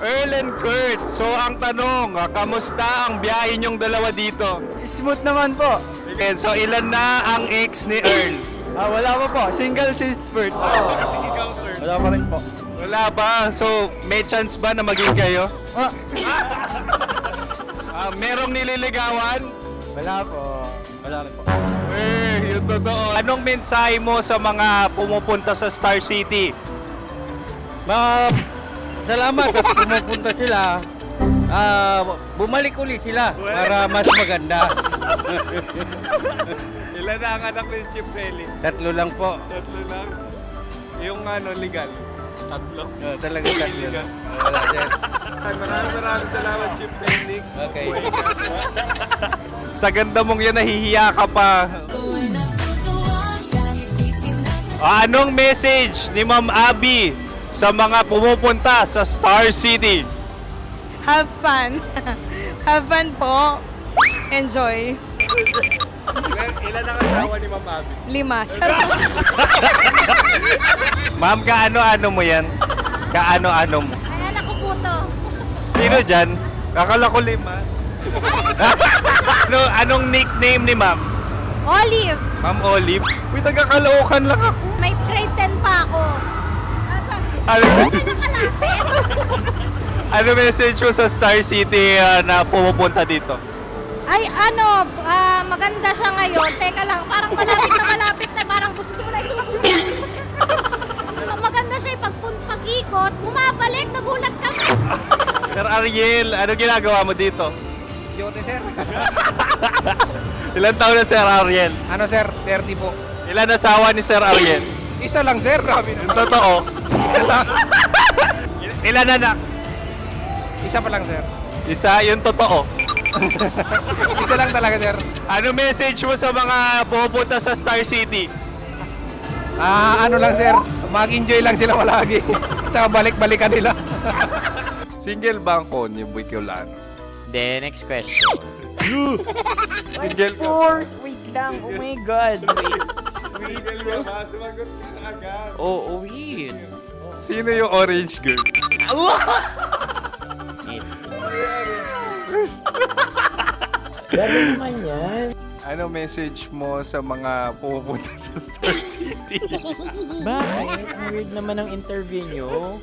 Earl and Kurt. So, ang tanong, kamusta ang biyahe niyong dalawa dito? Smooth naman po. Okay, so ilan na ang ex ni Earl? Wala pa po. Single since birth. Wala pa rin po. Wala ba? So, may chance ba na maging kayo? Merong nililigawan? Wala po. Wala rin po. Yung totoo. Anong mensahe mo sa mga pumupunta sa Star City? Salamat at pumupunta sila. Bumalik uli sila para mas maganda. Ilan na ang anak ni Chief Felix? 3 lang po. 3 lang? Yung legal? 3? Talaga 3 lang. Wala sir. Maraming salamat, Chief Felix. Okay. Oh my God. Sa ganda mong yan, nahihiya ka pa. Anong message ni Ma'am Abby sa mga pumupunta sa Star City? Have fun. Have fun po. Enjoy. Ilan ang asawa ni Ma'am Abby? 5. Ma'am, kaano-ano mo yan? Kaano-ano mo? Ay, anak ko po to. Sino dyan? Kakala ko 5. Anong nickname ni Ma'am? Olive. Ma'am Olive? Uy, taga-Caloocan lang ako. May grade 10 pa ako. Ano message mo sa Star City na pumupunta dito? Ay, maganda siya ngayon. Teka lang, parang malapit na, parang gusto mo na isulat. Maganda siya pag-ikot, bumabalik, nagulat ka. Sir Ariel, ano ginagawa mo dito? Yote sir. Ilan taon na Sir Ariel? Ano sir? 30 po. Ilan asawa ni Sir Ariel? Isa lang, sir. Grabe Yung totoo. Isa lang. Ilan anak? Isa pa lang, sir. Isa, yung totoo. Isa lang talaga, sir. Ano message mo sa mga pupunta sa Star City? Ano lang, sir. Mag-enjoy lang sila palagi. Tsaka balik-balikan nila. Single ba ang Konyo Boy Kiolano? Then, next question. Single ka? Wait lang. Oh my God. Single ka ba? Sumagot ka na agad. Oh, wait. Sino yung orange girl? Gano'n naman yan. Ano message mo sa mga pupunta sa Star City? Bakit? Ang weird naman ang interview nyo.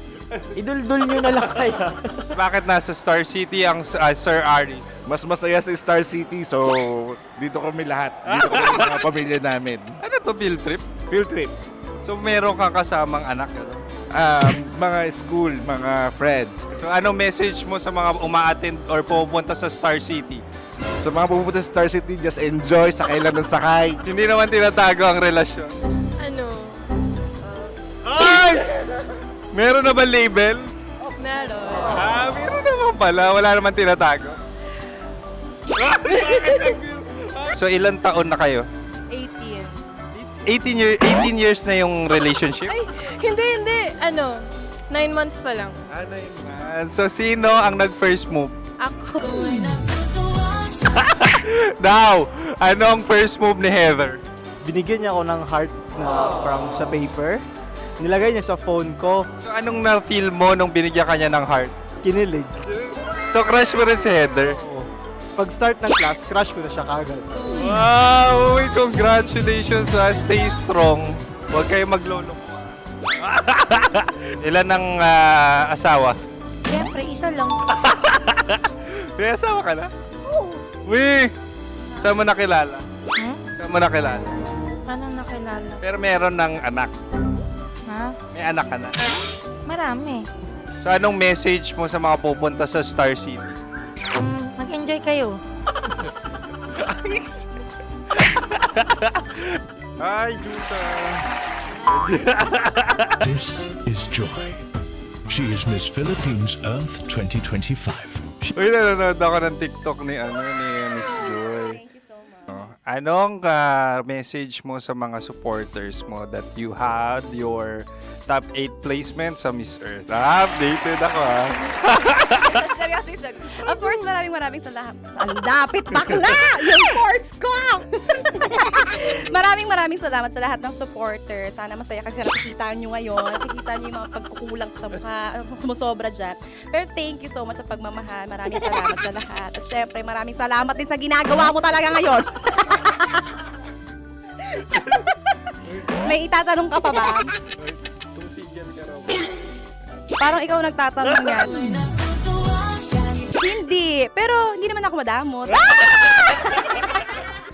Iduldul nyo na lang kaya. Bakit nasa Star City ang Sir Aris? Mas masaya sa Star City, so dito kami lahat. Dito kami mga pamilya namin. Ano to, field trip? Field trip. So meron kang kasamang anak? Ano? Mga school, mga friends. So anong message mo sa mga uma-attend or pupunta sa Star City? Sa mga pupunta sa Star City, just enjoy, sakay lang ng sakay. Hindi naman tinatago ang relasyon. Ano? Ay! Meron na ba label? Meron. Meron naman pala. Wala naman tinatago. So ilang taon na kayo? 18. 18 years na yung relationship? Hindi. 9 months pa lang. So sino ang nag-first move? Ako. Now, ano ang first move ni Heather? Binigyan niya ako ng heart na from sa paper. Nilagay niya sa phone ko. So anong na-feel mo nung binigyan ka niya ng heart? Kinilig. So crush mo rin si Heather? Pag-start ng class, crush ko na siya kagad. Wow! Uy, congratulations ha! Stay strong. Huwag kayo maglolo. Ilan ang asawa? Siyempre, isa lang. May asawa ka na? Oo. Uy! Saan mo nakilala? Saan mo nakilala? Paano nakilala? Pero meron ng anak. Ha? May anak ka na. Marami. So anong message mo sa mga pupunta sa Star City? Mag-enjoy kayo. Hi, Jusa! This is Joy. She is Miss Philippines Earth 2025. Uy, nanonood ako ng TikTok ni Miss Joy. Thank you so much. Anong message mo sa mga supporters mo that you had your top 8 placement sa Miss Earth? Updated ako Seryoso. Of course, maraming salamat. Lapit bakla! Yung course ko! maraming salamat sa lahat ng supporters. Sana masaya kasi nakikita nyo ngayon. Nakikita nyo yung mga pagkukulang sa mukha. Sumusobra dyan. Pero thank you so much sa pagmamahal. Maraming salamat sa lahat. At syempre, maraming salamat din sa ginagawa mo talaga ngayon. May itatanong ka pa ba? Parang ikaw nagtatanong yan. Hindi. Pero hindi naman ako madamot.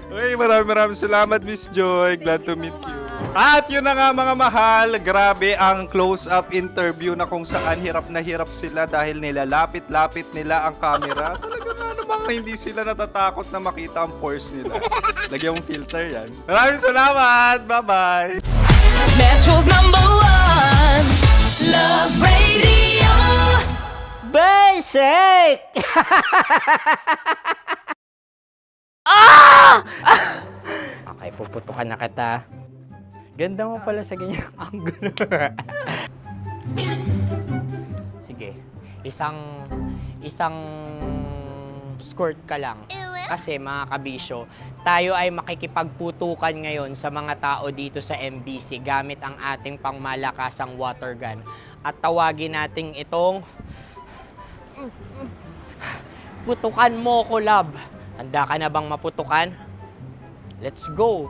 Uy, maraming salamat, Miss Joy. Glad to meet you. At yun na nga mga mahal, grabe ang close-up interview na kung saan hirap na hirap sila dahil nilalapit-lapit nila ang camera. Talaga nga namang hindi sila natatakot na makita ang pores nila. Lagyan mong filter yan. Maraming salamat! Bye-bye! Metro's #1 Love Radio. Basic! Okay, puputukan na kita. Ganda mo pala sa ganyang angulo. Sige, isang skirt ka lang. Kasi mga kabisyo, tayo ay makikipagputukan ngayon sa mga tao dito sa MBC gamit ang ating pangmalakasang water gun. At tawagin natin itong putukan mo ko, love. Handa ka na bang maputukan? Let's go!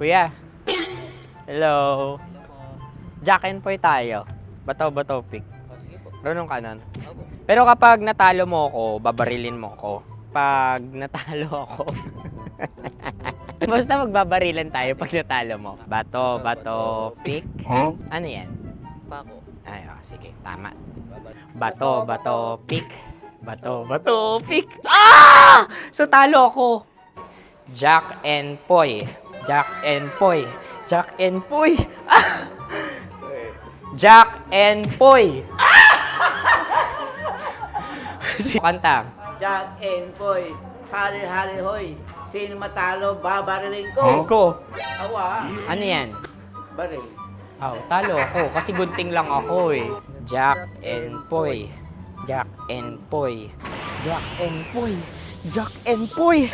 Kuya. Hello. Jack and Poy tayo. Bato-bato pick. Runong kanan. Pero kapag natalo mo ako, babarilin mo ako. Pag natalo ako, basta magbabarilan tayo pag natalo mo. Bato, pick. Huh? Ano yan? Pako. Ay, sige. Tama. Bato, pick. Bato, pick. Ah! So talo ako. Jack and Poy. Jack and Poy. Jack and Poy. Ah! Jack and Poy. Kanta. Jack and Poy, hali-hali hoy. Sino matalo, babariling ko. Ko. Awa, Ano yan? baril. Oh, talo ako kasi gunting lang ako eh. Jack and Poy. Jack and Poy. Jack and Poy. Jack and Poy.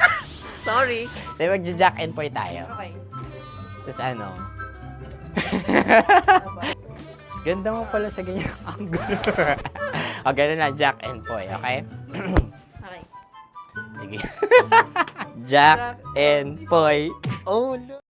Sorry. Dahil magja-Jack and Poy tayo. Okay. Tapos ano? Ganda mo pala sa ganyan angulo. O, ganun lang, Jack and Poy, okay? Okay. Sige. Jack and Poy. Oh, no.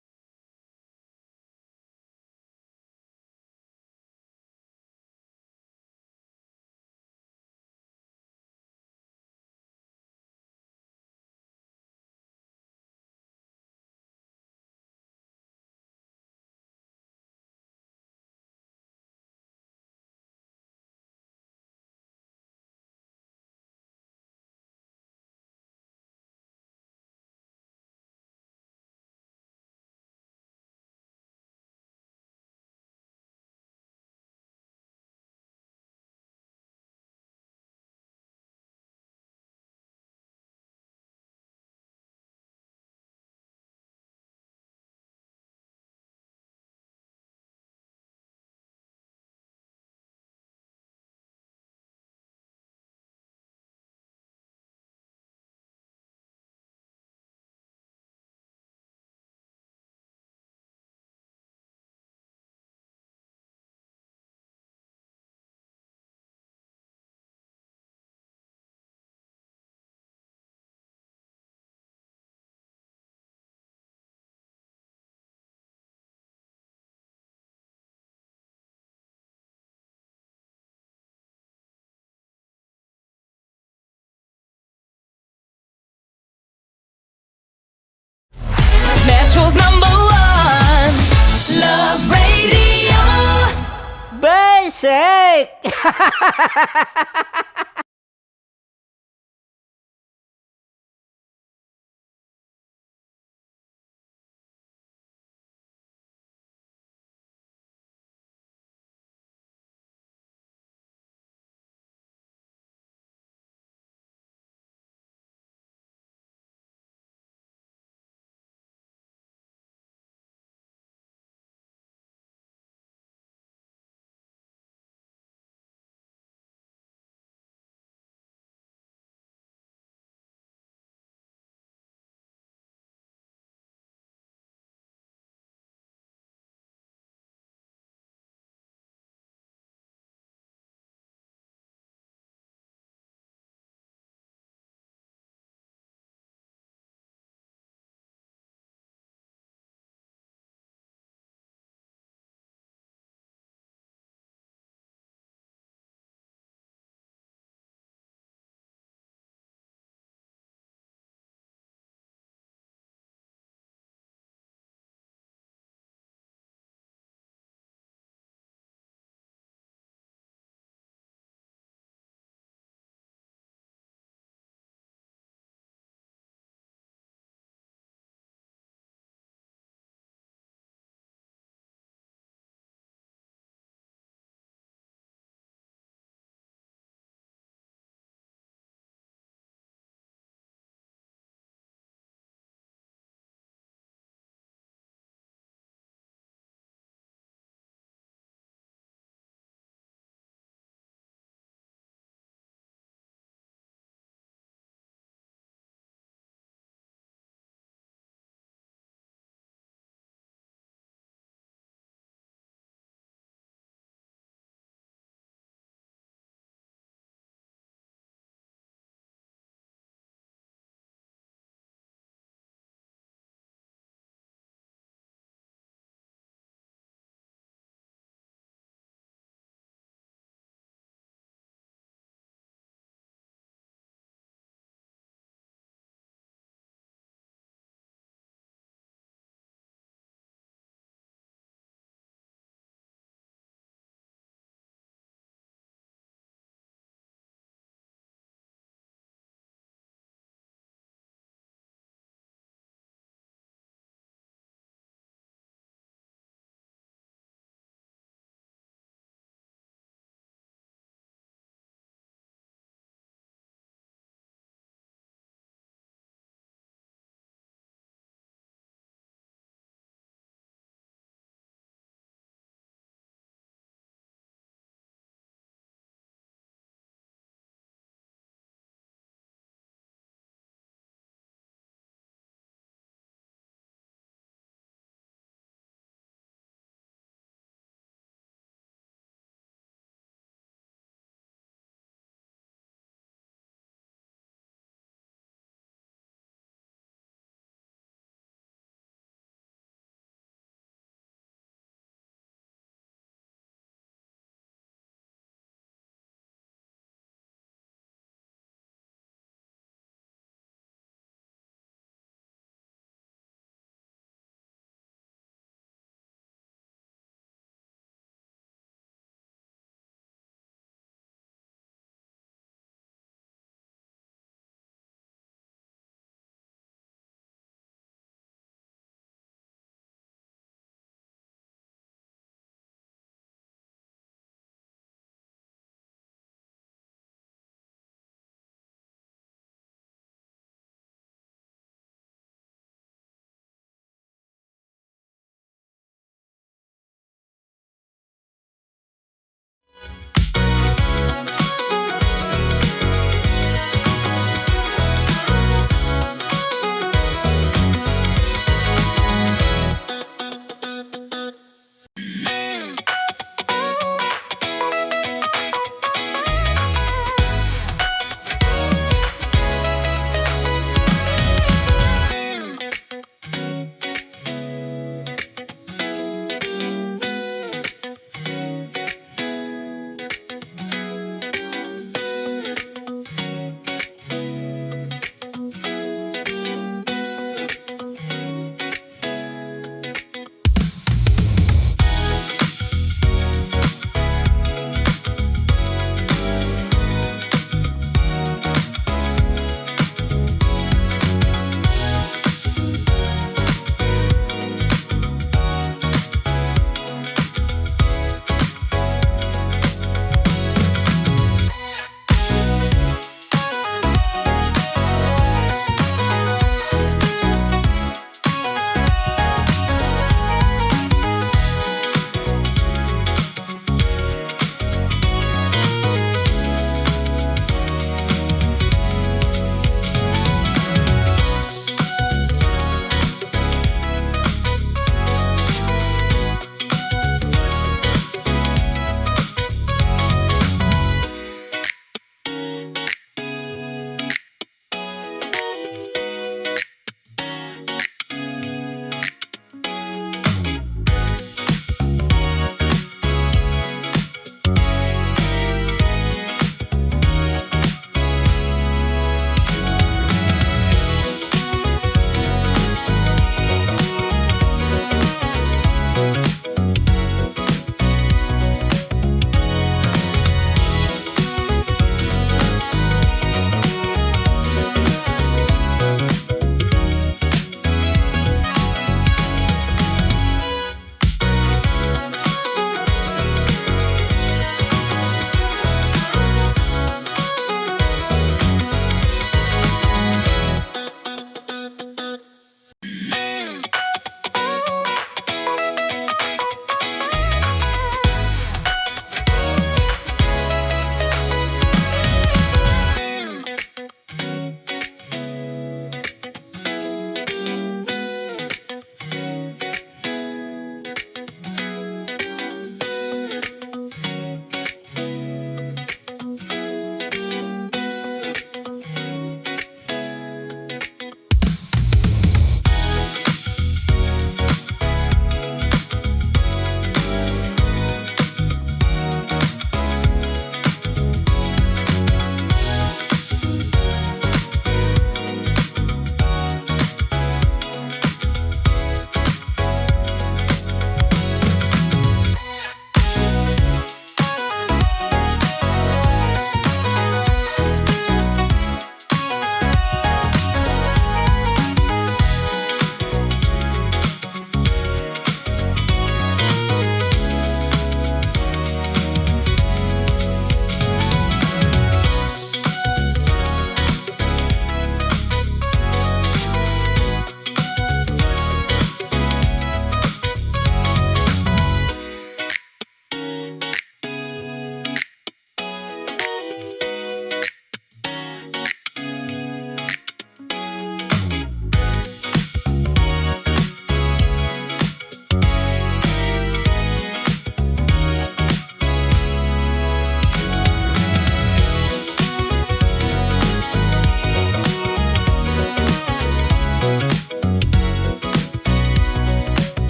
Metro's #1 Love Radio. Basic!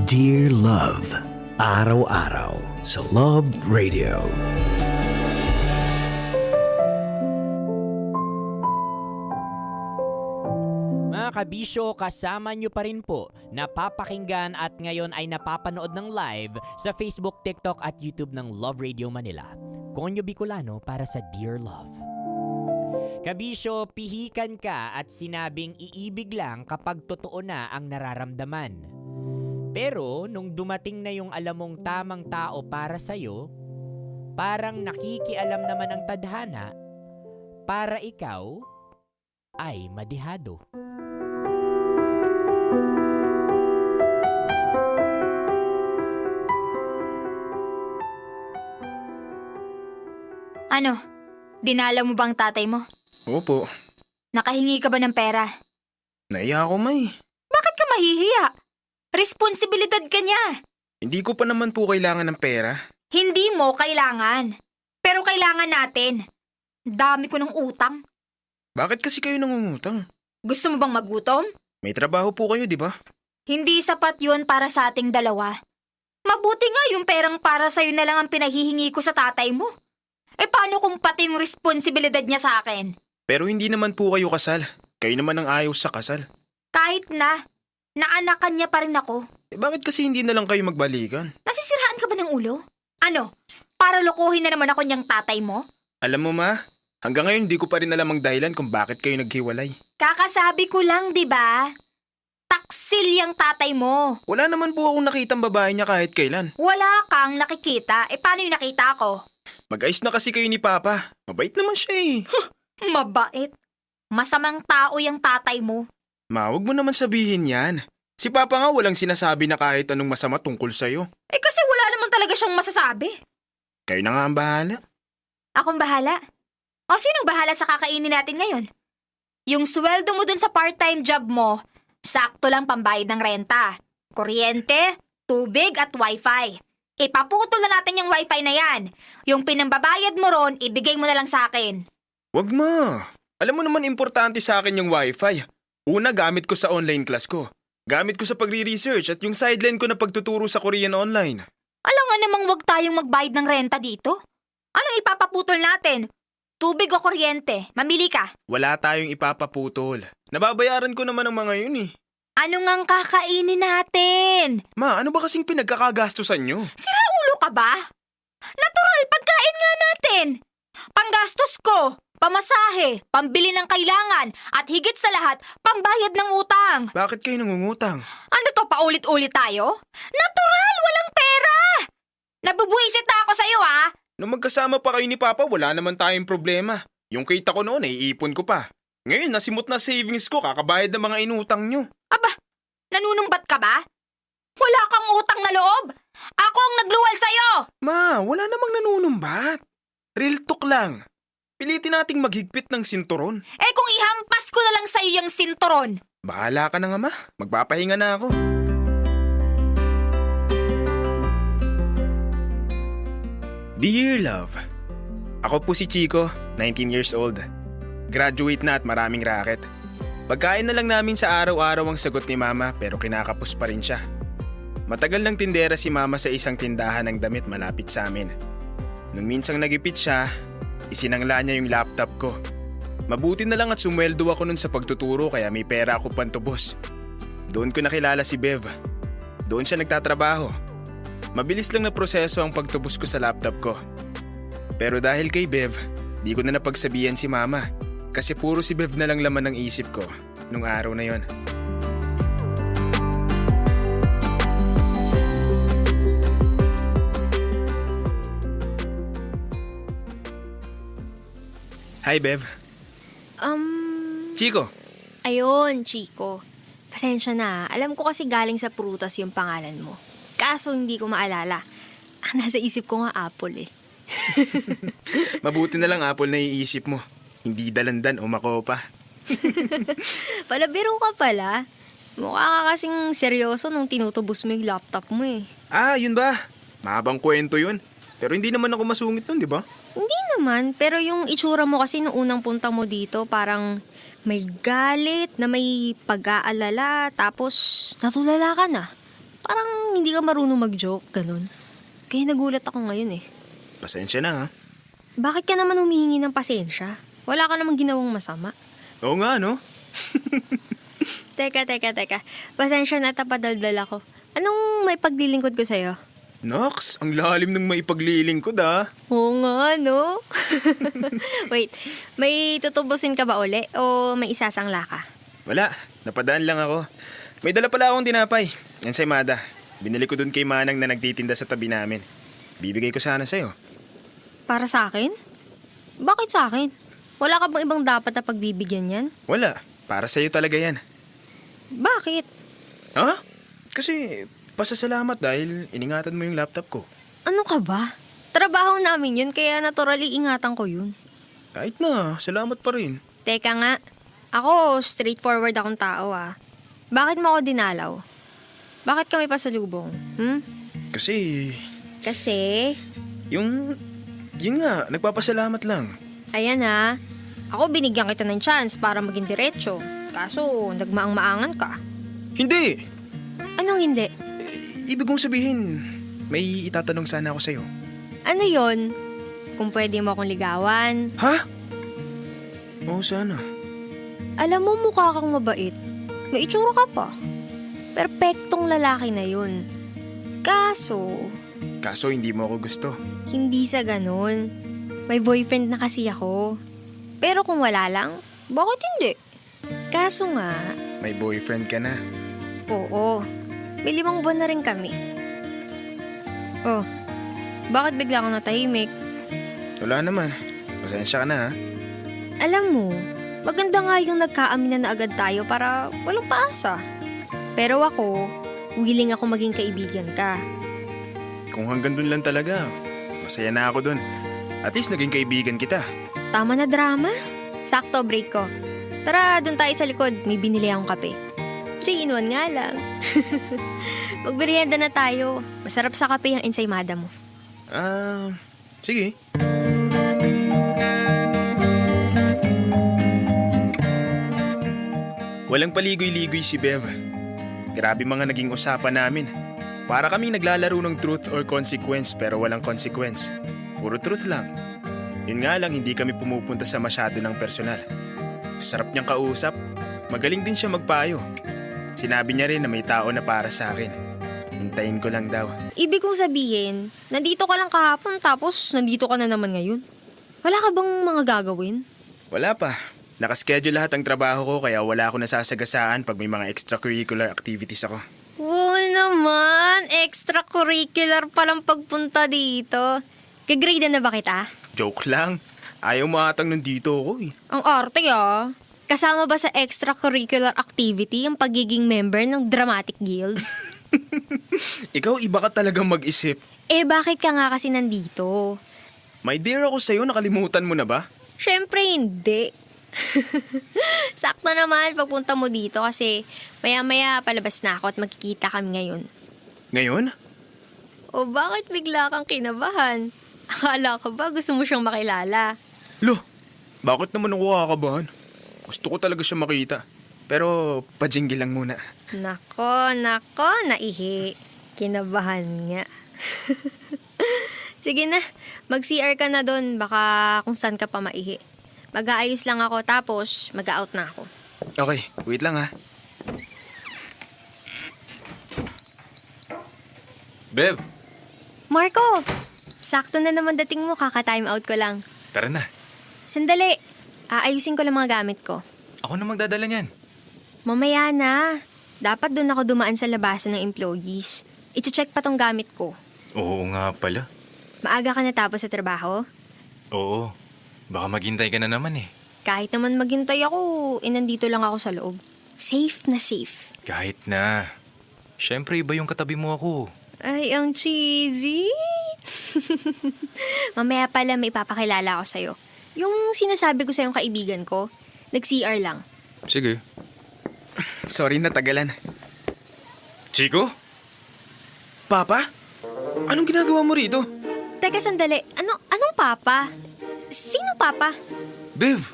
Dear Love, araw-araw sa Love Radio. Mga kabisyo, kasama nyo pa rin po napapakinggan at ngayon ay napapanood ng live sa Facebook, TikTok at YouTube ng Love Radio Manila. Konyo Bicolano para sa Dear Love. Kabisyo, pihikan ka at sinabing iibig lang kapag totoo na ang nararamdaman. Pero nung dumating na yung alam mong tamang tao para sa'yo, parang nakikialam naman ang tadhana para ikaw ay madihado. Ano? Dinala mo bang tatay mo? Opo. Nakahingi ka ba ng pera? Naiya ako, May. Bakit ka mahihiya? Responsibilidad ka niya. Hindi ko pa naman po kailangan ng pera. Hindi mo kailangan. Pero kailangan natin. Dami ko ng utang. Bakit kasi kayo nangungutang? Gusto mo bang magutom? May trabaho po kayo, di ba? Hindi sapat yun para sa ating dalawa. Mabuti nga yung perang para sa'yo na lang ang pinahihingi ko sa tatay mo. Paano kung pati yung responsibilidad niya sa akin? Pero hindi naman po kayo kasal. Kayo naman ang ayaw sa kasal. Kahit na, naanakan niya pa rin ako. Bakit kasi hindi na lang kayo magbalikan? Nasisiraan ka ba ng ulo? Ano? Para lokohin na naman ako niyang tatay mo? Alam mo, Ma, hanggang ngayon hindi ko pa rin alam ang dahilan kung bakit kayo naghiwalay. Kakasabi ko lang, di ba? Taksil yung tatay mo. Wala naman po akong nakitang babae niya kahit kailan. Wala kang nakikita. Paano yung nakita ko? Mag-ayos na kasi kayo ni Papa. Mabait naman siya eh. Mabait. Masamang tao yung tatay mo. Ma, huwag mo naman sabihin yan. Si Papa nga walang sinasabi na kahit anong masama tungkol sa'yo. Kasi wala naman talaga siyang masasabi. Kayo na nga ang bahala. Akong bahala? O sinong bahala sa kakainin natin ngayon? Yung sweldo mo dun sa part-time job mo, sakto lang pambayad ng renta, kuryente, tubig at wifi. Ipaputol na natin yung wifi na yan. Yung pinambabayad mo ron, ibigay mo na lang sa akin. Wag, Ma. Alam mo naman importante sa akin yung wifi. Una, gamit ko sa online class ko. Gamit ko sa pagre-research at yung sideline ko na pagtuturo sa Korean online. Alam nga namang wag tayong magbayad ng renta dito. Anong ipapaputol natin? Tubig o kuryente? Mamili ka. Wala tayong ipapaputol. Nababayaran ko naman ang mga yun eh. Ano ngang kakainin natin? Ma, ano ba kasing pinagkakagastusan nyo? Sira ulo ka ba? Natural, pagkain nga natin. Panggastos ko, pamasahe, pambili ng kailangan, at higit sa lahat, pambayad ng utang. Bakit kayo nangungutang? Ano to, paulit-ulit tayo? Natural, walang pera! Nabubuisit na ako sa'yo, ha? Nung magkasama pa kayo ni Papa, wala naman tayong problema. Yung kita ko noon, iipon ko pa. Ngayon, nasimot na savings ko, kakabayad ng mga inutang nyo. Aba, nanunumbat ka ba? Wala kang utang na loob. Ako ang nagluwal sa'yo. Ma, wala namang nanunumbat. Real talk lang. Pilitin nating maghigpit ng sinturon. Kung ihampas ko na lang sa'yo yung sinturon. Bahala ka na nga, Ma. Magpapahinga na ako. Dear Love, ako po si Chico, 19 years old. Graduate na at maraming racket. Pagkain na lang namin sa araw-araw ang sagot ni Mama pero kinakapos pa rin siya. Matagal ng tindera si Mama sa isang tindahan ng damit malapit sa amin. Nung minsang nagipit siya, isinangla niya yung laptop ko. Mabuti na lang at sumweldo ako nun sa pagtuturo kaya may pera ako pantubos. Doon ko nakilala si Bev. Doon siya nagtatrabaho. Mabilis lang na proseso ang pagtubos ko sa laptop ko. Pero dahil kay Bev, di ko na napagsabihan si Mama. Kasi puro si Bev na lang laman ng isip ko nung araw na yon. Hi, Bev. Chico. Ayun, Chico. Pasensya na. Alam ko kasi galing sa prutas yung pangalan mo. Kaso hindi ko maalala. Nasa isip ko nga apple eh. Mabuti na lang apple na iisip mo. Hindi dalandan o makopa. Palabiro ka pala. Mukha ka kasing seryoso nung tinutubos mo yung laptop mo eh. Ah, yun ba? Mahabang kwento yun. Pero hindi naman ako masungit nun, di ba? Hindi naman, pero yung itsura mo kasi nung unang punta mo dito, parang may galit, na may pag-aalala, tapos natulala ka na. Parang hindi ka marunong mag-joke, ganun. Kaya nagulat ako ngayon eh. Pasensya na ha. Bakit ka naman humihingi ng pasensya? Wala ka namang ginawang masama. Oo nga, no? Teka. Pasensya na, tapadaldal ako. Anong may paglilingkod ko sa'yo? Nox, ang lalim ng maipaglilingkod ah. Oo nga, no? Wait, may tutubusin ka ba uli o may isasangla ka? Wala, napadaan lang ako. May dala pala akong tinapay. Ensaymada. Binili ko dun kay Manang na nagtitinda sa tabi namin. Bibigay ko sana sa'yo. Para sa akin? Bakit sa akin? Wala ka bang ibang dapat na pagbibigyan yan? Wala, para sa'yo talaga yan. Bakit? Ha? Kasi pasasalamat dahil iningatan mo yung laptop ko. Ano ka ba? Trabaho namin yun, kaya naturally ingatan ko yun. Kahit na, salamat pa rin. Teka nga, ako straightforward akong tao ah. Bakit mo ako dinalaw? Bakit kami pasalubong? Kasi, Yung, yun nga, nagpapasalamat lang. ayan ha, ako binigyan kita ng chance para maging diretso. Kaso, nagmaang-maangan ka. Hindi! Anong hindi? Ibig kong sabihin, may itatanong sana ako sa'yo. Ano yon? Kung pwede mo akong ligawan. Ha? Oo, sana. Alam mo, mukha kang mabait. May itsura ka pa. Perpektong lalaki na yun. Kaso hindi mo ako gusto. Hindi sa ganun. May boyfriend na kasi ako. Pero kung wala lang, bakit hindi? Kaso nga, May boyfriend ka na. oo. May 5 buwan na rin kami. Oh, bakit bigla kang natahimik? Wala naman. Pasensya ka na ha. Alam mo, maganda nga yung nagkaaminan na agad tayo para walang paasa. Pero ako, willing ako maging kaibigan ka. Kung hanggang dun lang talaga, masaya na ako dun. At least naging kaibigan kita. Tama na drama. Sakto, break ko. Tara, dun tayo sa likod. May binili akong kape. 3-in-1 nga lang. Magmerienda na tayo. Masarap sa kape yung ensaymada mo. Sige. Walang paligoy-ligoy si Bev. Grabe mga naging usapan namin. Para kaming naglalaro ng truth or consequence pero walang consequence. Puro truth lang. Yun nga lang hindi kami pumupunta sa masyado ng personal. Sarap niyang kausap. Magaling din siya magpayo. Sinabi niya rin na may tao na para sa akin. Hintayin ko lang daw. Ibig kong sabihin, nandito ka lang kahapon tapos nandito ka na naman ngayon. Wala ka bang mga gagawin? Wala pa. Nakaschedule lahat ang trabaho ko kaya wala ako nasasagasaan pag may mga extracurricular activities ako. Oo naman, extracurricular palang pagpunta dito. Gagrade na ba kita? Joke lang. Ayaw mo atang nandito ako eh. Ang arte ah. Kasama ba sa extracurricular activity ang pagiging member ng Dramatic Guild? Ikaw iba ka talagang mag-isip. Eh bakit ka nga kasi nandito? May dear ako sa'yo, nakalimutan mo na ba? Syempre hindi. Sakto naman pagpunta mo dito kasi maya-maya palabas na ako at magkikita kami ngayon. Ngayon? O bakit bigla kang kinabahan? Akala ko ba gusto mo siyang makilala? Lo, bakit naman ako kakabahan? Gusto ko talaga siya makita. Pero pajinggi lang muna. Nako, naihi. Kinabahan nga. Sige na, mag-CR ka na doon. Baka kung saan ka pa maihi. Mag-aayos lang ako tapos mag-out na ako. Okay, wait lang ha. Bev! Marco! Sakto na naman dating mo, kaka-time out ko lang. Tara na. Sandali, aayusin ko lang mga gamit ko. Ako na magdadala niyan. Mamaya na. Dapat doon ako dumaan sa labasan ng employees. I-check pa tong gamit ko. Oo nga pala. Maaga ka natapos sa trabaho? Oo. Baka maghintay ka na naman eh. Kahit naman maghintay ako, nandito lang ako sa loob. Safe na safe. Kahit na. Siyempre, iba yung katabi mo ako. Ay, ang cheesy. Mamaya pala may ipapakilala ako sa'yo. Yung sinasabi ko sa'yong kaibigan ko, nag-CR lang. Sige. Sorry na tagalan. Chico? Papa? Anong ginagawa mo rito? Teka, sandali. Anong papa? Sino papa? Bev,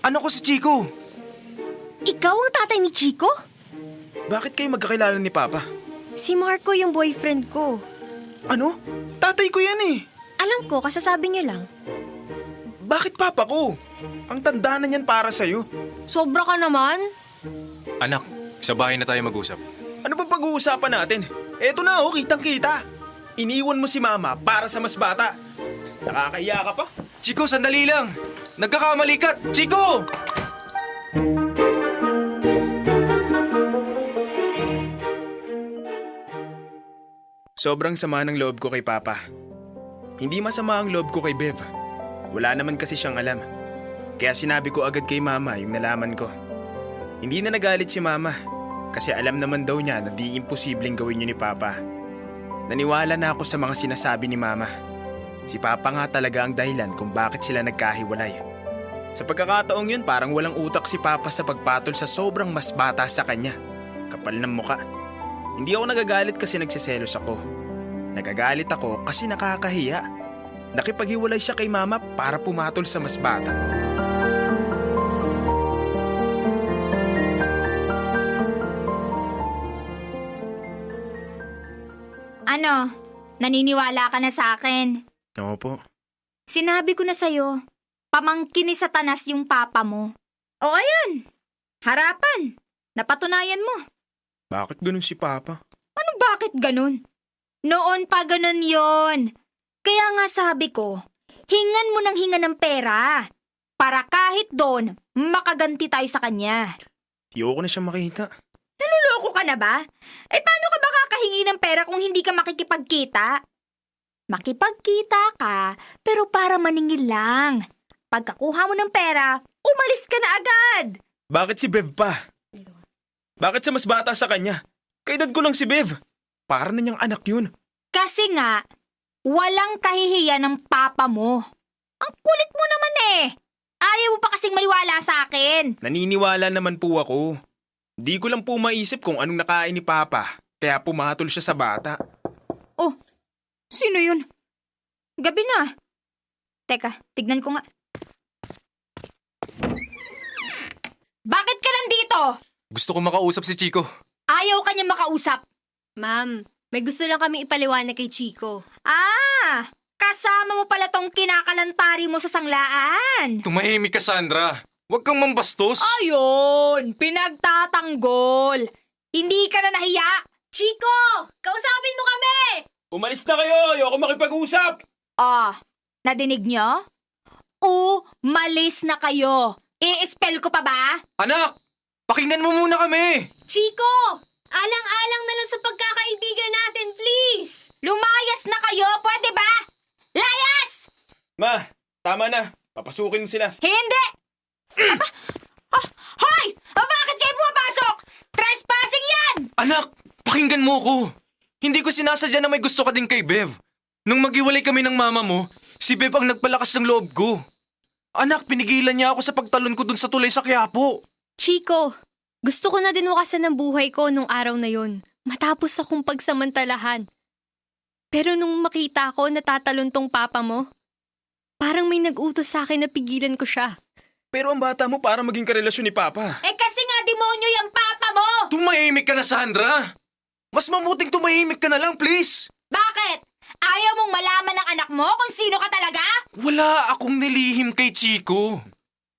ano ko si Chico? Ikaw ang tatay ni Chico? Bakit kayo magkakilala ni Papa? Si Marco yung boyfriend ko. Ano? Tatay ko yan eh. Alam ko, kasasabi niyo lang. Bakit papa ko? Ang tanda na niyan para sa'yo. Sobra ka naman. Anak, sa bahay na tayo mag-usap. Ano bang pag-uusapan natin? Eto na kitang-kita. Iniwan mo si mama para sa mas bata. Nakakahiya ka pa. Chico, sandali lang. Nagkakamali ka. Chico! Sobrang sama ng loob ko kay Papa. Hindi masama ang loob ko kay Bev. Wala naman kasi siyang alam. Kaya sinabi ko agad kay Mama yung nalaman ko. Hindi na nagalit si Mama kasi alam naman daw niya na di imposibleng gawin yun ni Papa. Naniwala na ako sa mga sinasabi ni Mama. Si Papa nga talaga ang dahilan kung bakit sila nagkahiwalay. Sa pagkakataong yun, parang walang utak si Papa sa pagpatol sa sobrang mas bata sa kanya. Kapal ng muka. Hindi ako nagagalit kasi nagsiselos ako. Nagagalit ako kasi nakakahiya. Nakipaghiwalay siya kay Mama para pumatol sa mas bata. Ano? Naniniwala ka na sa akin? Oo po. Sinabi ko na sa'yo, pamangkin ni Satanas yung papa mo. O ayan, harapan. Napatunayan mo. Bakit ganun si Papa? Ano bakit ganun? Noon pa ganun yon. Kaya nga sabi ko, hingan mo ng hingan ng pera. Para kahit doon, makaganti tayo sa kanya. Ayoko na siya makita. Naluloko ka na ba? Eh paano ka ba kakahingi ng pera kung hindi ka makikipagkita? Makipagkita ka, pero para maningil lang. Pagkakuha mo ng pera, umalis ka na agad. Bakit si Bev pa? Bakit sa mas bata sa kanya? Kaedad ko lang si Bev. Para na niyang anak yun. Kasi nga, walang kahihiyan ng papa mo. Ang kulit mo naman eh. Ayaw mo pa kasing maniwala sa akin. Naniniwala naman po ako. Di ko lang po maisip kung anong nakain ni Papa. Kaya pumatol siya sa bata. Oh, sino yun? Gabi na. Teka, tignan ko nga. Bakit ka nandito? Gusto ko makausap si Chico. Ayaw ka niya makausap. Ma'am, may gusto lang kami ipaliwanag kay Chico. Ah, kasama mo pala tong kinakalantari mo sa sanglaan. Tumahimik ka, Sandra. Huwag kang mambastos. Ayun, pinagtatanggol. Hindi ka na nahiya? Chico, kausapin mo kami! Umalis na kayo! Ayoko makipag-usap! Ah, nadinig nyo? Umalis na kayo. I-spell ko pa ba? Anak! Pakinggan mo muna kami! Chico! Alang-alang na lang sa pagkakaibigan natin, please! Lumayas na kayo, pwede ba? Layas! Ma, tama na. Papasukin sila. Hindi! Hoy! Bakit kayo pumapasok? Trespassing yan! Anak! Pakinggan mo ko! Hindi ko sinasadya na may gusto ka din kay Bev. Nung maghiwalay kami ng mama mo, si Bev ang nagpalakas ng loob ko. Anak, pinigilan niya ako sa pagtalon ko dun sa tulay sa Quiapo. Chico, gusto ko na din wakasan ng buhay ko nung araw na yon. Matapos akong pagsamantalahan. Pero nung makita ko natatalon tong papa mo, parang may nag-utos sa akin na pigilan ko siya. Pero ang bata mo para maging karelasyon ni Papa. Eh kasi nga demonyo yung papa mo! Tumahimik ka na, Sandra! Mas mabuting tumahimik ka na lang, please! Bakit? Ayaw mong malaman ng anak mo kung sino ka talaga? Wala akong nilihim kay Chico.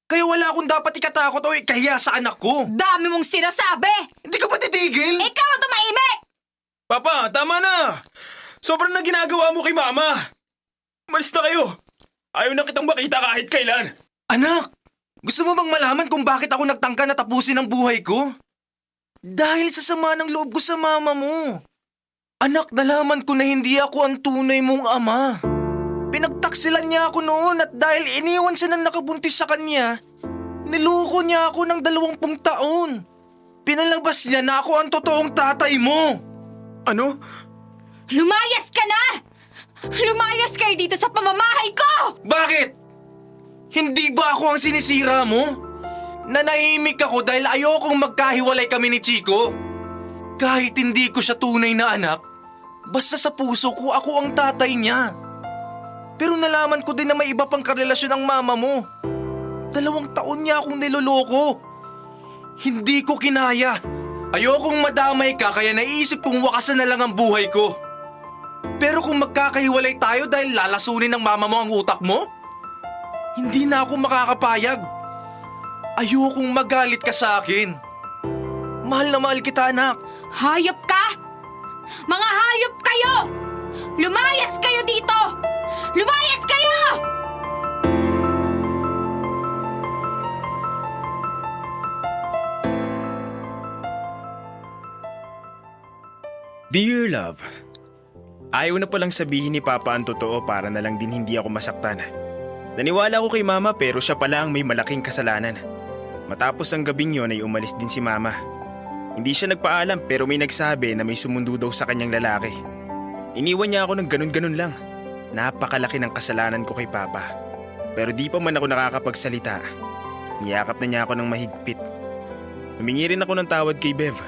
Kaya wala akong dapat ikatakot o ikahiya sa anak ko. Dami mong sinasabi! Hindi ka ba titigil? Ikaw ang tumahimik! Papa, tama na! Sobrang na ginagawa mo kay Mama. Malis na kayo. Ayaw na kitang makita kahit kailan. Anak, gusto mo bang malaman kung bakit ako nagtangka na tapusin ang buhay ko? Dahil sa sama ng loob ko sa mama mo. Anak, nalaman ko na hindi ako ang tunay mong ama. Pinagtaksilan niya ako noon at dahil iniwan siya ng nakabuntis sa kanya, niloko niya ako ng 20 taon. Pinalabas niya na ako ang totoong tatay mo. Ano? Lumayas ka na! Lumayas kayo dito sa pamamahay ko! Bakit? Hindi ba ako ang sinisira mo? Nanahimik ako dahil ayokong magkahiwalay kami ni Chico. Kahit hindi ko siya tunay na anak, basta sa puso ko ako ang tatay niya. Pero nalaman ko din na may iba pang karelasyon ang mama mo. 2 taon niya akong niloloko. Hindi ko kinaya Ayokong madamay ka kaya naisip kong wakasan na lang ang buhay ko. Pero kung magkakahiwalay tayo dahil lalasunin ng mama mo ang utak mo, hindi na ako makakapayag. Ayokong magalit ka sa akin. Mahal na mahal kita, anak. Hayop ka! Mga hayop kayo! Lumayas kayo dito! Lumayas kayo! Dear love, ayaw na palang sabihin ni Papa ang totoo para na lang din hindi ako masaktan. Naniwala ko kay Mama pero siya pala ang may malaking kasalanan. Matapos ang gabing yon ay umalis din si Mama. Hindi siya nagpaalam pero may nagsabi na may sumundo daw sa kanyang lalaki. Iniwan niya ako ng ganun-ganun lang. Napakalaki ng kasalanan ko kay Papa. Pero di pa man ako nakakapagsalita. Niyakap na niya ako ng mahigpit. Humingi rin ako ng tawad kay Bev.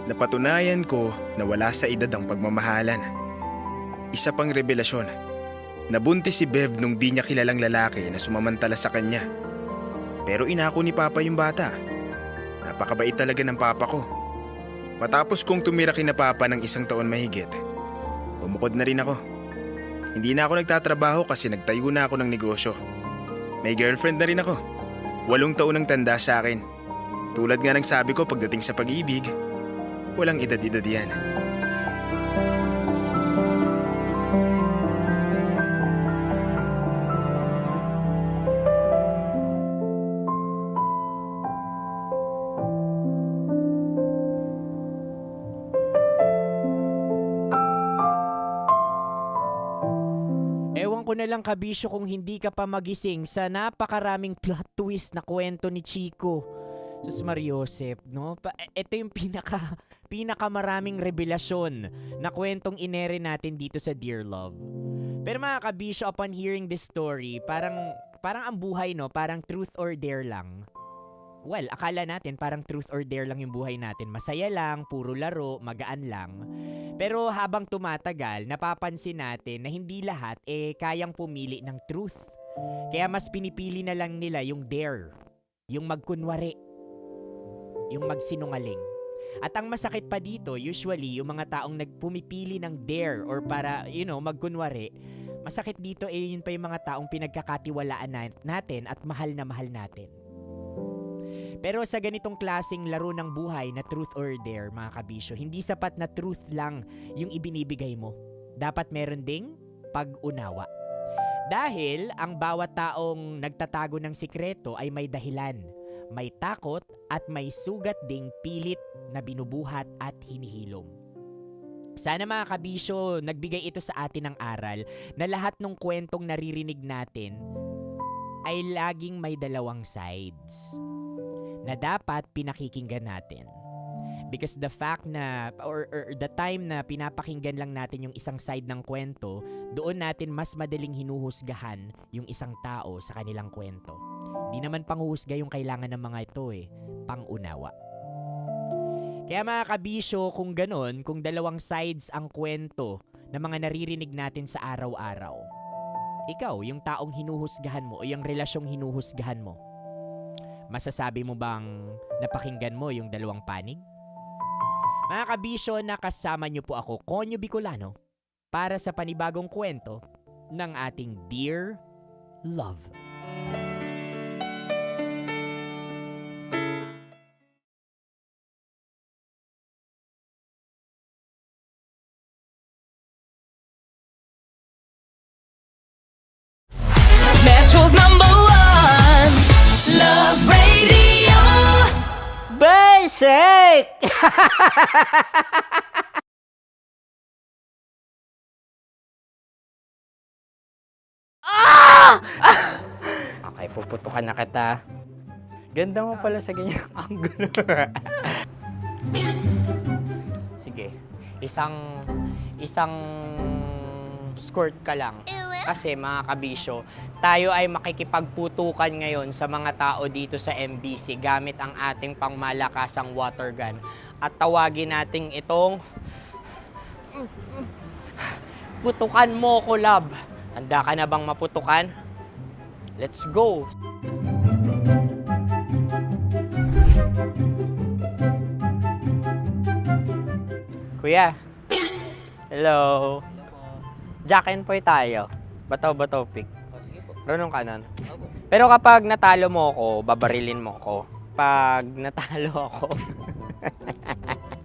Napatunayan ko na wala sa edad ang pagmamahalan. Isa pang revelasyon. Nabuntis si Bev nung di niya kilalang lalaki na sumamantala sa kanya. Pero inako ni Papa yung bata. Napakabait talaga ng Papa ko. Matapos kong tumira kina Papa ng 1 taon mahigit, bumukod na rin ako. Hindi na ako nagtatrabaho kasi nagtayo na ako ng negosyo. May girlfriend na rin ako. 8 taon ang tanda sa akin. Tulad nga ng sabi ko pagdating sa pag-ibig, walang edad-edad yan. Ewan ko na lang kabisyo kung hindi ka pa magising sa napakaraming plot twist na kwento ni Chico. Sus Mariosep, no? Ito yung pinakamaraming revelasyon na kwentong inere natin dito sa Dear Love. Pero mga kabisyo, upon hearing this story, parang ang buhay, no? Parang truth or dare lang. Well, akala natin parang truth or dare lang yung buhay natin. Masaya lang, puro laro, magaan lang. Pero habang tumatagal, napapansin natin na hindi lahat kayang pumili ng truth. Kaya mas pinipili na lang nila yung dare, yung magkunwari, yung magsinungaling. At ang masakit pa dito, usually, yung mga taong nagpumipili ng dare or para, magkunwari, masakit dito yun pa yung mga taong pinagkakatiwalaan natin at mahal na mahal natin. Pero sa ganitong klaseng laro ng buhay na truth or dare, mga kabisyo, hindi sapat na truth lang yung ibinibigay mo. Dapat meron ding pag-unawa. Dahil ang bawat taong nagtatago ng sikreto ay may dahilan, may takot at may sugat ding pilit na binubuhat at hinihilom. Sana mga kabisyo, nagbigay ito sa atin ng aral na lahat ng kwentong naririnig natin ay laging may dalawang sides na dapat pinakikinggan natin. Because the fact na, or the time na pinapakinggan lang natin yung isang side ng kwento, doon natin mas madaling hinuhusgahan yung isang tao sa kanilang kwento. Di naman panghuhusga yung kailangan ng mga ito pangunawa. Kaya mga kabisyo, kung ganon, kung dalawang sides ang kwento na mga naririnig natin sa araw-araw, ikaw, yung taong hinuhusgahan mo o yung relasyong hinuhusgahan mo, masasabi mo bang napakinggan mo yung dalawang panig? Mga kabisyo, nakasama niyo po ako, Konyo Bicolano, para sa panibagong kwento ng ating Dear Love. Metro's #1 Love Radio. Basic! Okay, puputukan na kita. Ganda mo pala sa ganyang angulo. Sige, isang skirt ka lang. Kasi mga kabisyo, tayo ay makikipagputukan ngayon sa mga tao dito sa MBC gamit ang ating pangmalakasang water gun. At tawagin natin itong putukan mo ko, love. Handa ka na bang maputukan? Let's go! Kuya. Hello. Jack and Poy tayo. Bato-bato pick. Runong ka nun. Pero kapag natalo mo ako, babarilin mo ako. Pag natalo ako,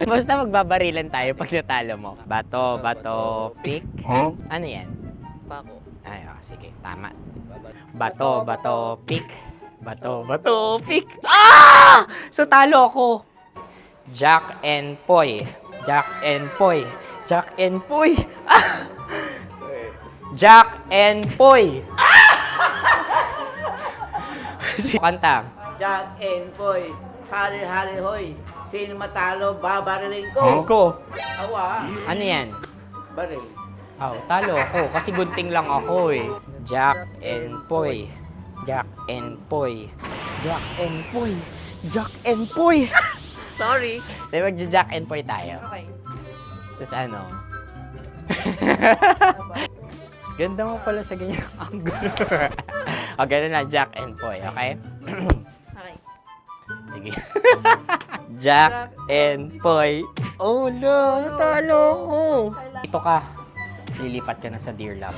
basta magbabarilan tayo pag natalo mo. Bato, pick. Ano yan? Pako. Ay, sige, tama. Bato, pick. Bato, pick. So talo ako. Jack and Poy. Jack and Poy. Jack and Poy. Jack and Poy. Kanta. Jack and Poy, hali-hali hoy. Sino matalo, babariling ko. Ko. Awa. Ano yan? Baril. Oh, talo ako kasi gunting lang ako eh. Jack and Poy. Jack and Poy. Jack and Poy. Jack and Poy. Sorry. Di ba Jack and Poy tayo? Okay. Tapos ano? Ganda mo pala sa ganyan angle. O, ganun na, Jack and Poy, okay? Okay. Sige. Jack and Poy. Oh no, natalo ko. Ito ka. Lilipat ka na sa Dear Love.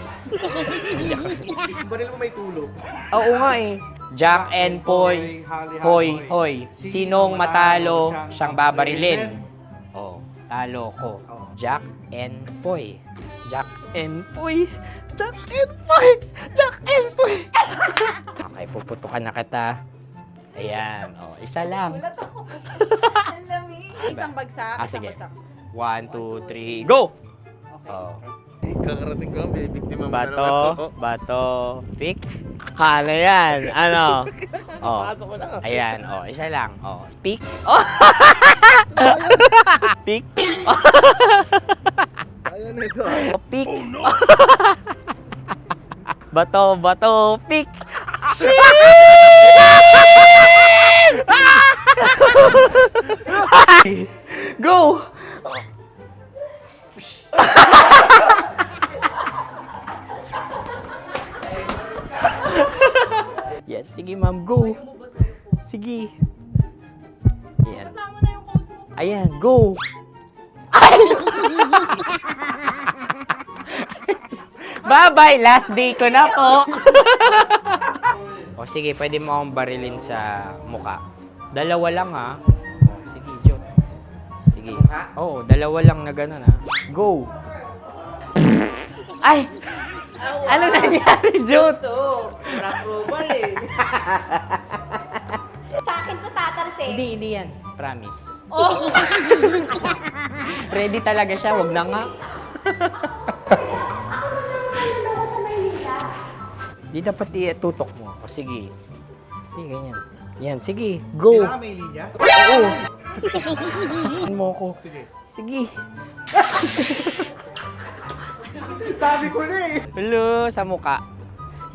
Baril mo may tulog. Oo nga eh. Jack and Poy. Hoy. Sinong matalo, siyang babarilin. Oh, talo ko. Jack and Poy. Jack and Poy. Jack and Poy. Jack and Poy. Okay, puputukan na kita. Ayan. Oh, isa lang. Isang bagsak. Sige. 1, 2, 3, go! Oh. Kakarating ko, bibiktima mo na naman. Bato, pick. Ano yan? Ano? Oh. Ayan, oh, isa lang. Oh, pick. Oh. Pick. Ayaw na ito. Pick. Oh, no. Bato, pick. Go! Yan, sige ma'am, go. Sige. Yan. Ayan, go. Bye-bye, last day ko na po. O sige, pwede mo akong barilin sa muka. Dalawa lang ha. O, sige, Jot. Sige. Oo, dalawa lang na gano'n ha. Go. Ay! Ano nangyari, Jot? Approval eh. Sa akin to tatalsin. Hindi yan. Promise. Oh. Ready talaga siya, wag na nga. Di dapat itutok mo. O sige. Sige, ganyan. Yan, sige. Go. Kailangan may linya? Oo. Mo ko. Sige. Sabi ko na eh. Hello, sa muka.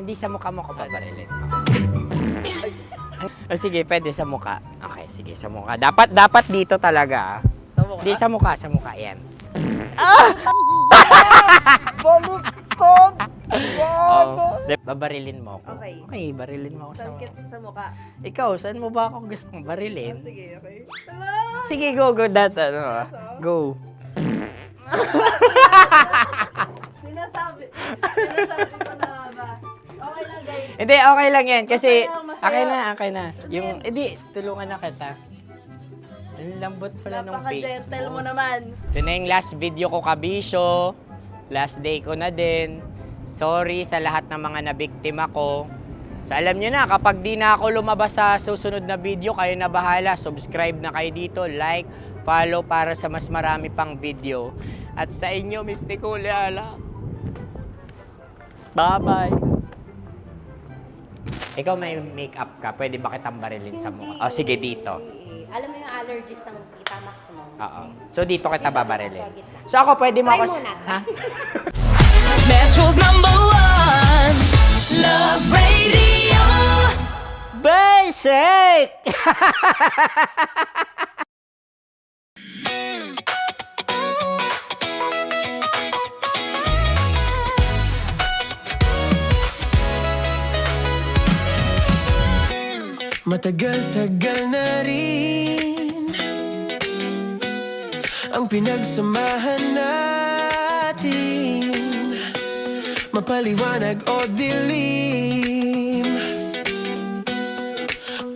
Hindi sa muka mo ko paparilin. O sige, pwede sa muka. Okay, sige, sa muka. Dapat dito talaga. Sa mukha? Hindi, sa muka. Yan. Baluktot! Oh, babarilin mo ako. Okay. Okay, barilin mo ako sa muka. Sa mukha. Ikaw, saan mo ba ako gustong barilin? Sige, okay. Sige, go. That, go. Sinasabi ko na ba? Okay lang, guys. Hindi, okay lang yan. Kasi, Masaya. okay na. Yung, hindi, tulungan na kita. Ang lambot pala ng face Napaka-gentle mo. mo naman. Ito na yung last video ko, kabisyo. Last day ko na din. Sorry sa lahat ng mga nabiktima ko. So alam nyo na, kapag di na ako lumabas sa susunod na video, kayo na bahala. Subscribe na kayo dito, like, follow para sa mas marami pang video. At sa inyo, Mistiko Leala. Bye-bye. Ikaw may makeup ka, pwede ba kitang barilin sa mukha? Oh, sige, dito. Alam mo yung allergies ng Tita Max mo. Oo. So dito kita babarilin. So ako pwede mo Try ako... muna. Ha? Metro's #1 Love Radio. Basic! Matagal-tagal na rin ang pinagsamahan natin, mapaliwanag o dilim,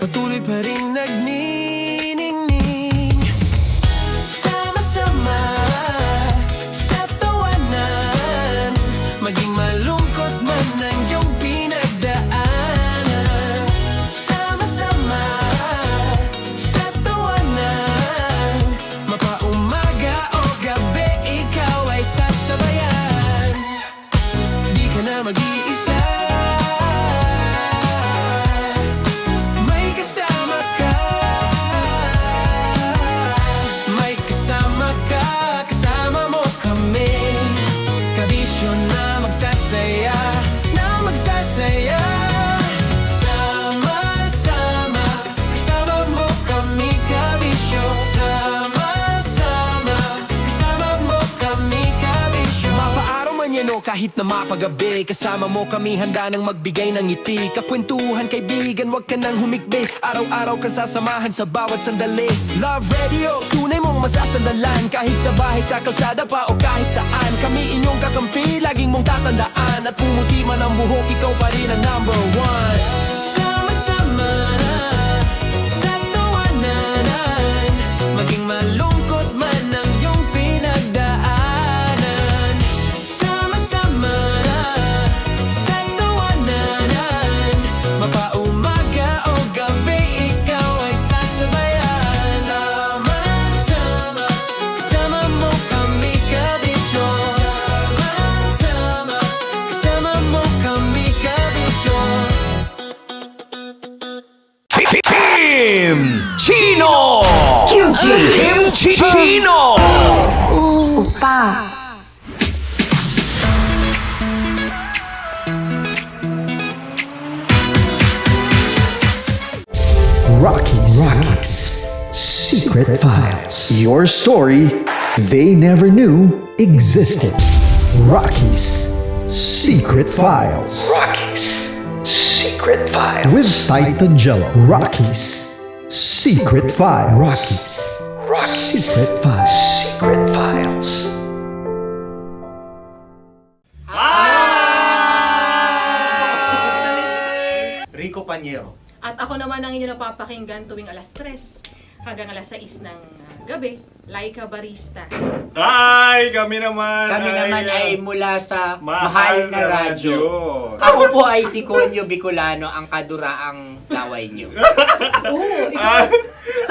patuloy pa rin nagniningning. Sama-sama sa tawanan, maging malungkot man ang iyong pinagdaanan. Sama-sama sa tawanan, mapaumaga o gabi, ikaw ay sasabayan. Di ka na mag-iisa, may kasama ka. May kasama ka, kasama mo kami. Kabisyo na magsasaya, na magsasaya. Sama-sama, kasama mo kami, kabisyo. Sama-sama, kasama mo kami, kabisyo. Mapaaraw man yan o kahit na mapagabi, kasama mo kami, handa nang magbigay ng ngiti. Kakwentuhan, kaibigan, wag ka nang humikbi. Araw-araw ka sasamahan sa bawat sandali. Love Radio, tunay mong masasandalan. Kahit sa bahay, sa kalsada pa o kahit saan, kami inyong kakampi, laging mong tatandaan. At pumuti man ang buhok, ikaw pa rin ang number one. Sama-sama sa tawanan, maging malungkot man ang iyong pinagdaanan. Sama-sama sa tawanan, mapaumaga o gabi, ikaw ay sasabayan. Sama-sama, kasama mo kami, kabisyo. Sama-sama, kasama mo kami, kabisyo. Kim Chino! Kim Chino! Opa. Rockies Secret Files. Your story they never knew existed. Rockies Secret Files. Secret Files. With Titan Jello. Rockies Secret Files. Rockies Secret Files. Secret Files. Rico Panyero. At ako naman ang inyo napapakinggan tuwing alas 3 hanggang alas 6 ng gabi, Laika Barista. Hi! Kami naman! Kami naman ay mula sa Mahal na Radyo. Ako po ay si Conyo Bicolano, ang kaduraang laway nyo.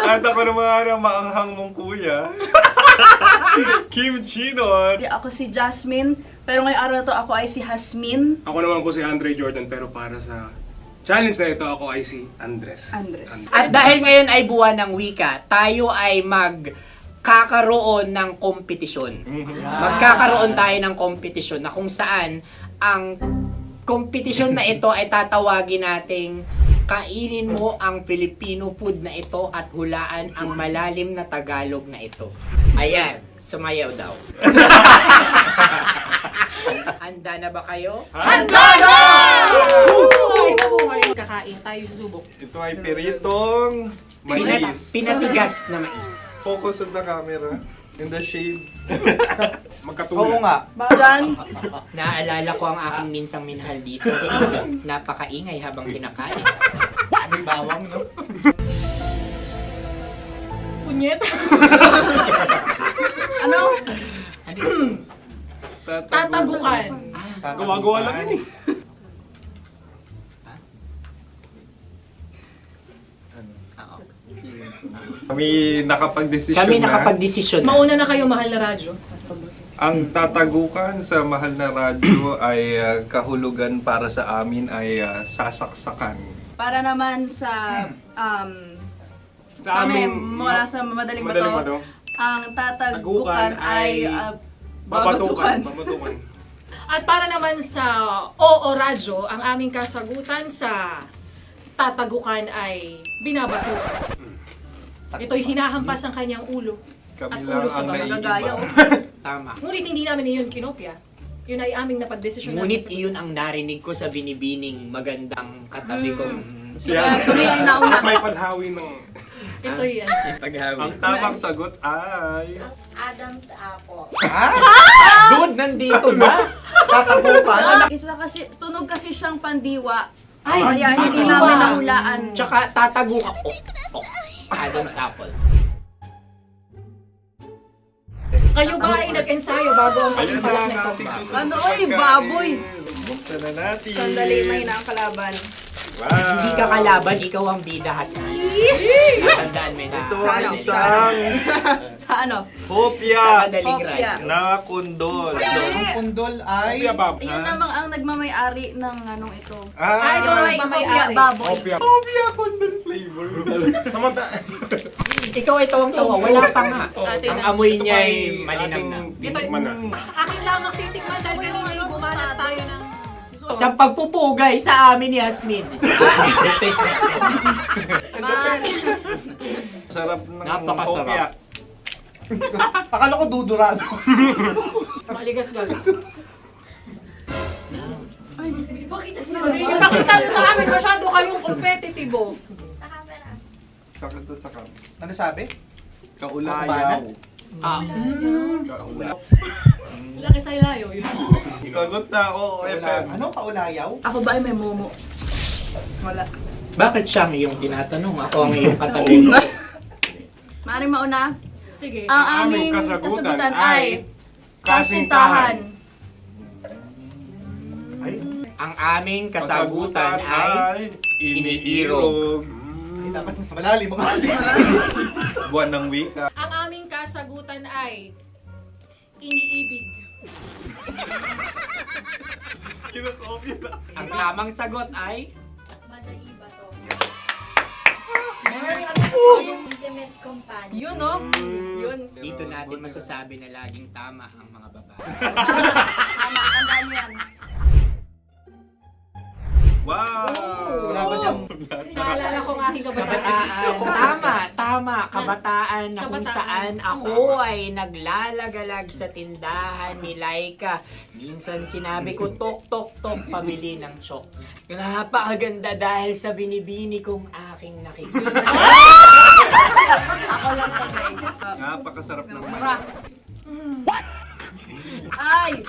At ako naman ang maanghang mong kuya. Kim Chino. Ako si Jasmine, pero ngayong araw na to ako ay si Hasmin. Ako naman po si Andre Jordan, pero para sa challenge na ito, ako ay si Andres. At dahil ngayon ay buwan ng wika, tayo ay magkakaroon ng kompetisyon. Magkakaroon tayo ng kompetisyon na kung saan ang kompetisyon na ito ay tatawagin nating kainin mo ang Filipino food na ito at hulaan ang malalim na Tagalog na ito. Ayan, sumayaw daw. Handa na ba kayo? Handa na! Kakain tayo subok. Ito ay piritong mais. Pinatigas na mais. Focus on the camera. In the shade. Oo nga. Diyan. Naaalala ko ang aking minsang minahal dito. Napakaingay habang kinakain. May bawang, no? Punyet. Ano? Tatagukan. Gawa-gawa lang yun eh. Kami nakapag-desisyon Kami na. nakapag-desisyon na. Mauna na kayo, Mahal na Radyo. Ang tatagukan sa Mahal na Radyo ay kahulugan para sa amin ay sasaksakan. Para naman sa Sa kami, amin, mula sa madaling Madaling bato, Bato, ang tatagukan ay babatukan. babatukan. At para naman sa Oo Radyo, ang aming kasagutan sa tatagukan ay binabatukan. Ito'y hinahampas ang kanyang ulo. Kami At lang ulo sa ang bagagaya. Tama. Ngunit hindi namin iyon kinopya. Yun ay aming napagdesisyon. Ngunit iyon ang narinig ko sa binibining magandang katabi kong Kami ang nauna. May paghawi ng... Ito'y Ang tamang sagot ay... Adam's apple. Dude, nandito na! Tatagukan. Isa kasi, tunog kasi siyang pandiwa. Ay, Kaya hindi pandiwa. namin nahulaan. Tsaka tatago ka. Adam's apple. Kayo ba ay nag-ensayo bago ang Ayun na pagpalat ang nito? ating susunod. Ano, oy, baboy! Buksan na natin. Sandali, may na ang kalaban. Wow. Hindi ka kalaban, ikaw ang bida, Hasmi. Tandaan mo na. Ito ang isang Sa ano? hopya Madaling Hopya. radyo. na kundol. Hindi. Kundol ay... Yun namang ang nagmamay-ari ng anong ito. Ah, Ito ay hopya, baboy. hopya kundol flavor. Ikaw ay tawang-tawa, wala pa nga. Ate Ang na. amoy niya ay malinam na. Titikman na. Akin lamang titikman dahil kayo ay bumalat tayo ng... Sa pagpupugay sa amin ni Hasmin. Sarap ng Napakasarap. hopya. Akala ko dudurado. Maligas gag. Ay, bakit? Yung nakita nyo sa amin, masyado kayong competitive. Sa camera. Sakit to sa kam. Ano sabi? Kaulayaw. Kaulayaw. Laki sa ilayo yun. Sagot na, oo, FM. Ano kaulayaw? Ako ba ay may momo? Wala. Bakit siya ang iyong tinatanong? Ako ang iyong katabi. Maaaring mauna? Sige. Ang aming kasagutan ay kasintahan. Ang aming kasagutan ay iniirog. Dapat sa malalim mga Buwan ng wika. Ang aming kasagutan ay iniibig. Ang tamang sagot ay Madali ba to? Intimate companion. Yun, no? Yun. dito natin masasabi na laging tama ang mga babae. Tama, tandaan nyo yan. Wow! Wala ba dyan? Naalala ko ang aking kabataan. Kabataan. Tama. Kabataan na kung Kabataan. saan ako ay naglalagalag sa tindahan ni Laika. Minsan sinabi ko, tok, tok, tok, pabili ng chok. Napakaganda dahil sa binibini kong aking nakikita. Ako lang to, guys. Napakasarap ng Mura. Ay!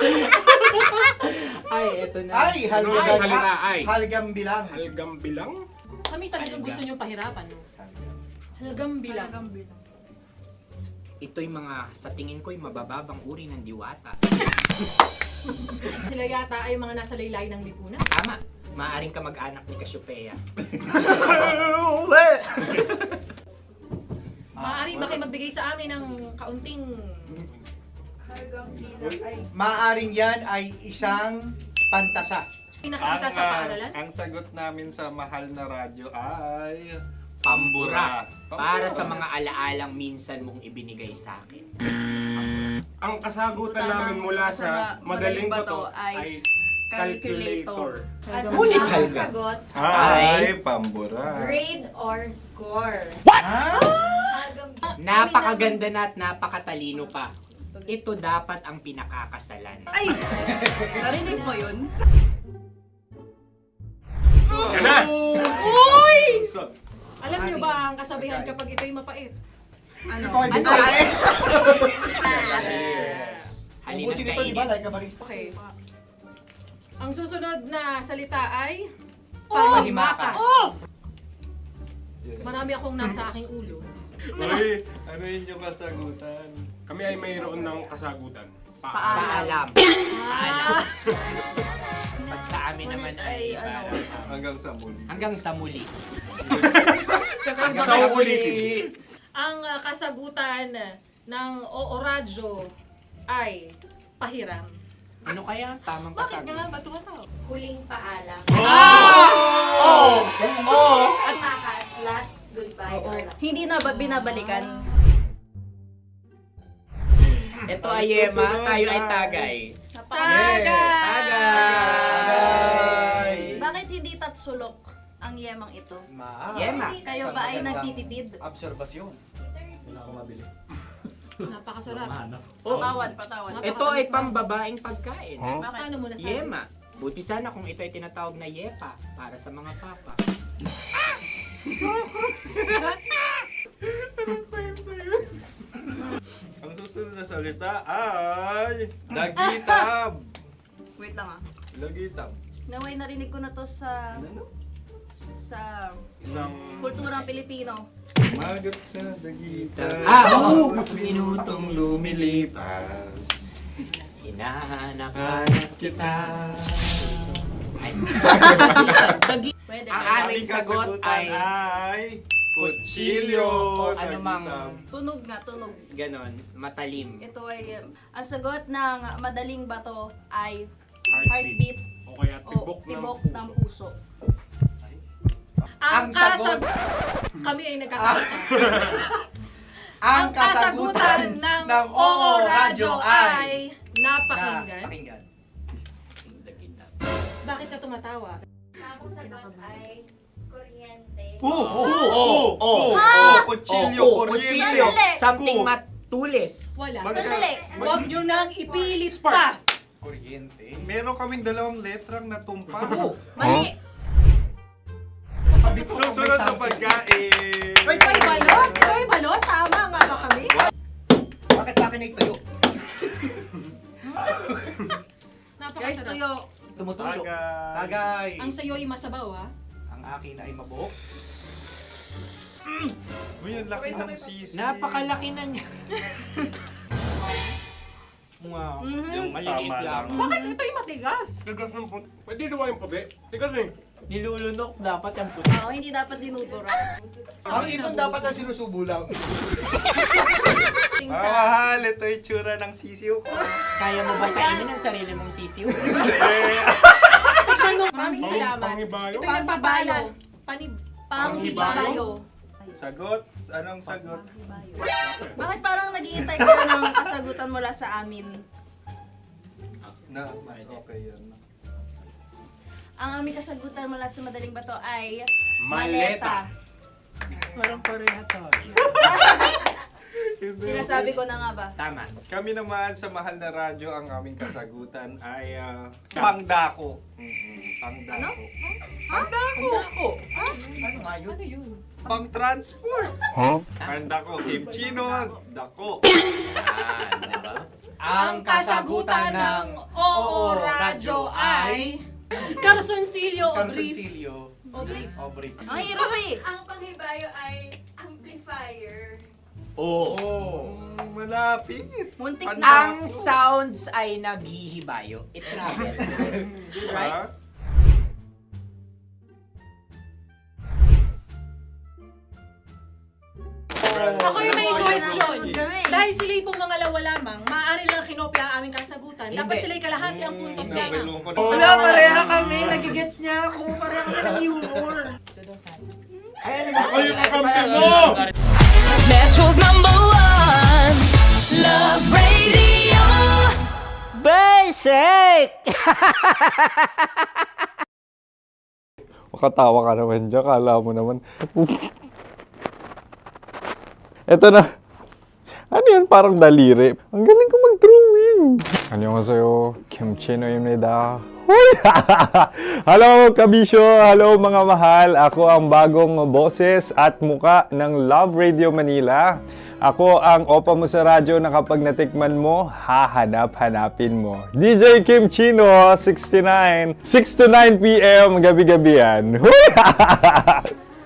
Ay, eto na. Ay, halgam. Ay, salita, ay. Halgam bilang. Halgam bilang? Kami talagang gusto nyo pahirapan. No? Halgam bilang. Ito'y mga, sa tingin ko'y mabababang uri ng diwata. Sila yata ay mga nasa laylay ng lipunan. Tama. Maaring ka mag-anak ni Cassiopeia. Maaari ba kayo magbigay sa amin ng kaunting... Maaring yan ay isang pantasa. Nakikita sa paaralan? Ang sagot namin sa mahal na radyo ay... Pambura. Para sa mga alaalang minsan mong ibinigay sa akin. Ang kasagutan namin mula sa madaling bato ay calculator. Ulit halga. Sagot, Ay, pambura. grade or score. Napakaganda na at napakatalino pa. Ito dapat ang pinakakasalan. Ay! Narinig mo yun? Yan na! Uy! Alam niyo ba ang kasabihan kapag ito'y mapait? Ano? Ito ay bintay. Cheers! Halina't Ubusin ito, di ba? kainin. Like a barista. Okay. Ang susunod na salita ay panghimakas. Marami akong nasa aking ulo. Uy, ano yun yung kasagutan? Kami ay mayroon ng kasagutan. Paalam. Paalam. Pag sa amin naman ay Hanggang sa muli. hanggang sa muli. Sa ulitin. Ang kasagutan ng Oo Radyo ay pahiram. Ano kaya ang tamang kasagutan? Ba't tumataw? Huling paalam. Oh! Oh! Panghimakas, last goodbye or last. Hindi na ba binabalikan? Ito ay Yema, tayo ay tagay. Tagay! Bakit hindi tatsulok ang yemang ito? Yema. Kayo ba ay nagtitipid? Obserbasyon. Wala ako mabili. Napakasarap. Patawan. Ito ay pambabaeng pagkain. Bakit? Paano mo nasabi? Yema. Buti sana kung ito ay tinatawag na yepa para sa mga papa. Ang susunod na salita ay lagitab. Wait lang ah. Lagitab. Naway narinig ko na to sa Isang kulturang Pilipino. magat sa dagitan. Oo! Minutong lumilipas. Hinahanap kita. Pwede. Ang aming sagot ay kutsilyo o anumang Tunog nga, tunog. ganon, matalim. Ito ay, ang sagot ng madaling bato ay Heartbeat. heartbeat O kaya o tibok ng puso. Ang sagot. Kami ay nagkakaisa. Ang kasagutan ng Oo Radyo ay napakinggan. Bakit ka tumatawa? Ang sagot ay kuryente. Kutsilyo, kuryente. Something matulis. Wala. Sandali. Huwag nyo nang ipilit pa. Kuryente. Meron kaming dalawang letrang natumpa. Mali. Susunod na pagkain. May balot? May balot? Tama nga ba kami? Bakit sa akin ay tuyo? Guys, tuyo. Tumutulo. Tagay. Ang sayo ay masabaw, ha? Ang akin ay mabuhok. Uy, ang laki ng sisi. Napakalaki na niya. Wow. Yung maliliit Tama lang. Bakit ito yung matigas? Tigas ng puti. Pwede nawa yung puti. Tigas eh. Nilulunok dapat yung puti. Oo, hindi dapat dinudura. Ang ibon dapat ang sinusubo lang. Mahal, ito yung tsura ng sisiw ko. Kaya mo ba kainin ang sarili mong sisiw? Maraming salamat. Panghibayo? Ito yung nagpabayo. Panghibayo. Sagot? Anong sagot? Bakit parang nag-iintay ka na ng kasagutan mula sa amin? Na, mas okay yan. Ang aming kasagutan mula sa Madaling Bato ay Maleta. Parang pareha to. Sinasabi ko na nga ba? Tama. Kami naman sa Mahal na Radyo, ang aming kasagutan ay pangdako. Pangdako. Pangdako? Ano nga yun? Ano yun? Pang-transport. Pangdako, kimchino, dako. Yan, diba? Ang kasagutan ng Oo Radyo ay Carsoncillo o Brief. Obrief. Ang hirap eh. Ang panghibayo ay amplifier. Malapit. Muntik Ang Ang na. sounds ay naghihibayo. It travels. Right? Ako yung may question. Kami. Dahil sila'y pong mga lawa lamang, maaari lang kinopya ang aming kasagutan. Dapat sila'y kalahati ang puntos namin. Wala, pareha kami. Nagigets niya ako. Pareha kami ng humor. Ako yung kakampi mo! Metro's #1 Love Radio. Basic! Makatawa ka naman dyan. Kala mo naman. Eto na. Ano yan? Parang daliri. Ang galing ko mag-drawing. Annyeonghaseyo. Kimchino입니다. Hello, kabisyo. Hello, mga mahal. Ako ang bagong boses at muka ng Love Radio Manila. Ako ang opa mo sa radyo na kapag natikman mo, hahanap-hanapin mo. DJ Kim Chino, 69. 6 to 9 p.m. gabi-gabi yan.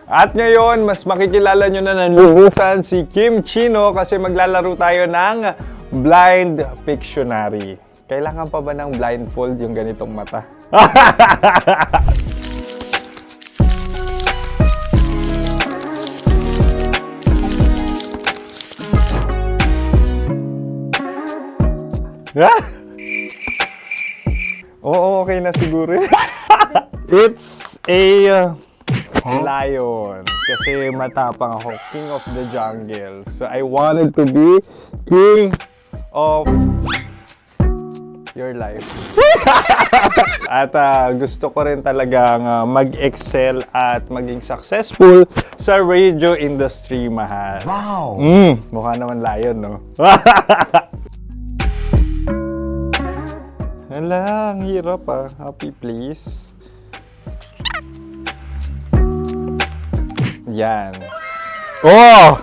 At ngayon, mas makikilala nyo na ng lubusan si Kim Chino kasi maglalaro tayo ng Blind Pictionary. Kailangan pa ba ng blindfold yung ganitong mata? Oo, okay na siguro. It's a lion. Kasi matapang ako. King of the jungle. So I wanted to be king of your life. At gusto ko rin talagang mag-excel at maging successful sa radio industry, mahal. Wow! Mukha naman lion, no? Hala, ang hirap Happy, please. Yan. Oh!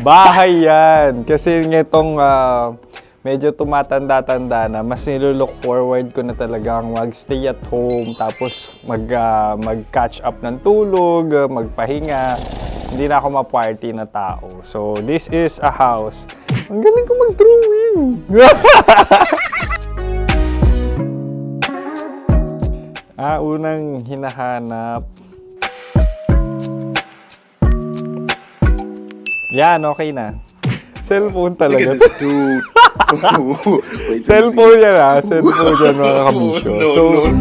Bahay yan. Kasi nitong medyo tumatanda-tanda na, mas nilulook forward ko na talagang mag-stay at home, tapos mag-catch up ng tulog, magpahinga. Hindi na ako ma-party na tao. So, this is a house. Ang galing ko mag-drawing! Unang hinahanap. Yan, okay na. Cellphone talaga. Look at this dude. Wait till you Cellphone see. yan Cellphone yan mga kabisyo. So,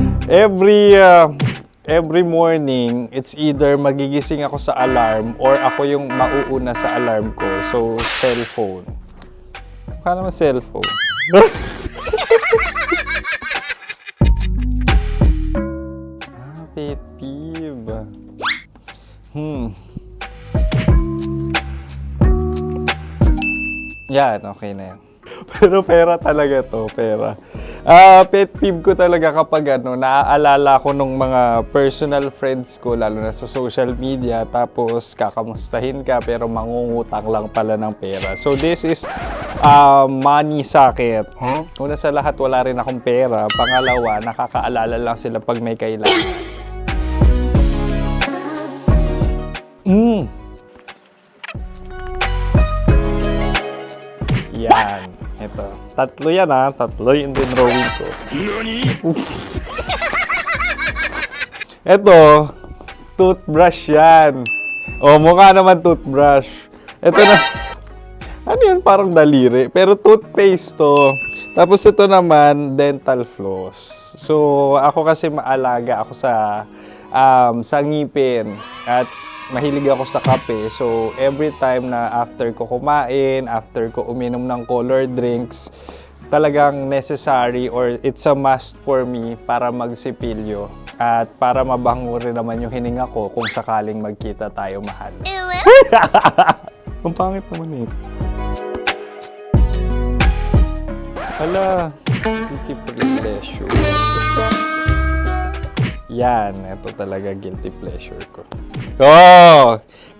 every morning, it's either magigising ako sa alarm or ako yung mauuna sa alarm ko. So, cellphone. Mukha naman cellphone. Pet peeve. Yan, okay na yan. Pero pera talaga to, pera. Pet peeve ko talaga kapag naaalala ko nung mga personal friends ko, lalo na sa social media, tapos kakamustahin ka pero mangungutang lang pala ng pera. So this is money sakit. Una sa lahat, wala rin akong pera. Pangalawa, nakakaalala lang sila pag may kailangan. Yan. Ito. Tatlo yan Tatlo yung dinrawing ko. Ito. Toothbrush yan. Mukha naman toothbrush. Ito na. Ano yan? Parang daliri. Pero toothpaste to. Tapos ito naman, dental floss. So, ako kasi maalaga ako sa ngipin. At mahilig ako sa kape. So, every time na after ko kumain, after ko uminom ng colored drinks, talagang necessary or it's a must for me para magsipilyo. At para mabango rin naman yung hininga ko kung sakaling magkita tayo, mahal. Ang pangit naman ito. Hala, guilty pleasure. Yan, ito talaga guilty pleasure ko.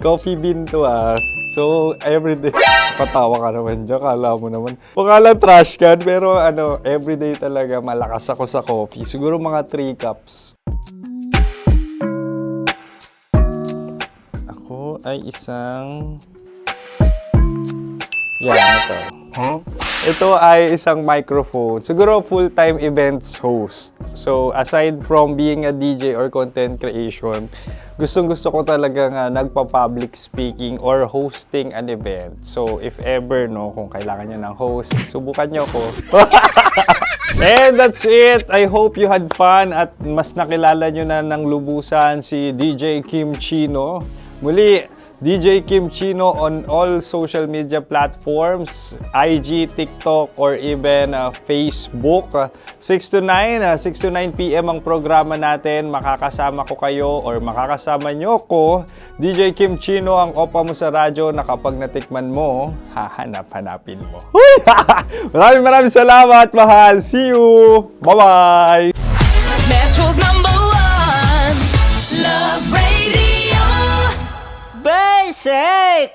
Coffee bean to So, everyday. Patawa ka naman dyan, kala mo naman. Pakala trash can, pero everyday talaga malakas ako sa coffee. Siguro mga 3 cups. Ako ay isang... Yan, ito. Ito ay isang microphone. Siguro full-time events host. So, aside from being a DJ or content creation, gustong-gusto ko talaga nagpa-public speaking or hosting an event. So, if ever, kung kailangan nyo ng host, subukan nyo ko. And that's it! I hope you had fun at mas nakilala nyo na ng lubusan si DJ Kim Chino. Muli, DJ Kim Chino on all social media platforms, IG, TikTok, or even Facebook. 6 to 9 p.m. ang programa natin. Makakasama ko kayo or makakasama nyo ko. DJ Kim Chino, ang opa mo sa radyo na kapag natikman mo, hahanap-hanapin mo. Maraming salamat, mahal. See you! Bye-bye! Metro's #1 Love Radio. Basic!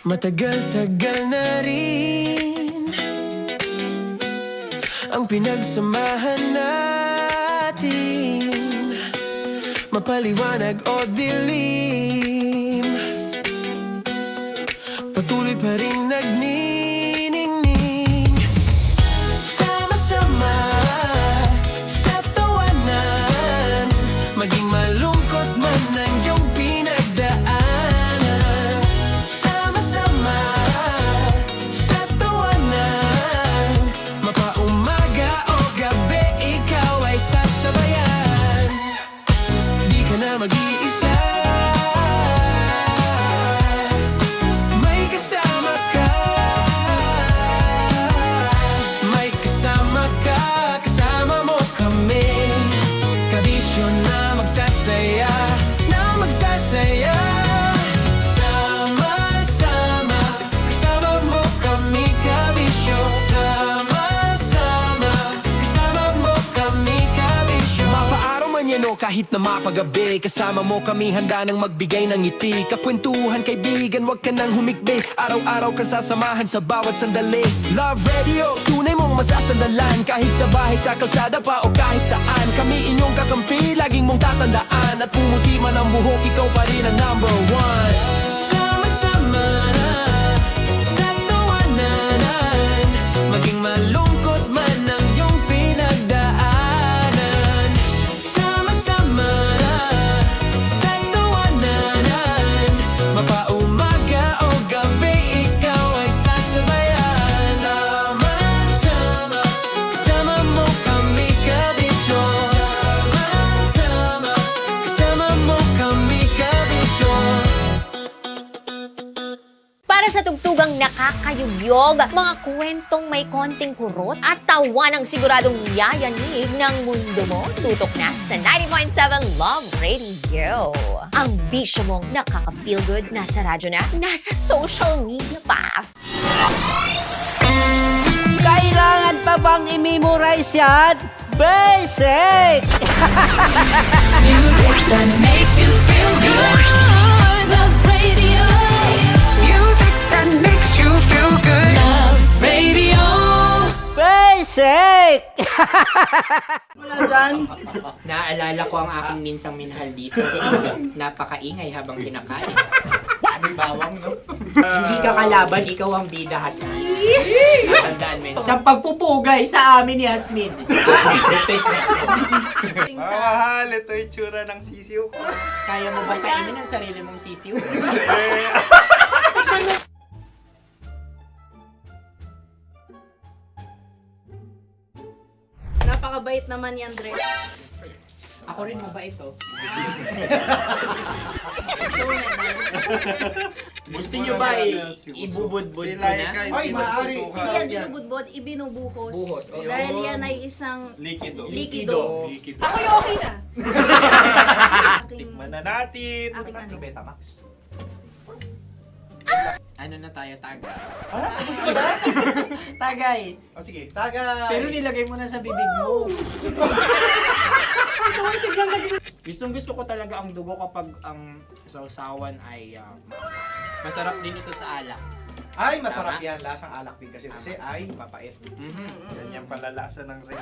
Matagal-tagal na rin ang pinagsamahan natin, mapaliwanag o dilim, patuloy pa rin nagniningning. Sama-sama sa tawanan, maging malungkot man ang iyong pinagdaanan. Sama-sama sa tawanan, mapaumaga o gabi, ikaw ay sasabayan. Di ka na mag-iisa, may kasama ka. nyo kahit na mapagabi. Kasama mo kami handa nang magbigay ng ngiti. Kakwentuhan kaibigan, wag ka nang humikbi. Araw-araw ka sasamahan sa bawat sandali. Love Radio, tunay mong masasandalan. Kahit sa bahay, sa kalsada pa o kahit saan. Kami inyong kakampi, laging mong tatandaan. At pumuti man ang buhok, ikaw pa rin ang number one. Sama-sama na sa tawanan, maging malungkot man ang iyong pinagdaanan. Sama-sama na sa tawanan, mapaumaga o gabi, ikaw ay sasabayan. Sama-sama, kasama mo kami kabisyo. Sama-sama, kasama mo kami kabisyo. Para sa tugtugang nakakayugyog, mga kwentong may konting kurot at tawa ng siguradong yayanig ng mundo mo, tutok na sa 90.7 Love Radio. Ang bisyo mong nakaka-feel good, nasa radyo na, nasa social media pa. Kailangan pa bang i-memorize yan? Basic! Music that makes you feel good. Love Radio. Music that makes you feel good. Love Radio. Basic! Wala dyan. Naaalala ko ang aking minsang minahal dito. Napakaingay habang kinakain. May bawang, no? Hindi ka kalaban, ikaw ang bida, Hasmin. Natandaan mo yun. Sa pagpupugay sa amin ni Hasmin. Mahal, ito yung tsura ng sisiw ko. Kaya mo ba kainin ang sarili mong sisiw? Napakabait naman yan, Dre. Ako rin mabait, oh. Gusto nyo ba ibubudbud ko na? Ay, maaari. Hindi yan binubudbod, ibinubuhos. Buhos, oh. Dahil yan ay isang Likido. likido. Ako yung okay na. Tikman na natin. Ano, Betamax? Ano na tayo, tagay? Gusto mo ba? Tagay! O sige, tagay. Pero nilagay mo na sa bibig mo. Gusto ko talaga ang dugo kapag ang sausawan ay masarap din ito sa alak. Ay, masarap yan. Lasang alak din kasi ay papait. Yan yung palalasa ng rin.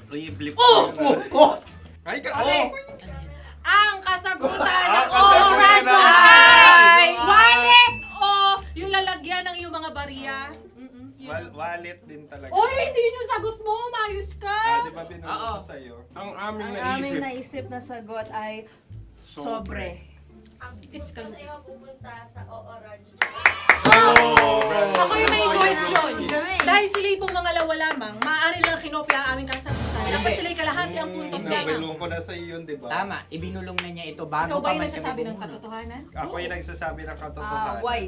Uy, blip. Ay, Ang kasagutan ng kasagutan oras ay wallet o yung lalagyan ng iyong mga bariya. Wallet din talaga. Oy, hindi yun yung sagot mo. Mayos ka. Di ba binulong ko sa'yo? Ang aming Ang aming naisip na sagot ay sobre. It's Saan kayo pupunta sa Orange? Ako yung may question. Dahil sila'y pong mga lawa lamang, maaari lang kinopya ang aming kasagutan. Dapat sila'y kalahati ang puntos Hindi, lamang. binulong ko na sa'yo yun, di ba? Tama, ibinulong na niya ito bago Ikaw ba pa yung man nagsasabi ng kami katotohanan? Ako yung nagsasabi ng katotohanan. Why?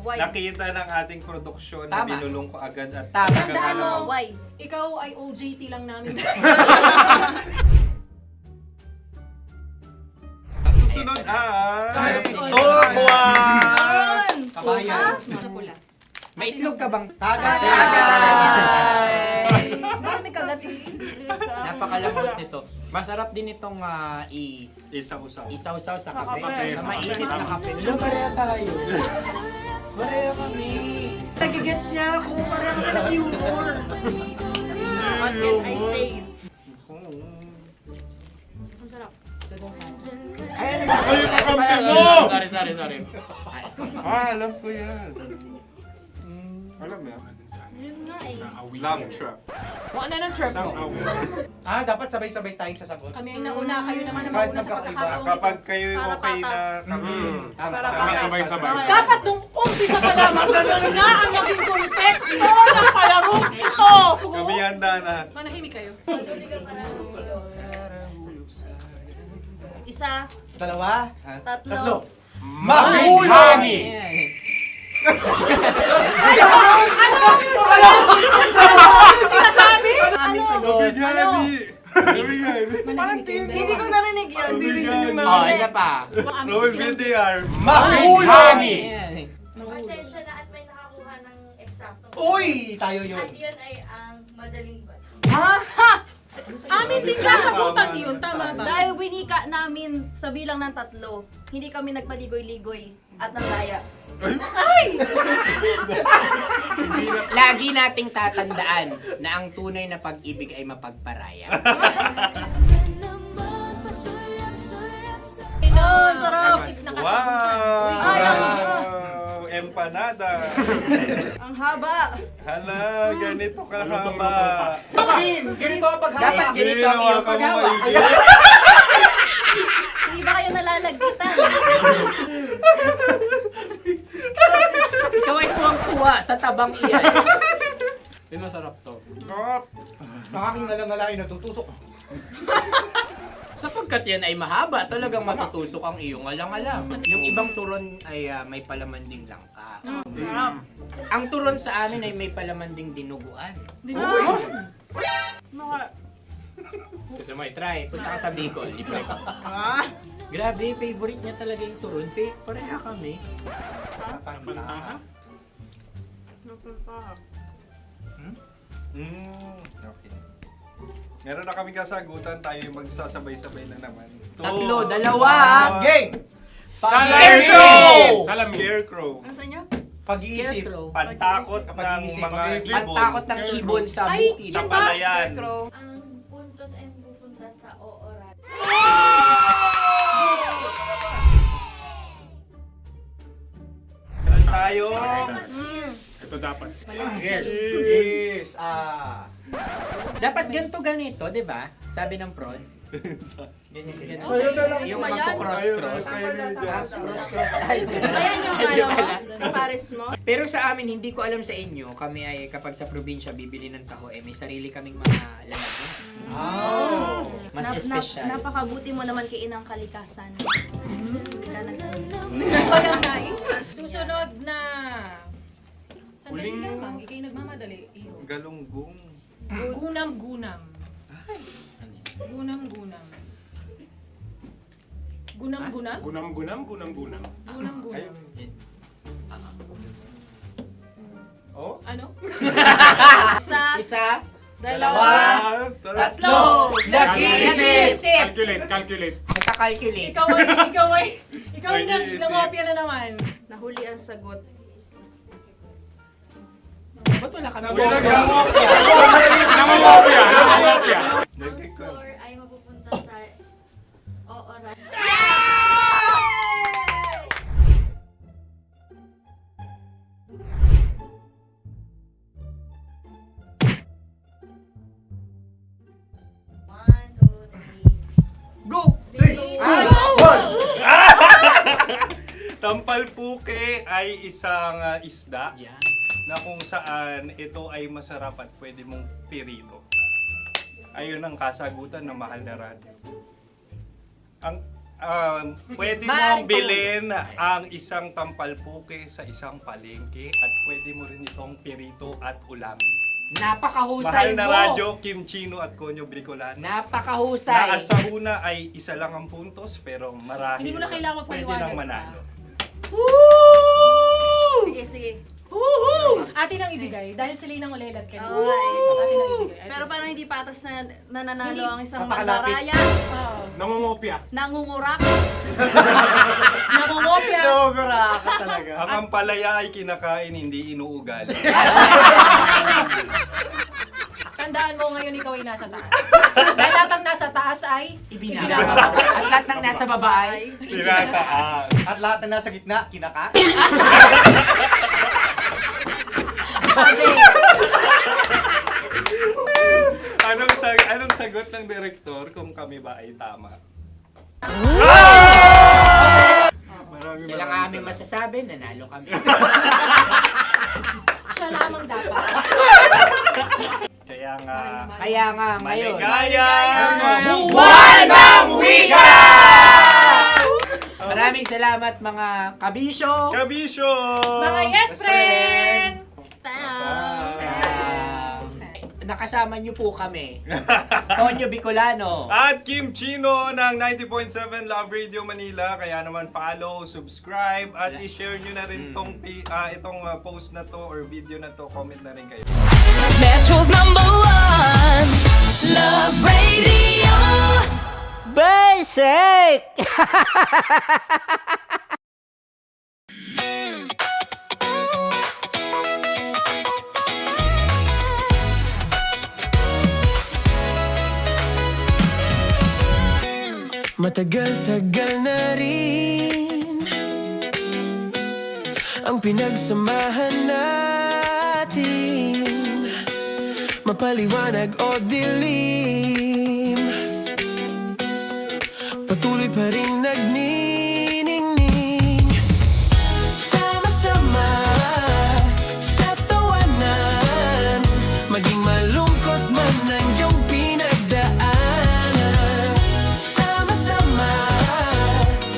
Why? Nakita ng ating produksyon na Tama. binulong ko agad at Tama. talagang Tandaan mo, Why? ikaw ay OJT lang namin. Ang susunod ay... Susunod. Tokwa! Kabayan. Na pula. May itlog ka bang? Tagay! Marami kagat. Napakalamot nito. Masarap din itong Isaw-usaw. isaw-saw sa kape. kape, Na sa mainit kape. na kape. Wala, pareha tayo. Pareha kami. Nagigets niya ako. Pareha kami ng humor. What can I say? Ang sarap. Ay, Sorry. Alam ko yan. Alam mo yan? Yun nga eh. Love trap. Kung ano ng trap mo? Dapat sabay-sabay tayong sasagot. Kami ay nauna, kayo naman ang Kahit mauna sa magkakaiba. pagkakataon. Kapag kayo Para okay na patas. kami. Para kami patas. sabay-sabay. Dapat nung umpisa pa lamang, ganun na ang naging konteksto ng palarong ito! Kami handa na. Manahimik kayo. Isa, Dalawa. tatlo. Mahulagi! Sinasabi? Hindi ko narinig yun. Oh, isa pa. Roll VTR. Mahulagi! Pasensya na at may nakakuha ng eksakto. Uy! Tayo yun. At yun ay ang madaling bato. Ha? Amin din kasagutan yun, tama ba? Dahil winika namin sa bilang ng 3, hindi kami nagpaligoy-ligoy at nandaya. Lagi nating tatandaan na ang tunay na pag-ibig ay mapagparaya. Ayun, sarap! Wow! Ay, Empanada! ang haba! Hala, ganito kahaba. Ganito ang paghawak. Dapat ganito ang iyong paghawak. Hindi ba kayo nalalagkitan? Ikaw ay tuwang-tuwa sa tabang iyan. Masarap to. Nakaking nalang natutusok. Sapagkat yan ay mahaba, talagang matutusok ang iyong alang-alang. Yung ibang turon ay may palaman ding langka. Ang turon sa amin ay may palaman ding dinuguan. Gusto mo i-try? Punta ka sa Bicol, libre ko. Grabe, favorite niya talaga yung turon. Pareha kami. Okay. Meron na kami kasagutan, tayo yung magsasabay-sabay na naman. 3, 2. Game! Scarecrow! Scarecrow. Ano sa inyo? Pag-iisip. Pantakot ng mga ibon. Pantakot ng ibon sa Ay, bukid. Sa palayan. Ang puntos ay pupunta sa oorat. Tayo. Ito dapat. Yes. Dapat ganito, di ba? Sabi ng prod. Ganyan. Yung magko-cross-cross. Cross-cross. Ayan yung pares mo. Pero sa amin, hindi ko alam sa inyo, kami ay kapag sa probinsya bibili ng taho, may sarili kaming mga lalagyan. Mas espesyal. Napakabuti mo naman kay Inang Kalikasan. Susunod na... Sandali lamang, ikay nagmamadali. Iyo. Galunggong. Gunam-gunam. Gunam-gunam. Gunam-gunam? Gunam-gunam. Gunam-gunam. Oh? Ano? Isa. Dalawa. Tatlo. Nag-iisip. Calculate. Nagka-calculate. Ikaw ay nangopya na naman. Nahuli ang sagot. Ba't wala kami? Namamopya. Ang score ay mapupunta sa oorat. Go! Tampalpuke ay isang isda na kung saan ito ay masarap at pwede mong pirito. Ayun ang kasagutan ng Mahal na Radyo. Pwede mong bilhin ang isang tampalpuke sa isang palengke at pwede mo rin itong pirito at ulamin. Napakahusay Mahal na mo! Radyo, Kim Chino at Konyo Bicolano. Napakahusay! Na sa una ay isa lang ang puntos pero marahil Hindi mo na kailangan pwede magpaliwanag nang pa. manalo. Sige. Atin ang ibigay dahil sila yung ulelat kayo. Okay. Atin ang ibigay. Pero parang hindi patas na nananalo ang isang Napakalapit. mandaraya. Nangungopia. Nangungurak. Nangungopya. Dogora ka talaga. Ang ampalaya ay kinakain, hindi inuugali. Tandaan mo ngayon ikaw ay nasa taas. Dahil lahat ng nasa taas ay Ibinababa. At lahat ng nasa baba ay Tinataas. At lahat na nasa gitna, kinakain. Anong sagot ng direktor kung kami ba ay tama? Sila nga aming masasabi, nanalo kami. siya lamang dapat. Kaya nga, ngayon. maligayang Buwan ng Wika! Maraming salamat mga kabisyo. Kabisyo! Mga yes friend! Nakasama niyo po kami. Tonyo Bicolano. At Kim Chino ng 90.7 Love Radio Manila. Kaya naman follow, subscribe, at i-share nyo na rin itong post na to or video na to. Comment na rin kayo. Metro's #1 Love Radio. Shake! Matagal-tagal na rin ang pinagsamahan natin, mapaliwanag o dilim, patuloy pa rin nagniningning. Sama-sama sa tawanan, maging malungkot man ang iyong pinagdaanan. Sama-sama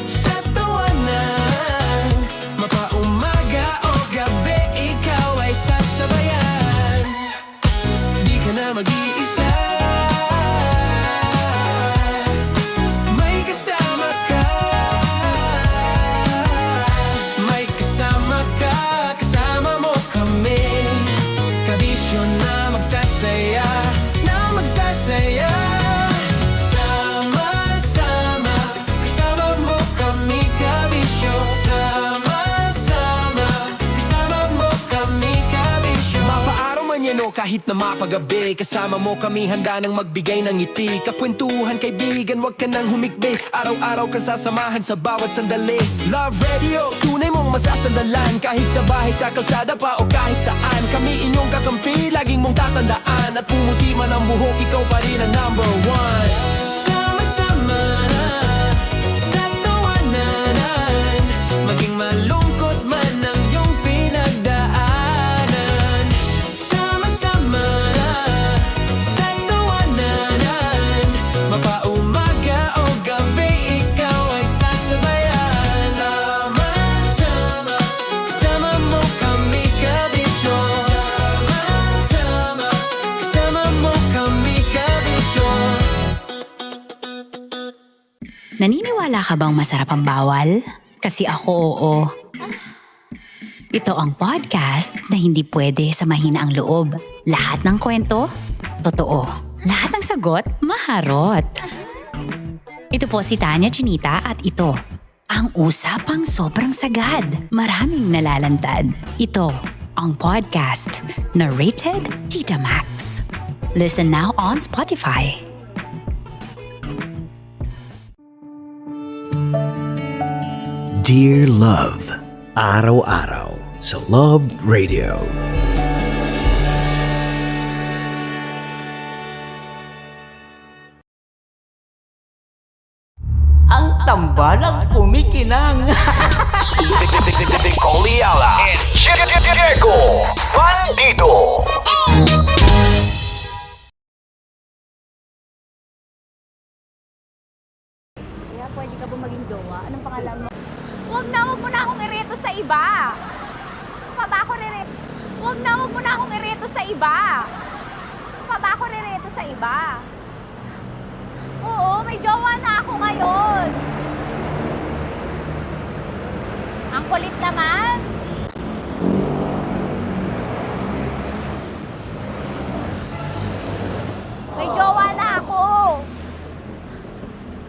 sa tawanan, mapaumaga o gabi, ikaw ay sasabayan. Di ka na mag-iisa, may kasama ka. May kasama ka, kasama mo kami. Kabisyo na magsasaya, na magsasaya. Sama-sama, kasama mo kami, kabisyo. Sama-sama, kasama mo kami, kabisyo. Mapaaraw man yan o kahit na mapagabi, kasama mo kami, handa nang magbigay ng ngiti. Kakwentuhan, kaibigan, wag ka nang humikbi. Araw-araw ka sasamahan sa bawat sandali. Love Radio, tunay mong masasandalan. Kahit sa bahay, sa kalsada pa o kahit saan, kami inyong kakampi, laging mong tatandaan. At pumuti man ang buhok, ikaw pa rin ang number one. Sama-sama sa tawanan, maging malungkot man ang iyong pinagdaanan. Sama-sama sa tawanan, mapaumaga o gabi, ikaw ay sasabayan. Sama-sama, kasama mo kami, kabisyo. Sama-sama, kasama mo kami, kabisyo. Naniniwala ka bang masarap ang bawal? Kasi ako oo. Ito ang podcast na hindi pwede samahin ang loob. Lahat ng kwento, totoo. Lahat ng sagot, maharot. Ito po si Tanya Chinita at ito, ang usapang sobrang sagad. Maraming nalalantad. Ito, ang podcast na rated Tita Max. Listen now on Spotify. Dear Love, araw-araw sa Love Radio. Ang tambalang kumikinang. Coliala and Diego Bandido. Kaya pwede ka ba maging jowa? Anong pangalan mo? Huwag mo na akong ireto sa iba. Pa ba ako rireto? Huwag mo na akong ireto sa iba. Pa ba ako rireto sa iba? Oo, may jowa na ako ngayon. Ang kulit naman. May jowa na ako.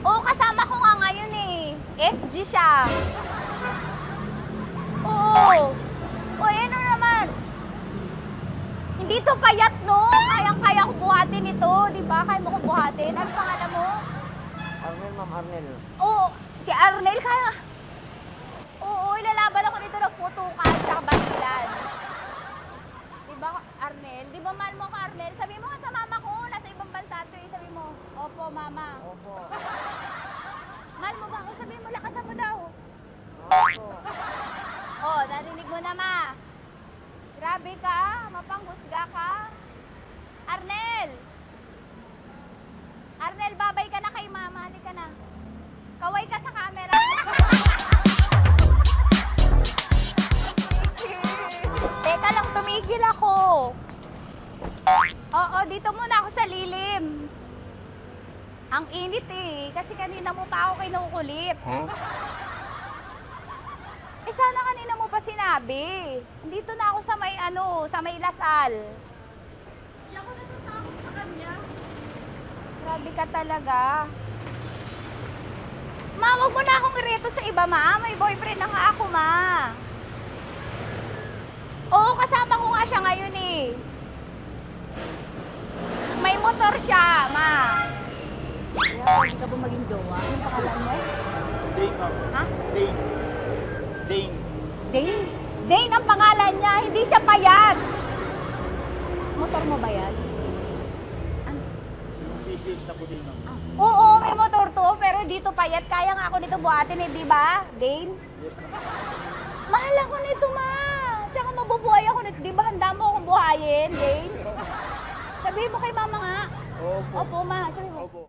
Oo, kasama ko nga ngayon eh. SG siya. Oo. O, ano naman? Hindi to payat, no? Kayang-kaya ko buhatin ito, di ba? Kaya mo ko buhatin. Ano pangalan mo? Arnel, Ma'am Arnel. Oo, si Arnel kaya. Oo, ilalaban ako dito ng putukan sa basilan. Di ba, Arnel? Di ba mahal mo ako, Arnel? Sabi mo nga sa mama ko, nasa ibang bansa to eh. Sabi mo, opo, mama. Opo. Mahal mo ba ako? Sabi mo, lakasan mo daw. Opo. Oh, narinig mo na, ma. Grabe ka, mapanghusga ka. Arnel! Arnel, babay ka na kay mama. Halika na. Kaway ka sa camera. Teka lang, tumigil ako. Oo, dito muna ako sa lilim. Ang init eh, kasi kanina mo pa ako kinukulit. Eh sana kanina mo pa sinabi. Dito na ako sa may sa may Lasal. Hindi ako natatakot sa kanya. Grabe ka talaga. Ma, wag mo na akong ireto sa iba, ma. May boyfriend na nga ako, ma. Oo, kasama ko nga siya ngayon eh. May motor siya, ma. Hindi ka ba maging jowa? Anong pangalan mo? Dane, ma'am. Ha? Dane. Dane. Dane? Dane ang pangalan niya, hindi siya payat. Motor mo ba yan? PCH na po din, ma'am. Oo, may motor to, pero dito payat. Kaya nga ako nito buhatin eh, di ba? Dane? Yes, ma'am. Mahal ako nito, ma. Tsaka mabubuhay ako nito. Di ba handa mo akong buhayin, Dane? Sabihin mo kay mama nga. Opo. Opo, ma. Sabihin mo. Opo.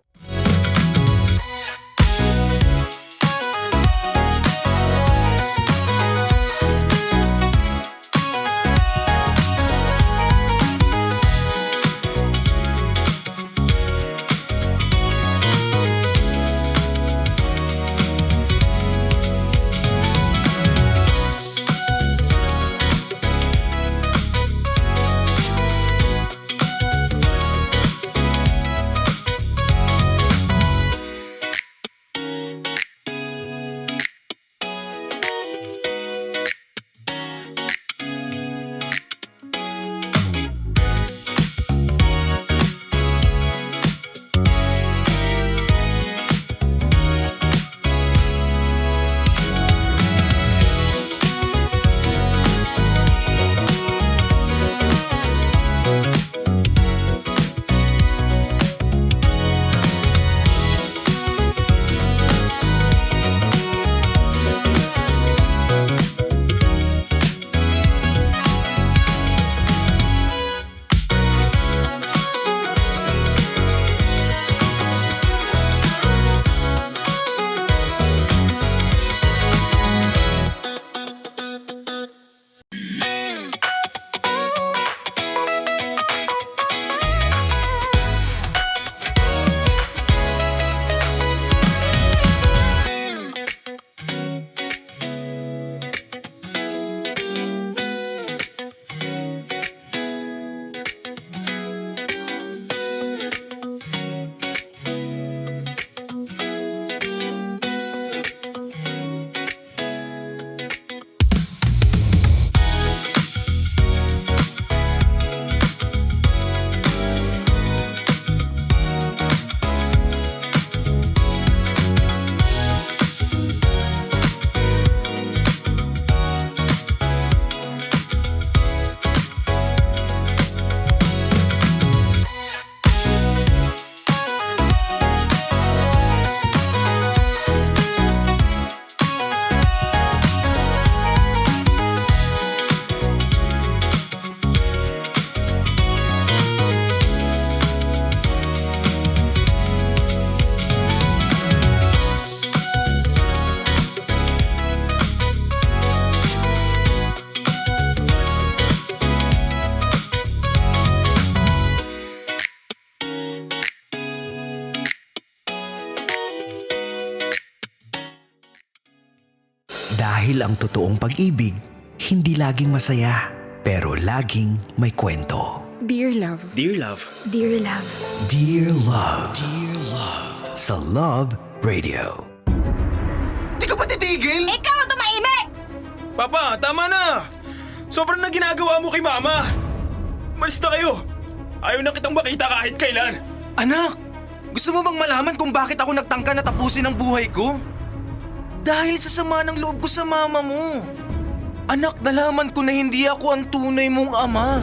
Dahil ang totoong pag-ibig, hindi laging masaya, pero laging may kwento. Dear love. Dear love. Dear love. Dear Love. Dear Love. Sa Love Radio. Di ka ba titigil? Ikaw ang tumahimik! Papa, tama na! Sobrang na ginagawa mo kay Mama! Malis na kayo! Ayaw na kitang makita kahit kailan! Anak! Gusto mo bang malaman kung bakit ako nagtangka na tapusin ang buhay ko? Dahil sa sama ng loob ko sa mama mo. Anak, nalaman ko na hindi ako ang tunay mong ama.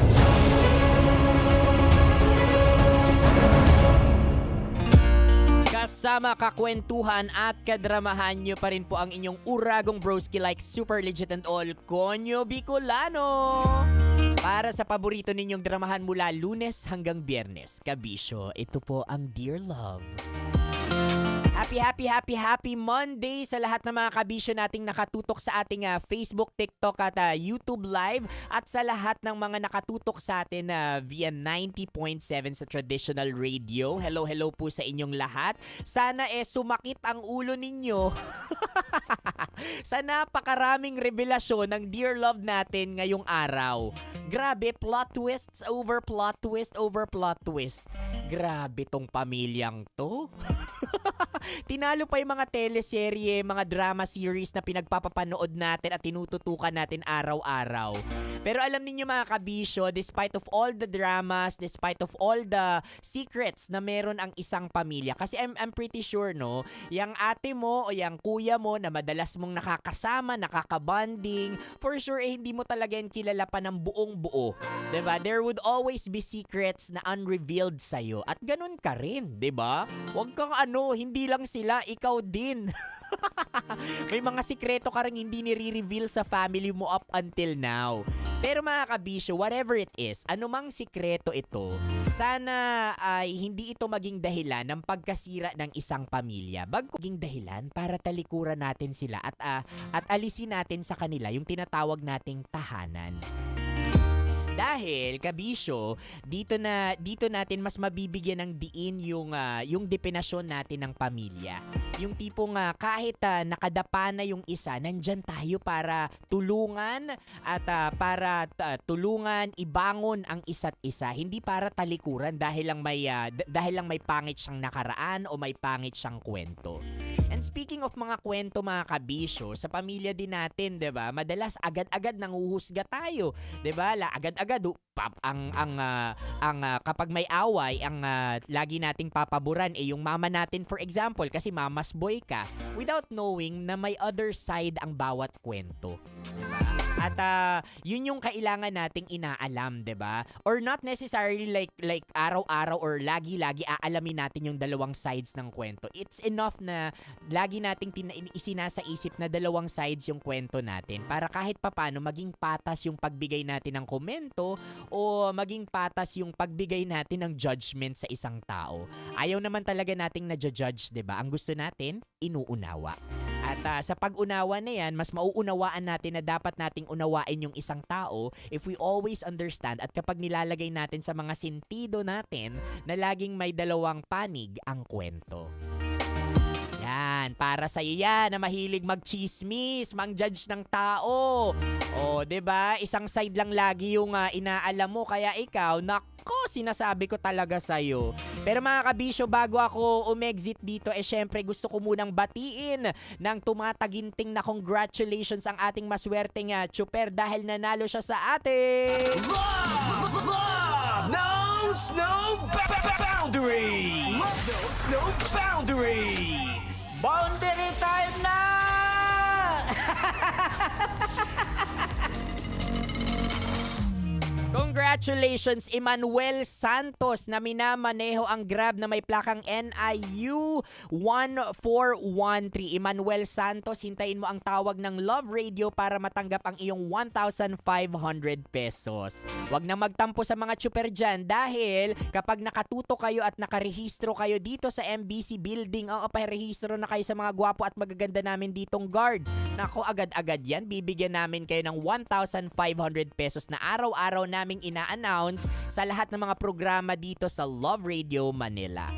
Kasama kakwentuhan at kadramahan nyo pa rin po ang inyong uragong broski like super legit and all, Konyo Bicolano! Para sa paborito ninyong dramahan mula Lunes hanggang Biyernes, kabisyo, ito po ang Dear Love. Happy Monday sa lahat ng mga kabisyo nating nakatutok sa ating Facebook, TikTok at YouTube Live at sa lahat ng mga nakatutok sa atin via 90.7 sa traditional radio. Hello po sa inyong lahat. Sana sumakit ang ulo ninyo sa napakaraming revelasyon ng Dear Love natin ngayong araw. Grabe, plot twists over plot twist over plot twist. Grabe tong pamilyang to. Tinalo pa yung mga teleserye, mga drama series na pinagpapapanood natin at tinututukan natin araw-araw. Pero alam niyo mga kabisyo, despite of all the dramas, despite of all the secrets na meron ang isang pamilya, kasi I'm pretty sure, no, yung ate mo o yung kuya mo na madalas mong nakakasama, nakakabanding, for sure hindi mo talaga yan kilala pa ng buong buo. 'Di ba? There would always be secrets na unrevealed sa'yo. At ganun ka rin, 'di ba? Huwag kang hindi lang sila, ikaw din. May mga sikreto ka rin hindi nire-reveal sa family mo up until now. Pero mga kabisyo, whatever it is, anumang sikreto ito, sana ay hindi ito maging dahilan ng pagkasira ng isang pamilya. Maging dahilan para talikuran natin sila at alisin natin sa kanila yung tinatawag nating tahanan. Dahil kabisyo, dito natin mas mabibigyan ng diin yung definasyon natin ng pamilya. Yung tipong kahit nakadapa na yung isa, nandyan tayo para tulungan at para tulungan ibangon ang isa't isa, hindi para talikuran dahil lang may pangit siyang nakaraan o may pangit siyang kwento. And speaking of mga kwento mga kabisyo, sa pamilya din natin, 'di ba? Madalas agad-agad nanguhusga tayo, 'di ba? Agad-agad kapag may away, ang lagi nating papaboran yung mama natin, for example, kasi mama's boy ka, without knowing na may other side ang bawat kwento. Diba? At yun yung kailangan nating inaalam, 'di ba? Or not necessarily like araw-araw or lagi-lagi aalamin natin yung dalawang sides ng kwento. It's enough na lagi nating isinasaisip na dalawang sides yung kwento natin para kahit papano maging patas yung pagbigay natin ng komento o maging patas yung pagbigay natin ng judgment sa isang tao. Ayaw naman talaga nating na-judge, 'di ba? Ang gusto natin, inuunawa. At sa pag-unawa na yan, mas mauunawaan natin na dapat nating unawain yung isang tao if we always understand at kapag nilalagay natin sa mga sentido natin na laging may dalawang panig ang kwento. Yan, para sa yan na mahilig mag-chismis, mang-judge ng tao. O, 'di ba? Isang side lang lagi yung inaalam mo kaya ikaw, nako, sinasabi ko talaga sa iyo. Pero mga kabisyo, bago ako umexit dito, syempre gusto ko munang batiin ng tumataginting na congratulations ang ating maswerteng chuper dahil nanalo siya sa ating Love knows no boundaries. Love knows no boundaries. Boundary time na! Congratulations, Emmanuel Santos na minamaneho ang Grab na may plakang NIU 1413. Emmanuel Santos, hintayin mo ang tawag ng Love Radio para matanggap ang iyong 1,500 pesos. Huwag na magtampo sa mga chuper dyan dahil kapag nakatuto kayo at nakarehistro kayo dito sa MBC Building, parehistro na kayo sa mga gwapo at magaganda namin ditong guard. Nako, agad-agad yan. Bibigyan namin kayo ng 1,500 pesos na araw-araw naming ina-announce sa lahat ng mga programa dito sa Love Radio Manila.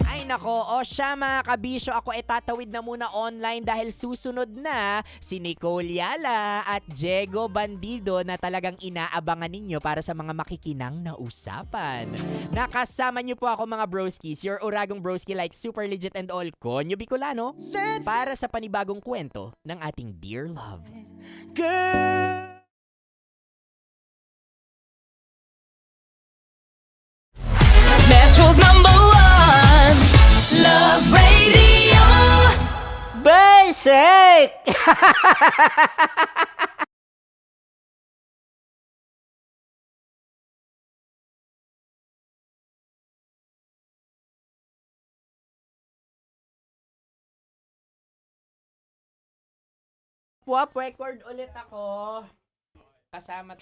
Ay nako, siya mga kabisyo, ako tatawid na muna online dahil susunod na si Nicole Yala at Diego Bandido na talagang inaabangan ninyo para sa mga makikinang na usapan. Nakasama niyo po ako mga broskis, your uragong broski like super legit and all, Konyo Bicolano, para sa panibagong kwento ng ating Dear Love. Girl! Metro's #1 Love Radio. Basic! Pop record ulit ako. Kasama...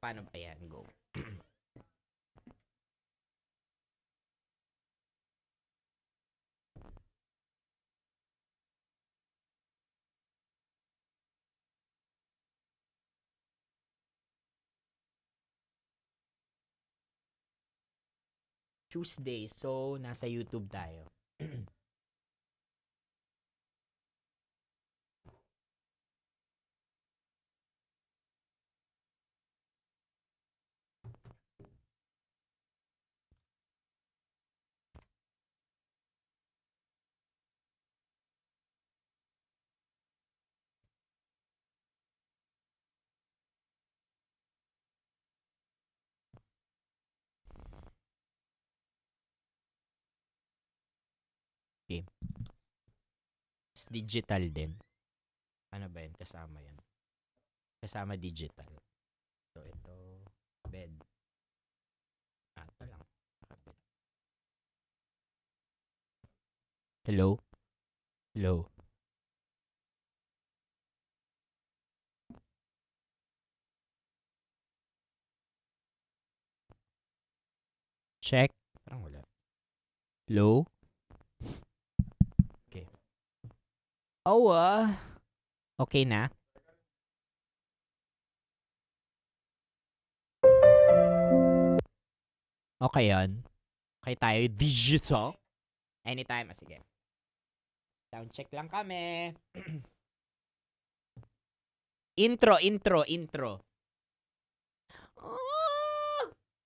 paano ba yan? Go. Tuesday, so nasa YouTube tayo. Okay. It's digital din. Ano ba yan? Kasama yan. Kasama digital. So, ito. Bed. Ito lang. Nakabed. Hello? Hello? Check. Parang wala. Hello? Okay. Oh, okay na? Okay yan. Okay tayo. Digital. Anytime. Sige. Sound check lang kami. Intro.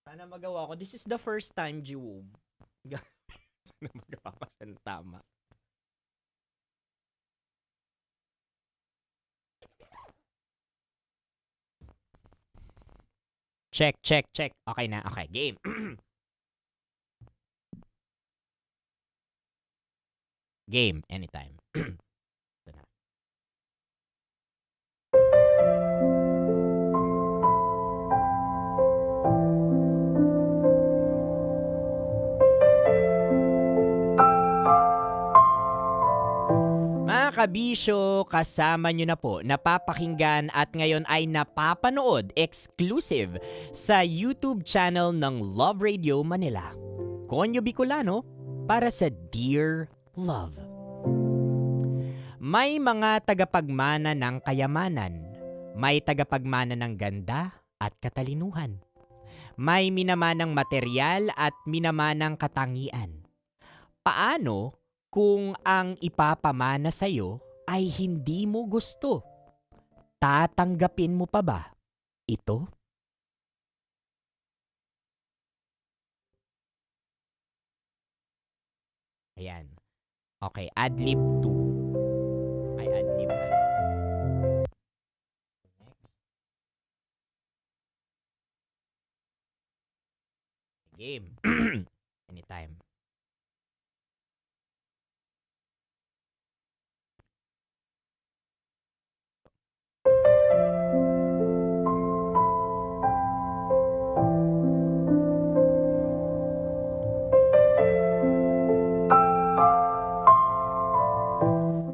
Sana magawa ko. This is the first time, Jiwob. Sana magawa ko siya ng tama. Check. Okay na. Okay, game. Game, anytime. Ito na. Mga kabisyo, kasama nyo na po, napapakinggan at ngayon ay napapanood exclusive sa YouTube channel ng Love Radio Manila. Konyo Bicolano para sa Dear Love. May mga tagapagmana ng kayamanan, may tagapagmana ng ganda at katalinuhan. May minamanang material at minamanang katangian. Paano kung ang ipapamana sa'yo ay hindi mo gusto? Tatanggapin mo pa ba ito? Ayan. Okay, adlib 2. Ay, adlib na. Next. Game. Anytime.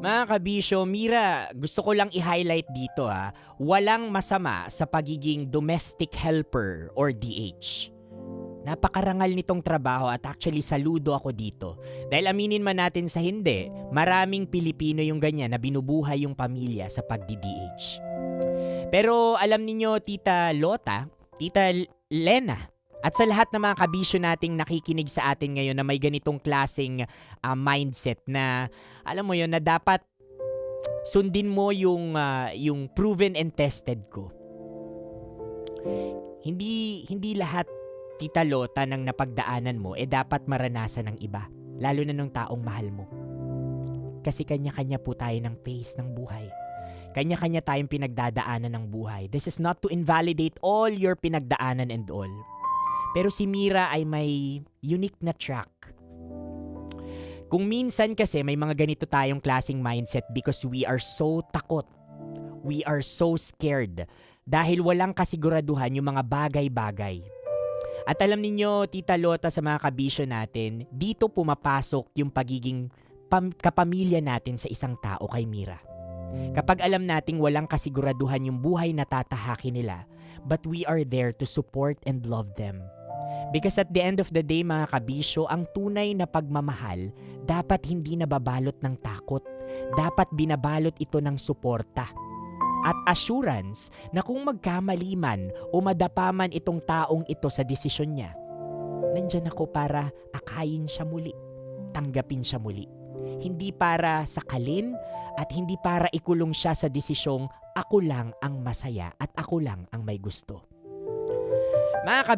Mga kabisyo, Mira, gusto ko lang i-highlight dito walang masama sa pagiging domestic helper or DH. Napakarangal nitong trabaho at actually saludo ako dito. Dahil aminin man natin sa hindi, maraming Pilipino yung ganyan na binubuhay yung pamilya sa pagdi-DH. Pero alam niyo, Tita Lota, Tita Lena, at sa lahat ng mga kabisyo nating nakikinig sa atin ngayon na may ganitong klaseng mindset na, alam mo yon na dapat sundin mo yung proven and tested ko. Hindi lahat, Tita Lota, ng napagdaanan mo dapat maranasan ng iba, lalo na ng taong mahal mo. Kasi kanya-kanya po tayo ng phase ng buhay. Kanya-kanya tayong pinagdadaanan ng buhay. This is not to invalidate all your pinagdaanan and all. Pero si Mira ay may unique na track. Kung minsan kasi may mga ganito tayong klaseng mindset because we are so takot. We are so scared. Dahil walang kasiguraduhan yung mga bagay-bagay. At alam niyo, Tita Lota, sa mga kabisyo natin, dito pumapasok yung pagiging kapamilya natin sa isang tao kay Mira. Kapag alam nating walang kasiguraduhan yung buhay na tatahakin nila, but we are there to support and love them. Because at the end of the day, mga kabisyo, ang tunay na pagmamahal dapat hindi nababalot ng takot. Dapat binabalot ito ng suporta. At assurance na kung magkamali man o madapaman itong taong ito sa desisyon niya, nandyan ako para akayin siya muli, tanggapin siya muli. Hindi para sakalin at hindi para ikulong siya sa desisyong ako lang ang masaya at ako lang ang may gusto. Mga